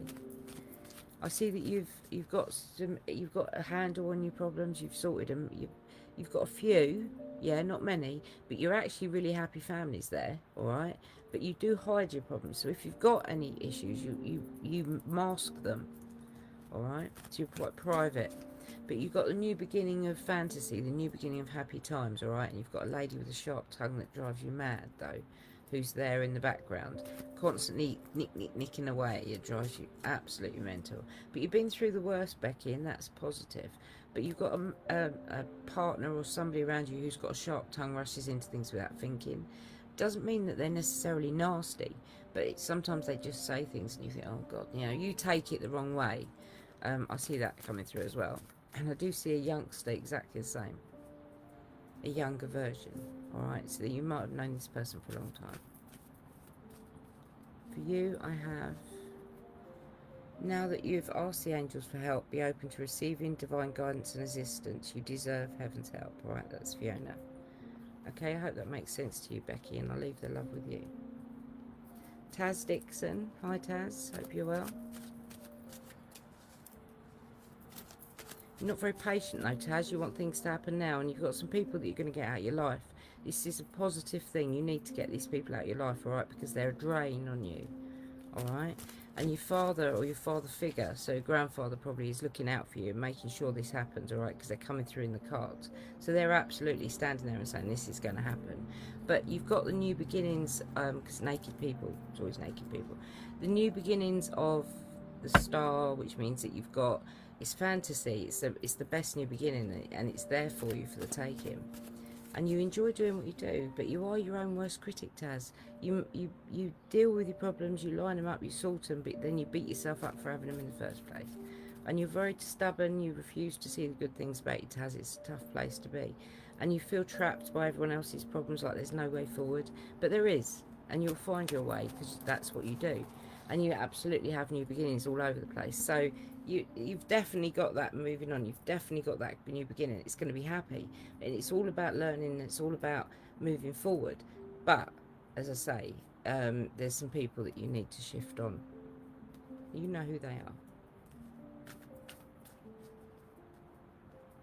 I see that you've got a handle on your problems, you've sorted them, you've got a few, yeah, not many, but you're actually really happy families there, alright? But you do hide your problems, so if you've got any issues, you mask them, alright? So you're quite private. But you've got the new beginning of fantasy, the new beginning of happy times, alright? And you've got a lady with a sharp tongue that drives you mad, though, who's there in the background, constantly nicking away. It drives you absolutely mental. But you've been through the worst, Becky, and that's positive. But you've got a partner or somebody around you who's got a sharp tongue, rushes into things without thinking. Doesn't mean that they're necessarily nasty, but sometimes they just say things and you think, oh God, you know, you take it the wrong way. I see that coming through as well. And I do see a youngster exactly the same. A younger version. Alright, so you might have known this person for a long time. For you, I have... Now that you've asked the angels for help, be open to receiving divine guidance and assistance. You deserve heaven's help. Alright, that's Fiona. Okay, I hope that makes sense to you, Becky, and I'll leave the love with you. Taz Dixon. Hi, Taz. Hope you're well. You're not very patient though, Taz. You want things to happen now, and you've got some people that you're going to get out of your life. This is a positive thing. You need to get these people out of your life, alright, because they're a drain on you, alright? And your father or your father figure, so your grandfather probably is looking out for you and making sure this happens, alright, because they're coming through in the cards. So they're absolutely standing there and saying this is going to happen. But you've got the new beginnings, because naked people, it's always naked people. The new beginnings of the star, which means that you've got... It's fantasy, it's the best new beginning, and it's there for you for the taking. And you enjoy doing what you do, but you are your own worst critic, Taz. You deal with your problems, you line them up, you sort them, but then you beat yourself up for having them in the first place. And you're very stubborn, you refuse to see the good things about you, Taz. It's a tough place to be. And you feel trapped by everyone else's problems, like there's no way forward. But there is, and you'll find your way, because that's what you do. And you absolutely have new beginnings all over the place. So you've definitely got that moving on. You've definitely got that new beginning. It's going to be happy. And it's all about learning. It's all about moving forward. But, as I say, there's some people that you need to shift on. You know who they are.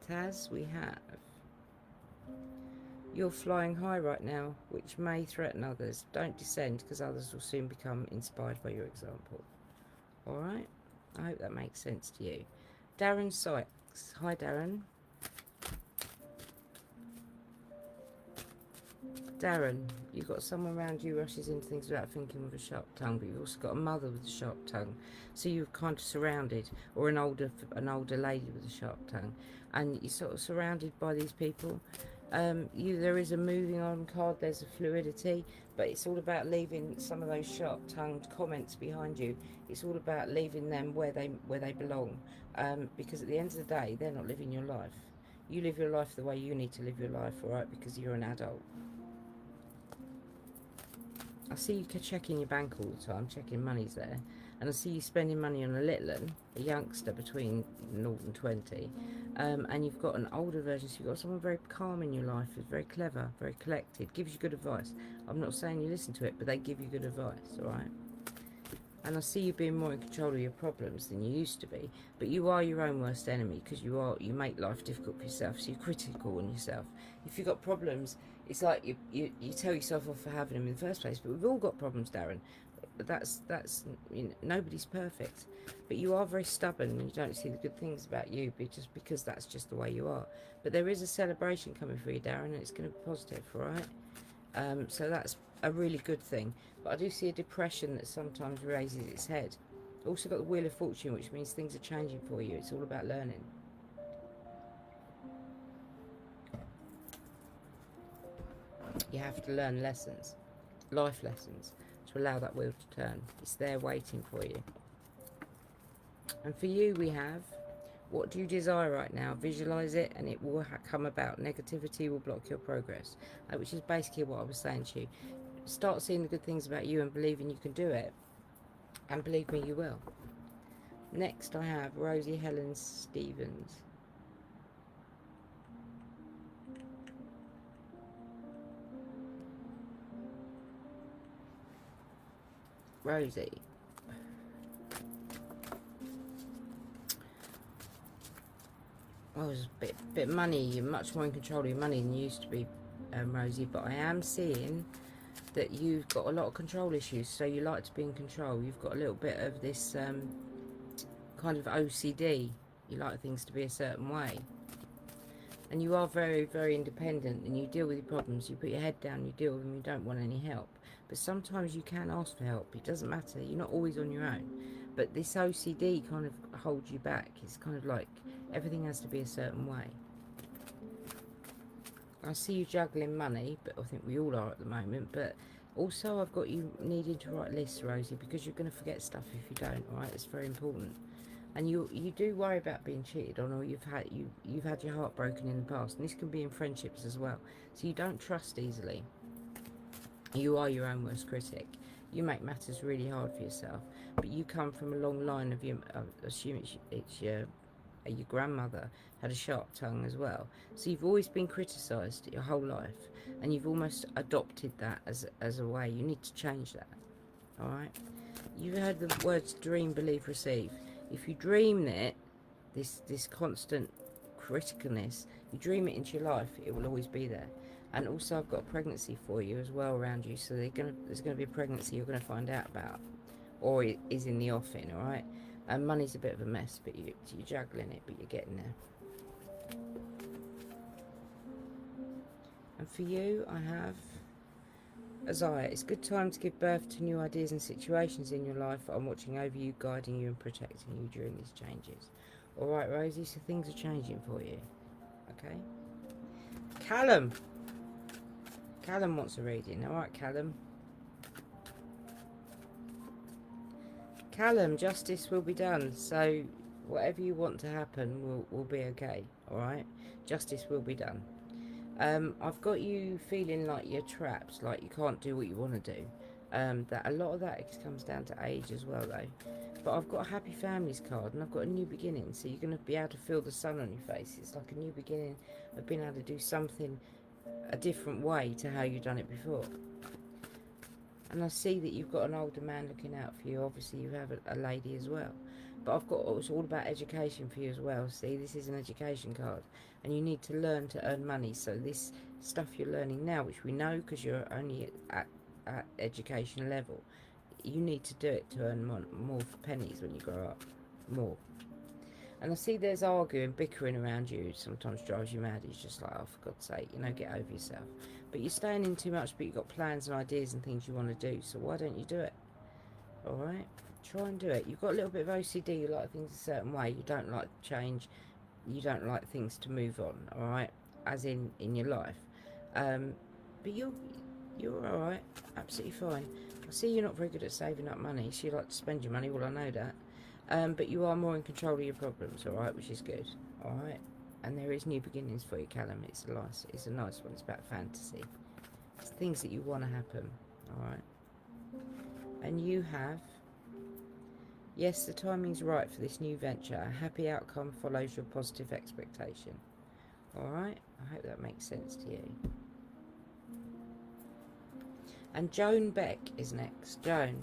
Taz, we have... You're flying high right now, which may threaten others. Don't descend, because others will soon become inspired by your example. Alright? I hope that makes sense to you. Darren Sykes. Hi, Darren. Darren, you've got someone around you who rushes into things without thinking with a sharp tongue, but you've also got a mother with a sharp tongue. So you're kind of surrounded, or an older lady with a sharp tongue. And you're sort of surrounded by these people. There is a moving on card, there's a fluidity, but it's all about leaving some of those sharp-tongued comments behind you. It's all about leaving them where they belong, because at the end of the day, they're not living your life. You live your life the way you need to live your life, all right, because you're an adult. I see you checking your bank all the time, checking money's there. And I see you spending money on a little one, a youngster between 0 and 20. And you've got an older version, so you've got someone very calm in your life, who's very clever, very collected, gives you good advice. I'm not saying you listen to it, but they give you good advice, alright? And I see you being more in control of your problems than you used to be. But you are your own worst enemy, because you make life difficult for yourself, so you're critical on yourself. If you've got problems, it's like you tell yourself off for having them in the first place. But we've all got problems, Darren. That's nobody's perfect. But you are very stubborn, and you don't see the good things about you, just because that's just the way you are. But there is a celebration coming for you, Darren, and it's going to be positive, alright? So that's a really good thing. But I do see a depression that sometimes raises its head. Also got the Wheel of Fortune, which means things are changing for you. It's all about learning. You have to learn lessons, life lessons, to allow that wheel to turn. It's there waiting for you. And for you, we have, what do you desire right now? Visualize it, and it will come about. Negativity will block your progress, which is basically what I was saying to you. Start seeing the good things about you and believing you can do it. And believe me, you will. Next, I have Rosie Helen Stevens. Rosie. Well, it's a bit money. You're much more in control of your money than you used to be, Rosie. But I am seeing that you've got a lot of control issues, so you like to be in control. You've got a little bit of this kind of OCD. You like things to be a certain way. And you are very, very independent, and you deal with your problems. You put your head down, you deal with them, you don't want any help. But sometimes you can ask for help. It doesn't matter. You're not always on your own. But this OCD kind of holds you back. It's kind of like everything has to be a certain way. I see you juggling money, but I think we all are at the moment. But also I've got you needing to write lists, Rosie, because you're going to forget stuff if you don't, alright? It's very important. And you do worry about being cheated on, or you've had your heart broken in the past. And this can be in friendships as well. So you don't trust easily. You are your own worst critic. You make matters really hard for yourself. But you come from a long line of your, assume it's your grandmother had a sharp tongue as well. So you've always been criticised your whole life, and you've almost adopted that as a way. You need to change that. Alright? You've heard the words dream, believe, receive. If you dream it, this constant criticalness, you dream it into your life, it will always be there. And also I've got a pregnancy for you as well around you, so there's going to be a pregnancy you're going to find out about, or it is in the offing, alright? And money's a bit of a mess, but you're juggling it, but you're getting there. And for you, I have Isaiah. It's a good time to give birth to new ideas and situations in your life. I'm watching over you, guiding you and protecting you during these changes. Alright, Rosie, so things are changing for you. Okay? Callum! Callum wants a reading. Alright, Callum. Callum, justice will be done. So whatever you want to happen will be okay. Alright? Justice will be done. I've got you feeling like you're trapped, like you can't do what you want to do. That a lot of that comes down to age as well, though. But I've got a happy families card, and I've got a new beginning. So you're going to be able to feel the sun on your face. It's like a new beginning of being able to do something a different way to how you've done it before. And I see that you've got an older man looking out for you. Obviously you have a lady as well. But I've got, it's all about education for you as well. See, this is an education card, and you need to learn to earn money. So this stuff you're learning now, which we know because you're only at education level, you need to do it to earn more pennies when you grow up. More. And I see there's arguing, bickering around you. It sometimes drives you mad. It's just like, oh, for God's sake, get over yourself. But you're staying in too much, but you've got plans and ideas and things you want to do. So why don't you do it? Alright? Try and do it. You've got a little bit of OCD. You like things a certain way. You don't like change. You don't like things to move on. Alright? As in your life. But you're all right, absolutely fine. I see you're not very good at saving up money, so you like to spend your money. Well, I know that. But you are more in control of your problems, all right, which is good. All right. And there is new beginnings for you, Callum. It's a nice one. It's about fantasy. It's things that you want to happen. All right. And you have, yes, the timing's right for this new venture. A happy outcome follows your positive expectation. All right. I hope that makes sense to you. And Joan Beck is next. Joan.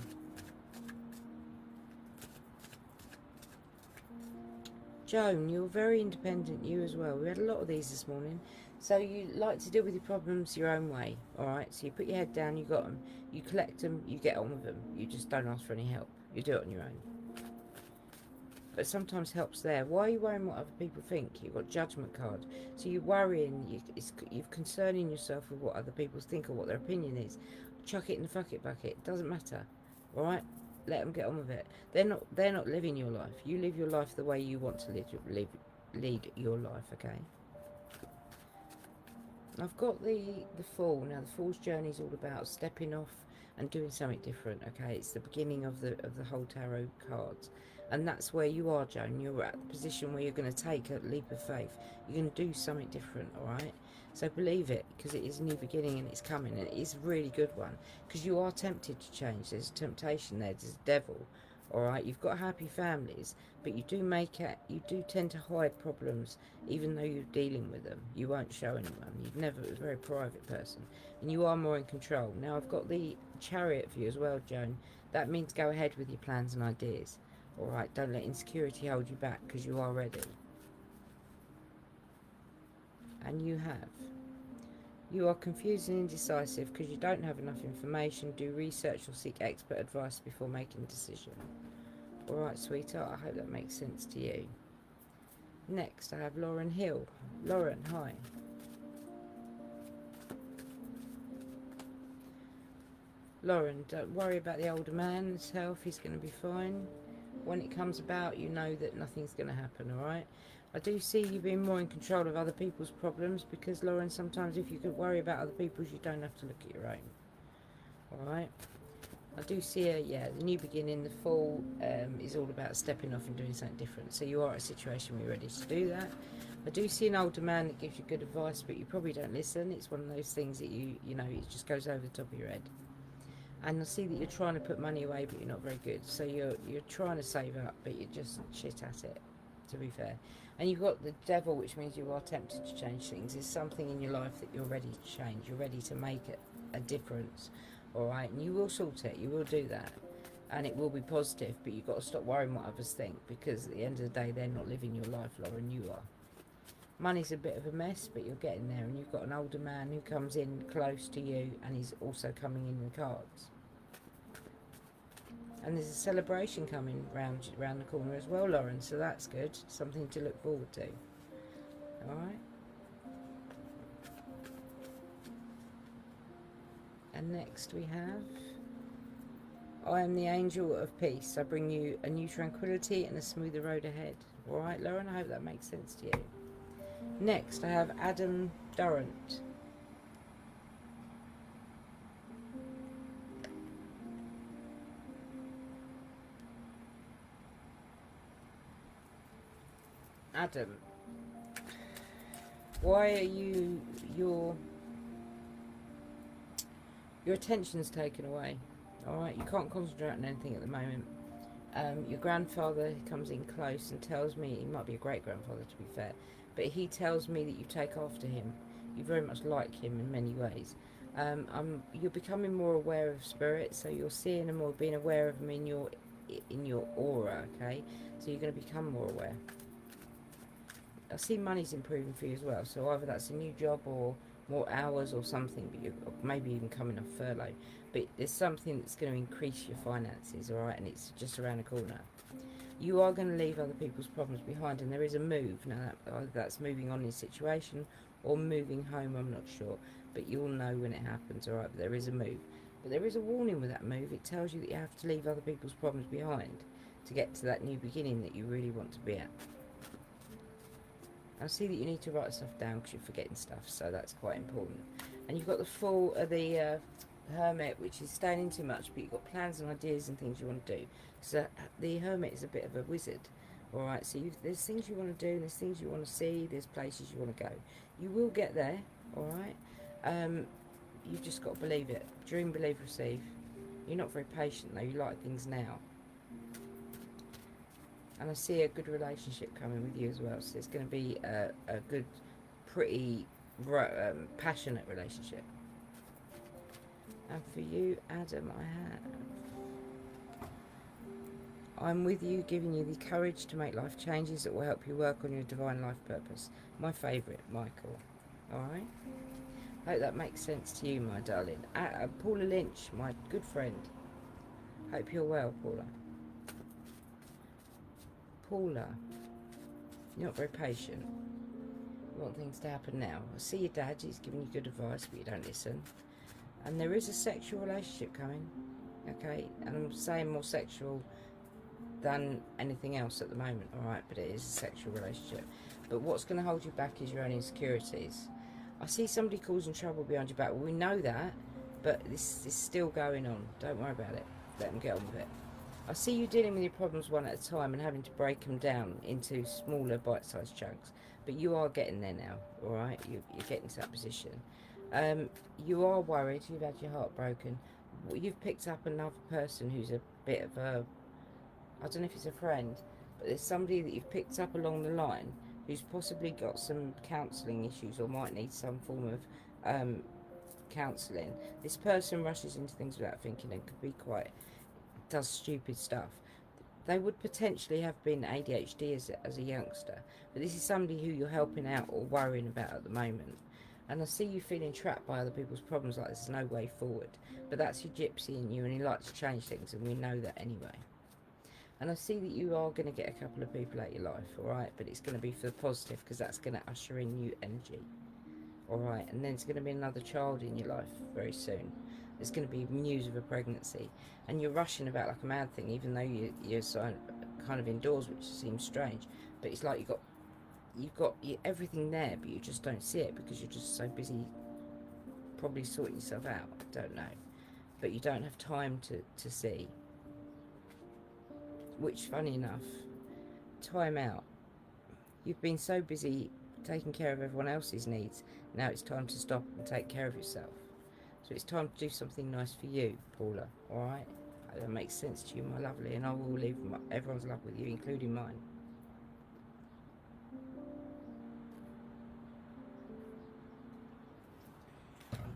Joan, you're very independent, you as well. We had a lot of these this morning. So you like to deal with your problems your own way, alright? So you put your head down, you got them, you collect them, you get on with them. You just don't ask for any help. You do it on your own. But sometimes help's there. Why are you worrying what other people think? You've got judgment card. So you're worrying, you're concerning yourself with what other people think or what their opinion is. Chuck it in the fuck it bucket. It doesn't matter, alright? Let them get on with it. They're not living your life. You live your life the way you want to lead your life, okay? I've got the Fool. Now the Fool's journey is all about stepping off and doing something different, okay? It's the beginning of the whole tarot cards. And that's where you are, Joan. You're at the position where you're going to take a leap of faith. You're going to do something different, alright? So believe it, because it is a new beginning and it's coming, and it is a really good one. Because you are tempted to change. There's a temptation there. There's a devil, alright? You've got happy families, but you do tend to hide problems, even though you're dealing with them. You won't show anyone. You've never been a very private person, and you are more in control. Now I've got the Chariot for you as well, Joan. That means go ahead with your plans and ideas. Alright, don't let insecurity hold you back, because you are ready. And you are confused and indecisive because you don't have enough information. Do research or seek expert advice before making a decision. Alright, sweetheart, I hope that makes sense to you. Next, I have Lauren Hill. Lauren, hi. Lauren, don't worry about the older man's health. He's going to be fine. When it comes about, you know that nothing's going to happen, alright? I do see you being more in control of other people's problems, because, Lauren, sometimes if you could worry about other people's, you don't have to look at your own. Alright? I do see the new beginning, the Fall, is all about stepping off and doing something different. So you are at a situation where you're ready to do that. I do see an older man that gives you good advice, but you probably don't listen. It's one of those things that you know, it just goes over the top of your head. And I see that you're trying to put money away, but you're not very good. So you're trying to save up, but you're just shit at it, to be fair. And you've got the Devil, which means you are tempted to change things. There's something in your life that you're ready to change. You're ready to make a difference, all right? And you will sort it. You will do that. And it will be positive, but you've got to stop worrying what others think, because at the end of the day, they're not living your life, Lauren. You are. Money's a bit of a mess, but you're getting there. And you've got an older man who comes in close to you, and he's also coming in the cards. And there's a celebration coming round the corner as well, Lauren, so that's good. Something to look forward to. Alright? And next we have, I am the angel of peace. I bring you a new tranquility and a smoother road ahead. Alright, Lauren, I hope that makes sense to you. Next I have Adam Durrant. Adam, why are your attention's taken away? Alright, you can't concentrate on anything at the moment. Your grandfather comes in close and tells me, he might be a great grandfather to be fair, but he tells me that you take after him. You very much like him in many ways. You're becoming more aware of spirits, so you're seeing them or being aware of them in your aura, okay? So you're going to become more aware. I see money's improving for you as well, so either that's a new job or more hours or something, but you're maybe even coming off furlough. But there's something that's going to increase your finances, alright, and it's just around the corner. You are going to leave other people's problems behind, and there is a move. Now, that's moving on in a situation or moving home, I'm not sure, but you'll know when it happens, alright, but there is a move. But there is a warning with that move. It tells you that you have to leave other people's problems behind to get to that new beginning that you really want to be at. I see that you need to write stuff down because you're forgetting stuff, so that's quite important. And you've got the Fool of the Hermit, which is staying in too much, but you've got plans and ideas and things you want to do. So the Hermit is a bit of a wizard. Alright, so there's things you want to do, there's things you want to see, there's places you want to go. You will get there, alright? You've just got to believe it. Dream, believe, receive. You're not very patient though, you like things now. And I see a good relationship coming with you as well, so it's going to be a good, pretty, passionate relationship. And for you, Adam, I'm with you, giving you the courage to make life changes that will help you work on your divine life purpose. My favourite, Michael. Alright? Hope that makes sense to you, my darling. Paula Lynch, my good friend. Hope you're well, Paula. Paula, you're not very patient. You want things to happen now. I see your dad, he's giving you good advice, but you don't listen. And there is a sexual relationship coming. Okay? And I'm saying more sexual than anything else at the moment, alright, but it is a sexual relationship. But what's going to hold you back is your own insecurities. I see somebody causing trouble behind your back. Well, we know that, but this is still going on. Don't worry about it. Let them get on with it. I see you dealing with your problems one at a time and having to break them down into smaller bite-sized chunks. But you are getting there now, alright? You're getting to that position. You are worried. You've had your heart broken. You've picked up another person who's a bit of a... I don't know if it's a friend, but there's somebody that you've picked up along the line who's possibly got some counselling issues or might need some form of counselling. This person rushes into things without thinking and could be does stupid stuff. They would potentially have been ADHD as a youngster, but this is somebody who you're helping out or worrying about at the moment. And I see you feeling trapped by other people's problems, like there's no way forward. But that's your gypsy in you, and he likes to change things, and we know that anyway. And I see that you are going to get a couple of people out of your life, alright? But it's going to be for the positive, because that's going to usher in new energy. Alright, and then it's going to be another child in your life very soon. There's going to be news of a pregnancy. And you're rushing about like a mad thing, even though you're kind of indoors, which seems strange. But it's like you've got everything there, but you just don't see it because you're just so busy probably sorting yourself out. I don't know. But you don't have time to see. Which, funny enough, time out. You've been so busy taking care of everyone else's needs. Now it's time to stop and take care of yourself. So it's time to do something nice for you, Paula. Alright? That makes sense to you, my lovely. And I will leave everyone's love with you, including mine.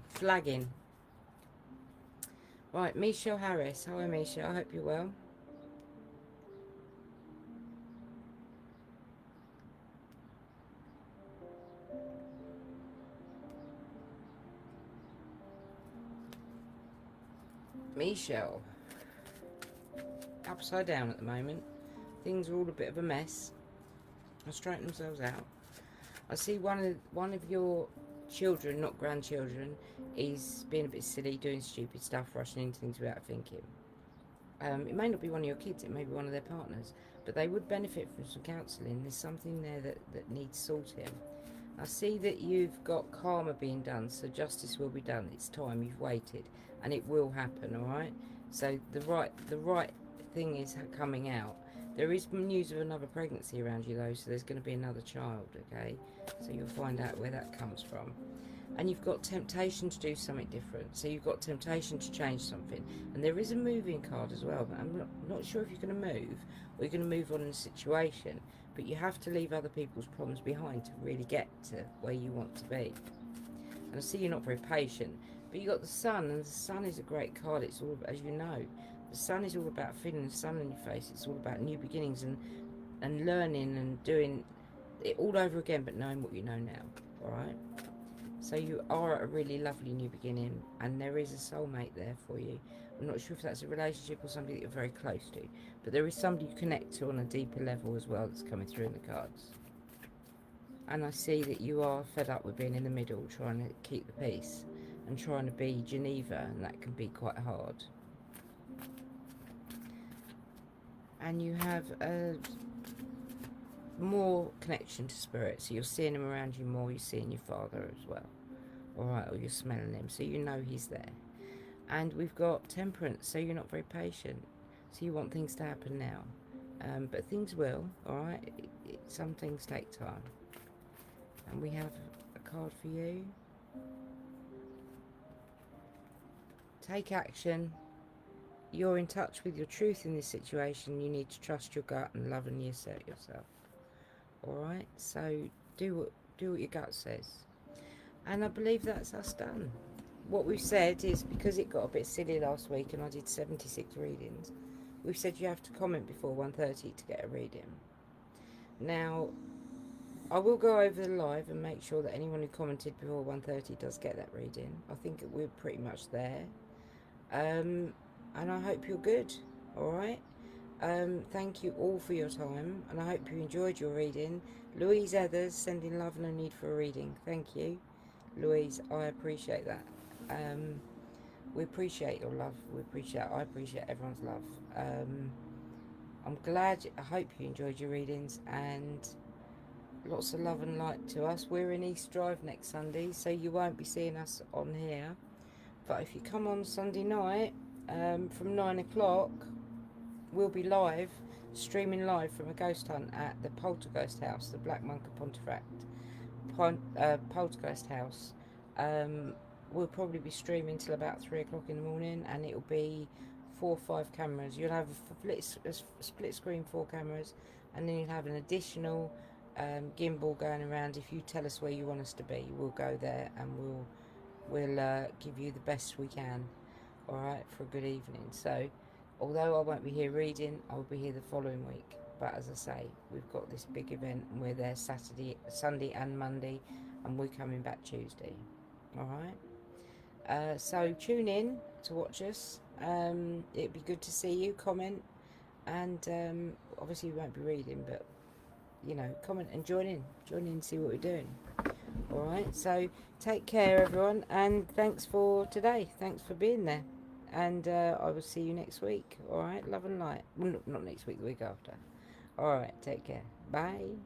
Flagging. Right, Michelle Harris. Hi, Michelle. I hope you're well. Michelle. Upside down at the moment. Things are all a bit of a mess. They'll straighten themselves out. I see one of your children, not grandchildren, is being a bit silly, doing stupid stuff, rushing into things without thinking. It may not be one of your kids, it may be one of their partners, but they would benefit from some counselling. There's something there that needs sorting. I see that you've got karma being done, so justice will be done. It's time, you've waited, and it will happen, alright? So the right thing is coming out. There is news of another pregnancy around you though, so there's going to be another child, okay? So you'll find out where that comes from. And you've got temptation to do something different. So you've got temptation to change something. And there is a moving card as well, but I'm not sure if you're going to move or you're going to move on in a situation. But you have to leave other people's problems behind to really get to where you want to be. And I see you're not very patient. But you've got the sun, and the sun is a great card. It's all, as you know, the sun is all about feeling the sun in your face. It's all about new beginnings and learning and doing it all over again, but knowing what you know now, alright? So you are at a really lovely new beginning, and there is a soulmate there for you. I'm not sure if that's a relationship or somebody that you're very close to, but there is somebody you connect to on a deeper level as well that's coming through in the cards. And I see that you are fed up with being in the middle, trying to keep the peace and trying to be Geneva, and that can be quite hard. And you have a more connection to spirit, so you're seeing him around you more. You're seeing your father as well, alright, or you're smelling him, so you know he's there. And we've got Temperance, so you're not very patient, so you want things to happen now. But things will, alright? Some things take time. And we have a card for you. Take action. You're in touch with your truth in this situation. You need to trust your gut and love and assert yourself. Alright? So do what your gut says. And I believe that's us done. What we've said is, because it got a bit silly last week and I did 76 readings, we've said you have to comment before 1:30 to get a reading. Now, I will go over the live and make sure that anyone who commented before 1:30 does get that reading. I think we're pretty much there. And I hope you're good, alright? Thank you all for your time, and I hope you enjoyed your reading. Louise Eathers, sending love and a need for a reading. Thank you, Louise. I appreciate that. We appreciate your love. I appreciate everyone's love. I'm glad. I hope you enjoyed your readings, and lots of love and light to us. We're in East Drive next Sunday, so you won't be seeing us on here. But if you come on Sunday night, from 9 o'clock, we'll be live, streaming live from a ghost hunt at the Poltergeist House, the Black Monk of Pontefract Poltergeist House. We'll probably be streaming till about 3 o'clock in the morning, and it'll be 4 or 5 cameras. You'll have a split screen 4 cameras, and then you'll have an additional gimbal going around. If you tell us where you want us to be, we'll go there, and we'll give you the best we can, alright, for a good evening. So although I won't be here reading, I'll be here the following week. But as I say, we've got this big event, and we're there Sunday and Monday, and we're coming back Tuesday. Alright? So tune in to watch us. It'd be good to see you, comment, and obviously we won't be reading, but you know, comment and join in, see what we're doing. Alright, so take care everyone, and thanks for today. Thanks for being there, and I will see you next week. Alright, love and light. Well, not next week, the week after. Alright, take care. Bye.